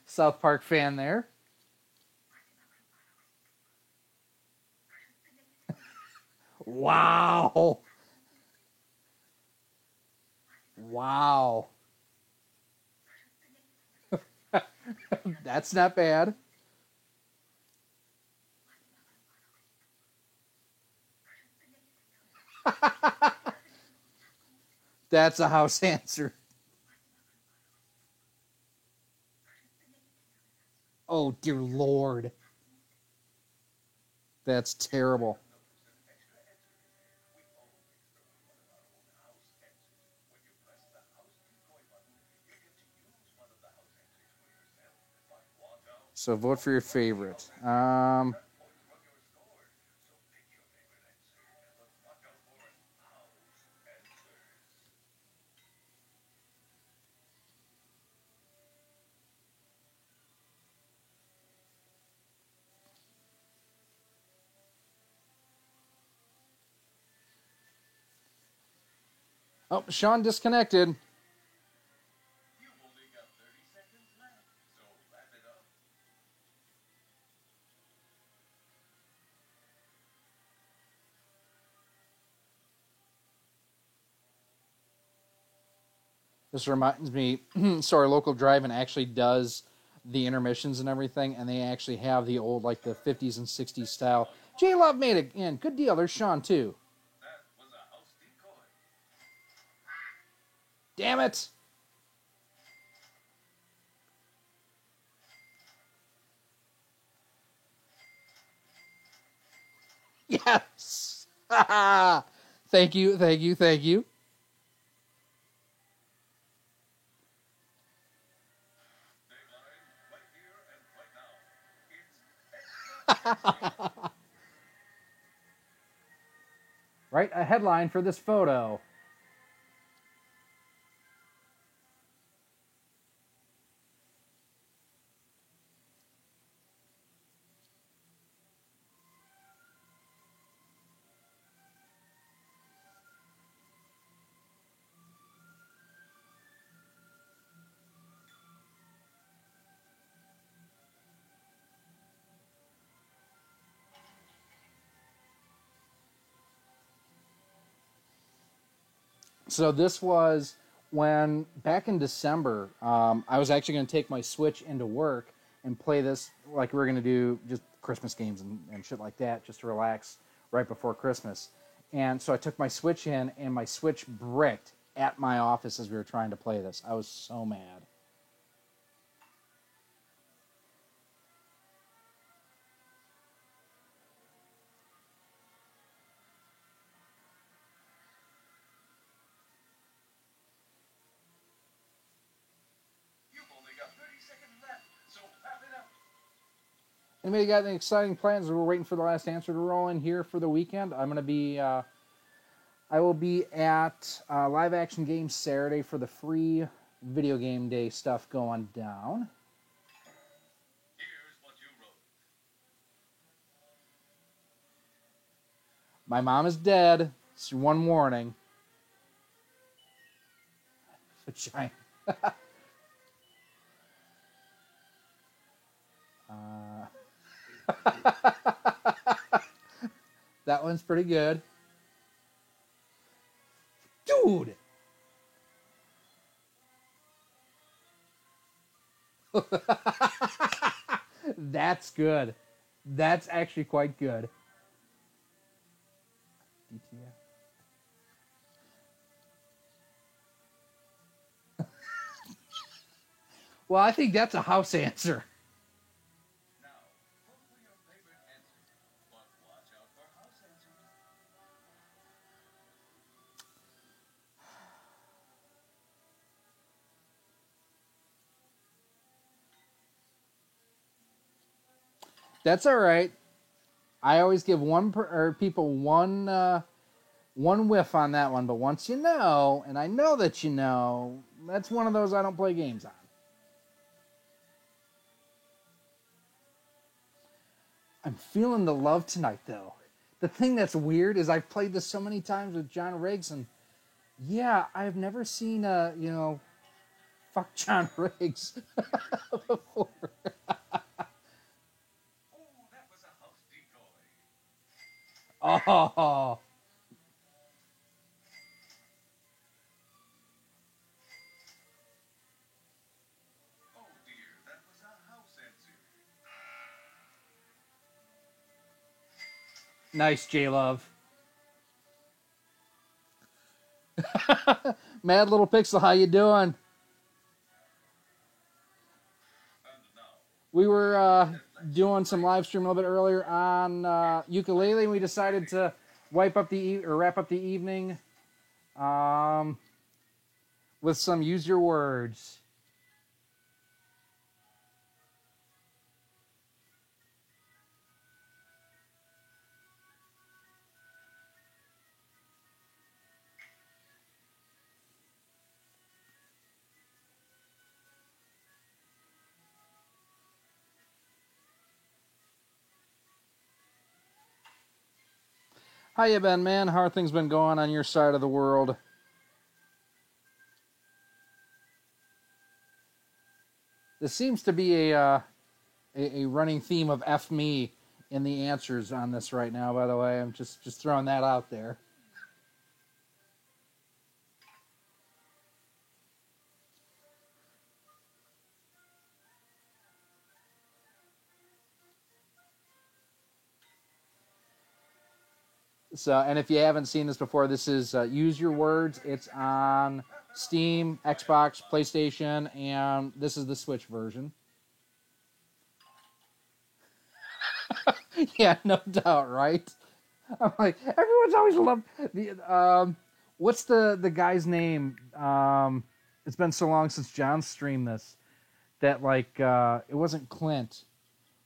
South Park fan there. Wow. Wow. That's not bad. That's a house answer. Oh, dear Lord. That's terrible. So vote for your favorite. Oh, Sean disconnected. You've only got 30 seconds left, so wrap it up. This reminds me, so our local drive-in actually does the intermissions and everything, and they actually have the old, like the 50s and 60s style. J Love made it in. Good deal. There's Sean, too. That was a house decoy. Damn it. Yes. Thank you, thank you, thank you. Dateline, right here and right now. It's extra. Write a headline for this photo. So this was when, back in December, I was actually going to take my Switch into work and play this like we were going to do just Christmas games and shit like that, just to relax right before Christmas. And so I took my Switch in, and my Switch bricked at my office as we were trying to play this. I was so mad. You've only got 30 seconds left, so wrap it up. Anybody got any exciting plans? We're waiting for the last answer to roll in here for the weekend. I'm going to be, I will be at Live Action Games Saturday for the free video game day stuff going down. Here's what you wrote. My mom is dead. It's one warning. Vagina. That one's pretty good. Dude! That's good. That's actually quite good. DTF. Well, I think that's a house answer. Now, vote for your favorite answer, but watch out for house answers. That's all right. I always give people one whiff on that one, but once you know, and I know that you know, that's one of those I don't play games on. I'm feeling the love tonight, though. The thing that's weird is I've played this so many times with John Riggs, and yeah, I've never seen fuck John Riggs before. Oh, that was a house decoy. Oh, Oh dear, that was a house answer. nice, J Love. Mad Little Pixel, how you doing? And now, We were doing some live stream a little bit earlier on ukulele, and we decided to wrap up the evening with some use your words. How you been, man? How are things been going on your side of the world? This seems to be a running theme of F me in the answers on this right now, by the way. I'm just throwing that out there. So, and if you haven't seen this before, this is Use Your Words. It's on Steam, Xbox, PlayStation, and this is the Switch version. Yeah, no doubt, right? I'm like, everyone's always loved the what's the guy's name? It's been so long since John streamed this that like it wasn't Clint,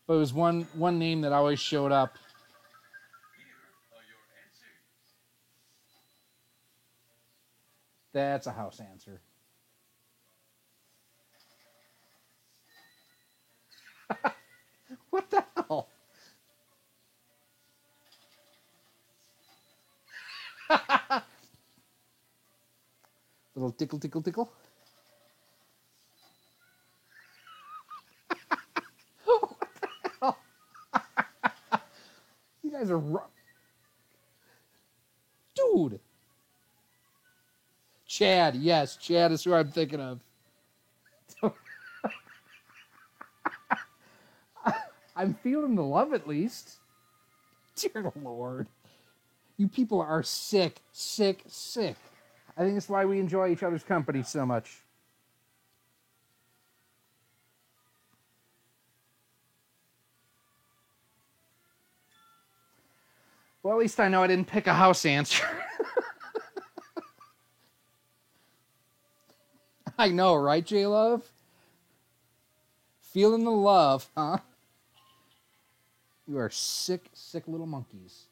but it was one name that always showed up. Here are your answers. That's a house answer. What the hell? Little tickle, tickle, tickle. What the hell? You guys are dude. Chad, yes, Chad is who I'm thinking of. I'm feeling the love at least. Dear Lord. You people are sick, sick, sick. I think that's why we enjoy each other's company so much. Well, at least I know I didn't pick a house answer. I know, right, J-Love? Feeling the love, huh? You are sick, sick little monkeys.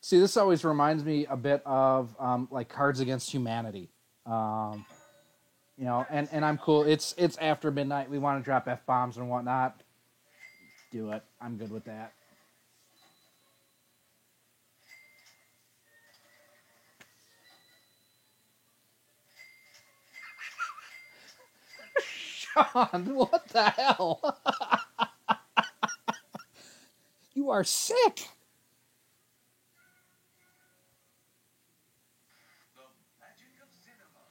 See, this always reminds me a bit of like Cards Against Humanity. You know, and I'm cool. It's after midnight. We want to drop F-bombs and whatnot. Do it. I'm good with that. Sean, what the hell? You are sick. The magic of cinema.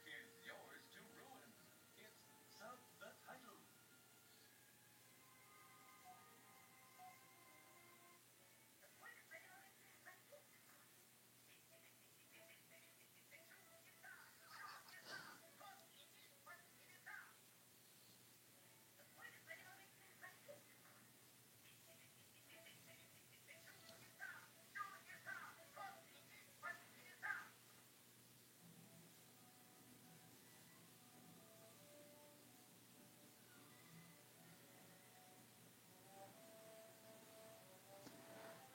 Here's yours to ruin. It's Sub the Title.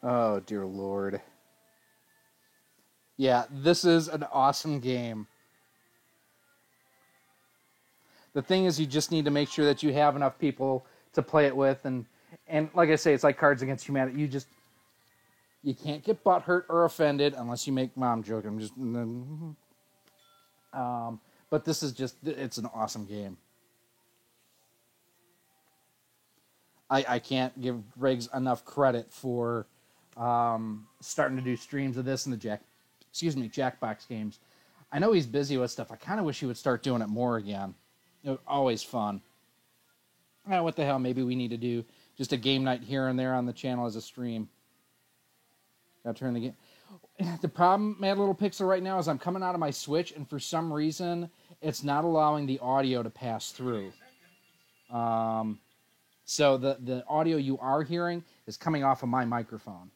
Oh, dear Lord. Yeah, this is an awesome game. The thing is, you just need to make sure that you have enough people to play it with, and like I say, it's like Cards Against Humanity. You can't get butthurt or offended unless you make mom joke. I'm just, but this is it's an awesome game. I can't give Riggs enough credit for starting to do streams of this and the Jackbox games. I know he's busy with stuff. I kind of wish he would start doing it more again. It was always fun. What the hell? Maybe we need to do just a game night here and there on the channel as a stream. Gotta turn the game. The problem, Mad Little Pixel, right now is I'm coming out of my Switch, and for some reason, it's not allowing the audio to pass through. So the audio you are hearing is coming off of my microphone.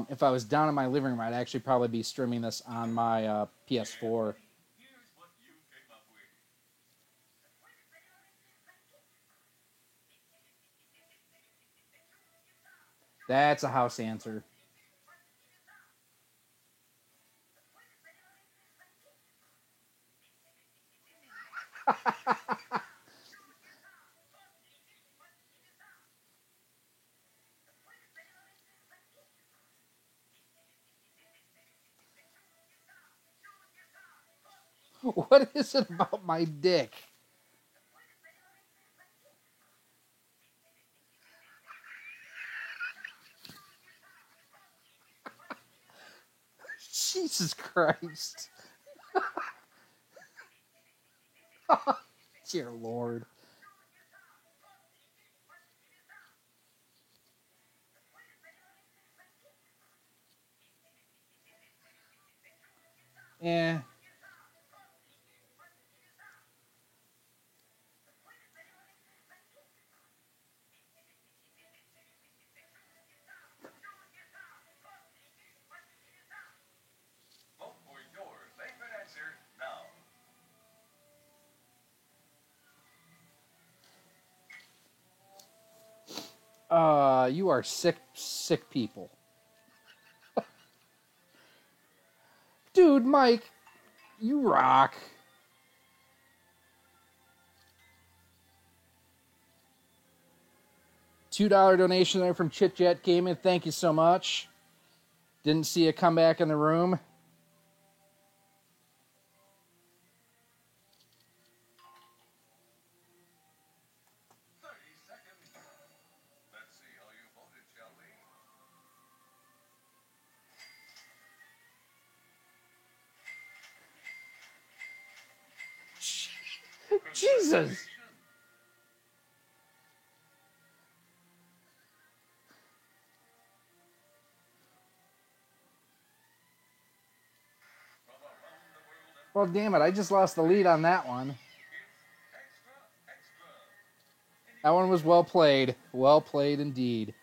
If I was down in my living room, I'd actually probably be streaming this on my PS4. Here's what you came up with. That's a house answer. What is it about my dick? Jesus Christ. Dear Lord. Eh. Vote for your favorite answer now. You are sick, sick people. Dude, Mike, you rock. $2 donation there from Chit Chat Gaming. Thank you so much. Didn't see a comeback in the room. 30 seconds. Let's see how you voted, shall we? Jesus. From around the world and Well, damn it. I just lost the lead on that one. extra, extra. That one was well played. Well played indeed.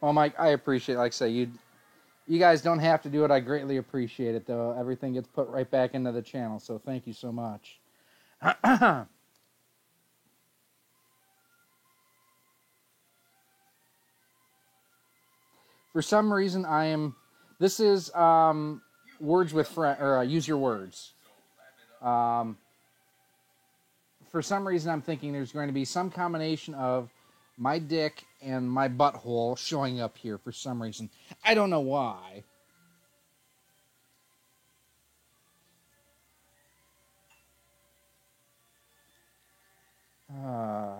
Well, Mike, I appreciate it. Like I say, you guys don't have to do it. I greatly appreciate it, though. Everything gets put right back into the channel, so thank you so much. For some reason, I am. This is words with friend or use your words. For some reason, I'm thinking there's going to be some combination of my dick and my butthole showing up here for some reason. I don't know why. Uh,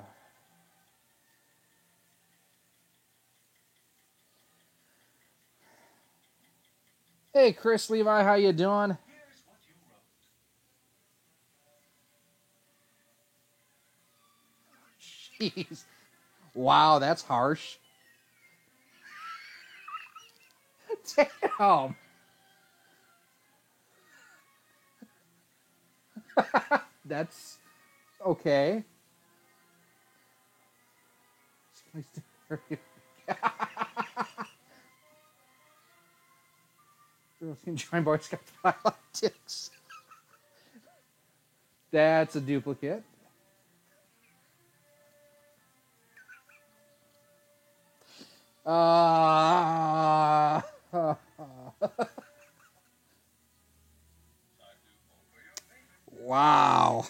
hey, Chris Levi, how you doing? Here's what you wrote. Jeez. Wow, that's harsh. Damn. That's okay. Join Boy Scout politics. That's a duplicate. Uh, wow.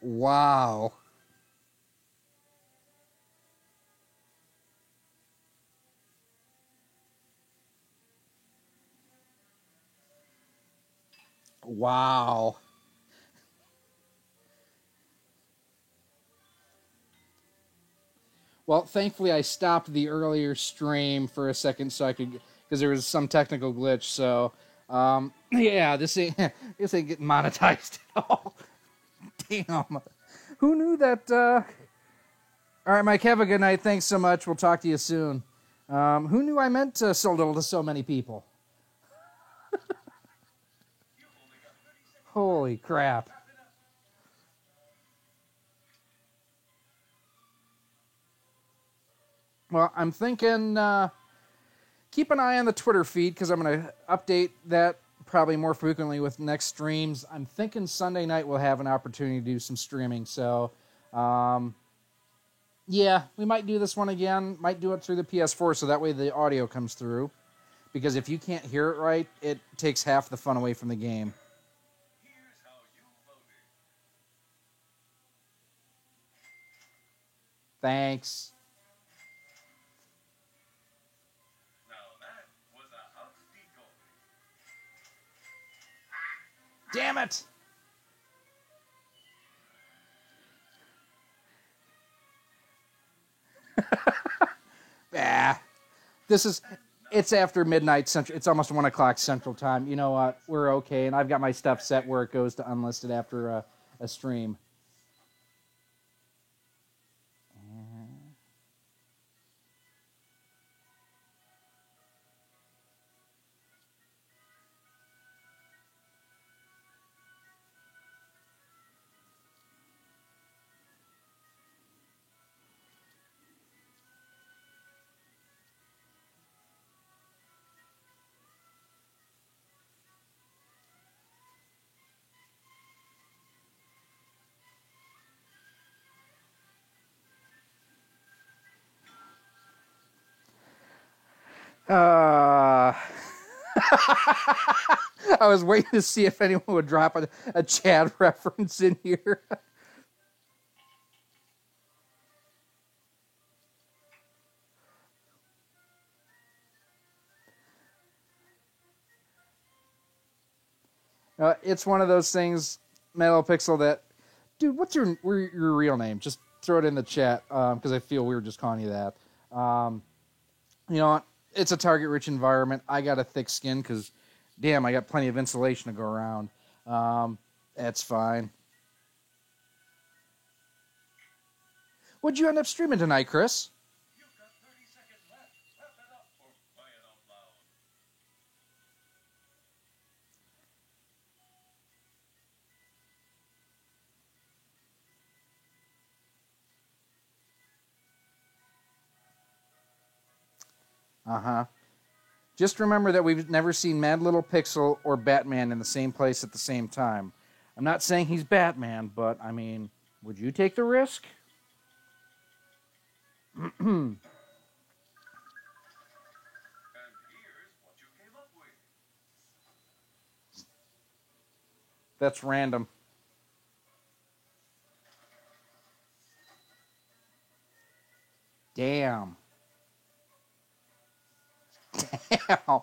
Wow. Wow. Well, thankfully I stopped the earlier stream for a second so I could, because there was some technical glitch. So, yeah, this ain't getting monetized at all. Damn. Who knew that? All right, Mike, have a good night. Thanks so much. We'll talk to you soon. Who knew I meant so little to so many people? Holy crap. Well, I'm thinking keep an eye on the Twitter feed because I'm going to update that probably more frequently with next streams. I'm thinking Sunday night we'll have an opportunity to do some streaming. So, yeah, we might do this one again. Might do it through the PS4 so that way the audio comes through. Because if you can't hear it right, it takes half the fun away from the game. Here's how you voted. Thanks. Now that was a house decoy. Damn it! It's after midnight central. It's almost 1 o'clock central time. You know what? We're okay, and I've got my stuff set where it goes to unlisted after a stream. I was waiting to see if anyone would drop a Chad reference in here. It's one of those things, Metapixel, that, dude, what's your real name? Just throw it in the chat, because I feel we were just calling you that. You know what? It's a target-rich environment. I got a thick skin because, damn, I got plenty of insulation to go around. That's fine. What'd you end up streaming tonight, Chris? You've got 30 seconds left. Wrap it up for crying out loud. Uh-huh. Just remember that we've never seen Mad Little Pixel or Batman in the same place at the same time. I'm not saying he's Batman, but, I mean, would you take the risk? And here's what you came up with. That's random. Damn. Damn.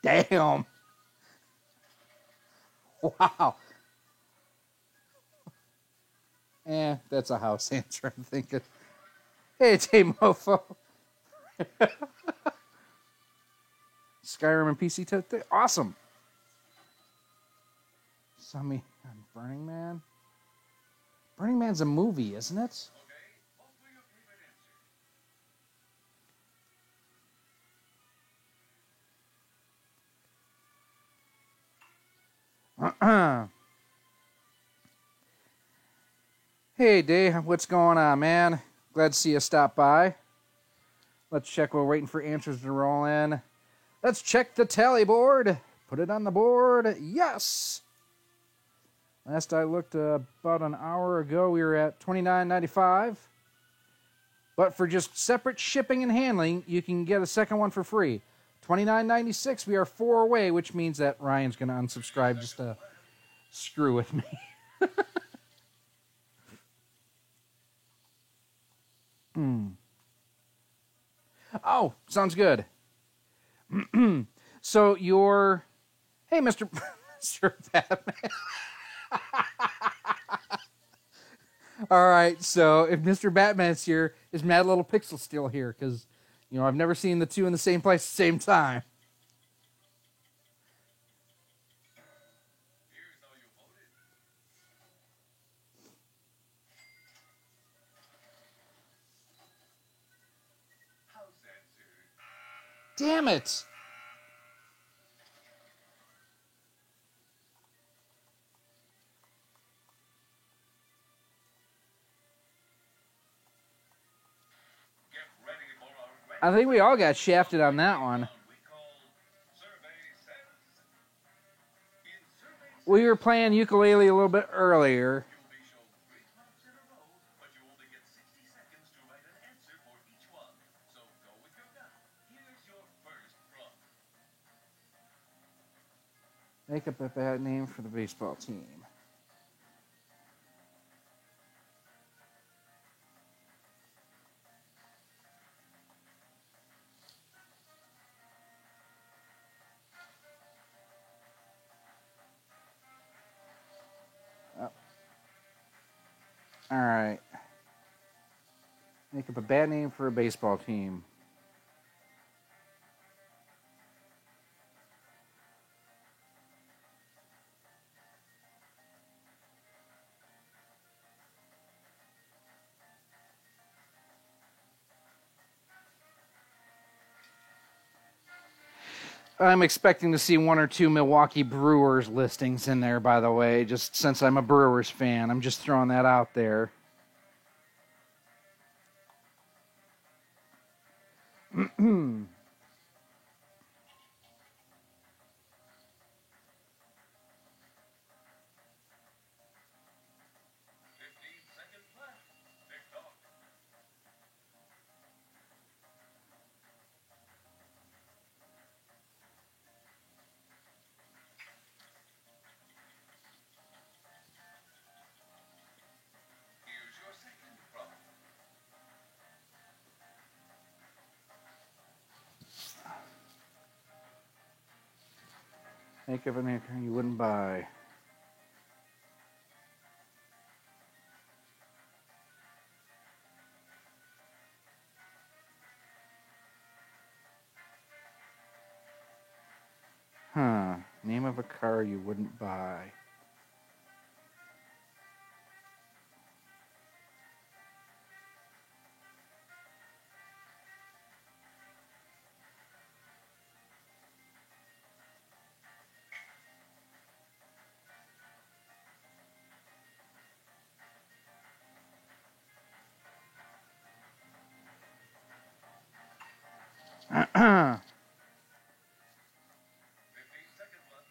Damn. Wow. That's a house answer, I'm thinking. Hey, it's Hey Mofo. Skyrim and PC. Awesome. Somebody on Burning Man? Burning Man's a movie, isn't it? Okay, vote for your favorite answer. Hey, Dave, what's going on, man? Glad to see you stop by. Let's check. We're waiting for answers to roll in. Let's check the tally board. Put it on the board. Yes. Last I looked about an hour ago, we were at $29.95. But for just separate shipping and handling, you can get a second one for free. $29.96. We are 4 away, which means that Ryan's going to unsubscribe just to screw with me. Oh, sounds good. So you're, hey, Mr. Mr. Batman. All right, so if Mr. Batman's here, is Mad Little Pixel still here? Because, you know, I've never seen the two in the same place at the same time. Here's how you voted. House answered. Damn it! Get ready for a I think we all got shafted on that one. we call Survey Says. In Survey Says, We were playing ukulele a little bit earlier. you'll be shown 3 prompts in a row, but you only get 60 seconds to write an answer for each one. So go with your gut. Here's your first prompt. Make up a bad name for the baseball team. All right. Make up a bad name for a baseball team. I'm expecting to see 1 or 2 Milwaukee Brewers listings in there, by the way, just since I'm a Brewers fan. I'm just throwing that out there. 15 seconds left. Tick-tock. Here's your second prompt. Make up an acre you wouldn't buy. Huh. Name of a car you wouldn't buy. I 15 seconds left.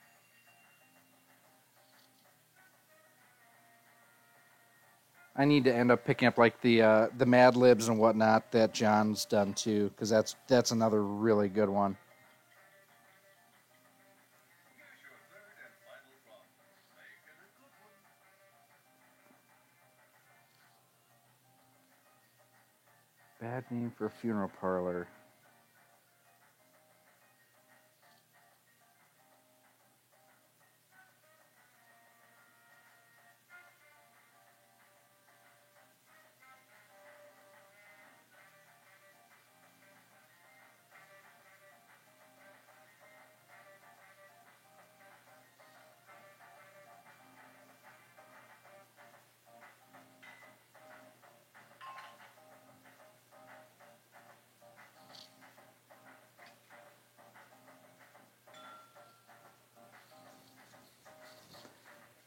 need to end up picking up like the Mad Libs and whatnot that John's done too, because that's another really good one. Here's your third and final prompt. Make it a good one. Bad name for a funeral parlor.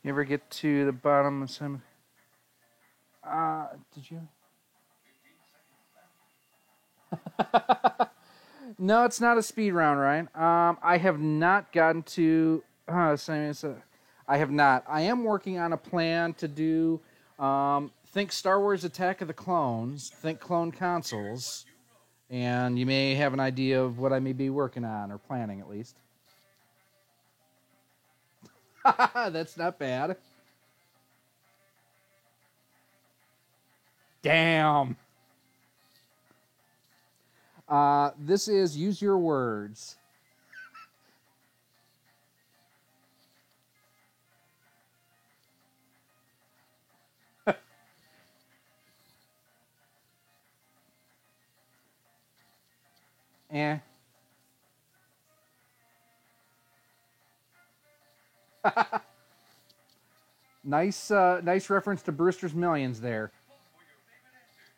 You ever get to the bottom of some? Did you? 15 seconds left. No, it's not a speed round, Ryan. I have not gotten to. I have not. I am working on a plan to do. Think Star Wars: Attack of the Clones. Think Clone Consoles, and you may have an idea of what I may be working on or planning at least. That's not bad. Damn. This is Use Your Words. Eh. Nice reference to Brewster's Millions there. Vote for your favorite answer.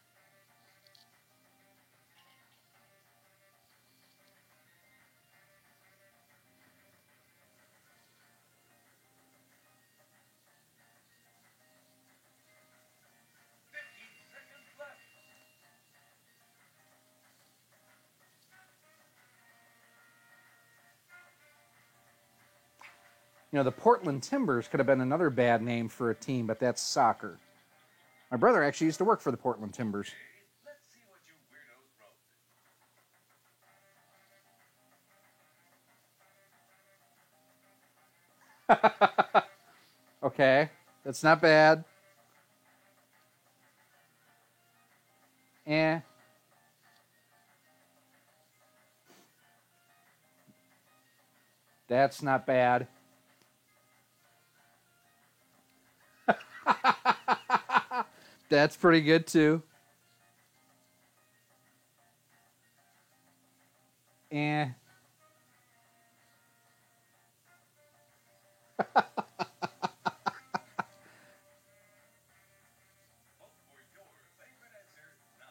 Seconds left. You know, the Portland Timbers could have been another bad name for a team, but that's soccer. My brother actually used to work for the Portland Timbers. Okay, let's see what you weirdos wrote. Okay, that's not bad. Eh. That's not bad. That's pretty good too. Eh. Vote for your favorite answer now.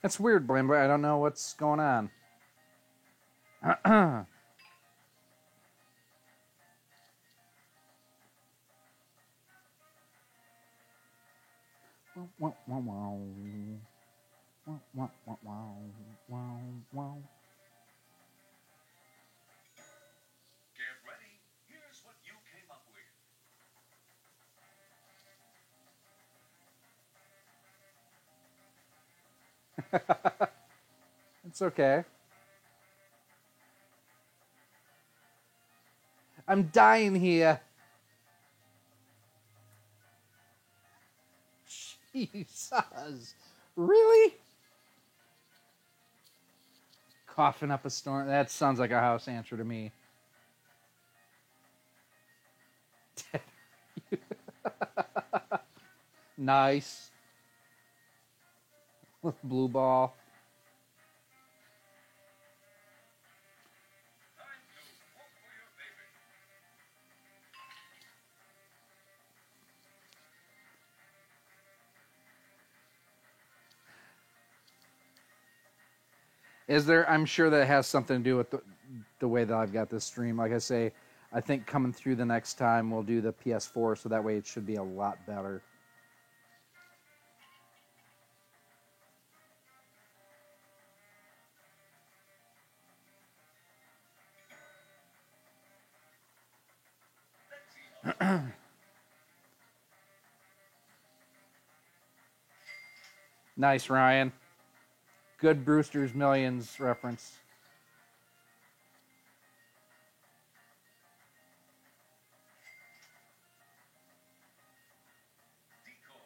That's weird, Blaine, but I don't know what's going on. Wow, wow, wow. Wow, wow, wow, wow, wow, wow. Get ready. Here's what you came up with. It's okay. I'm dying here. Jesus. Really? Coughing up a storm. That sounds like a house answer to me. Nice. With blue ball. Time to vote for your favorite. Is there? I'm sure that has something to do with the way that I've got this stream. Like I say, I think coming through the next time we'll do the PS4, so that way it should be a lot better. Let's see how Nice, Ryan. Good Brewster's Millions reference. decoy.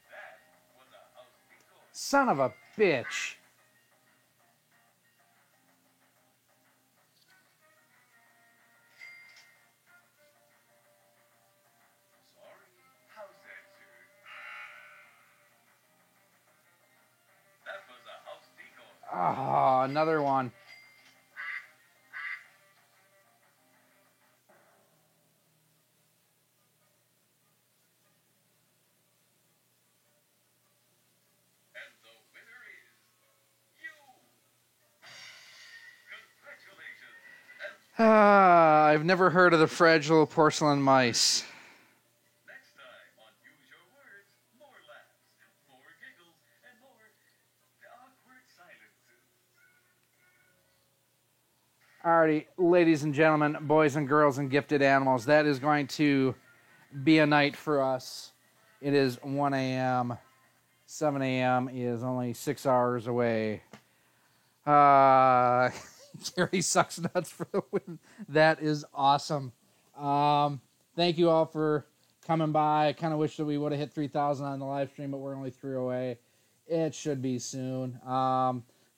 That was a house decoy. Son of a bitch. Sorry, house answer. That was a house decoy. Oh, another one. And the winner is you. Congratulations. And I've never heard of the fragile porcelain mice. next time on Use Your Words, more laughs, more giggles, and more awkward silences. Alrighty, ladies and gentlemen, boys and girls and gifted animals, that is going to be a night for us. It is 1 a.m. 7 a.m. is only 6 hours away. Terry sucks nuts for the win. That is awesome. Thank you all for coming by. I kind of wish that we would have hit 3,000 on the live stream, but we're only 3 away. It should be soon.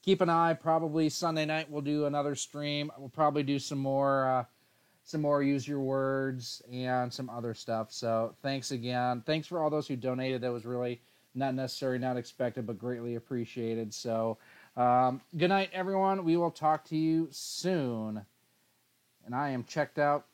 Keep an eye. Probably Sunday night we'll do another stream. We'll probably do some more use your words and some other stuff. So thanks again. Thanks for all those who donated. That was really not necessary, not expected, but greatly appreciated. So good night, everyone. We will talk to you soon. And I am checked out.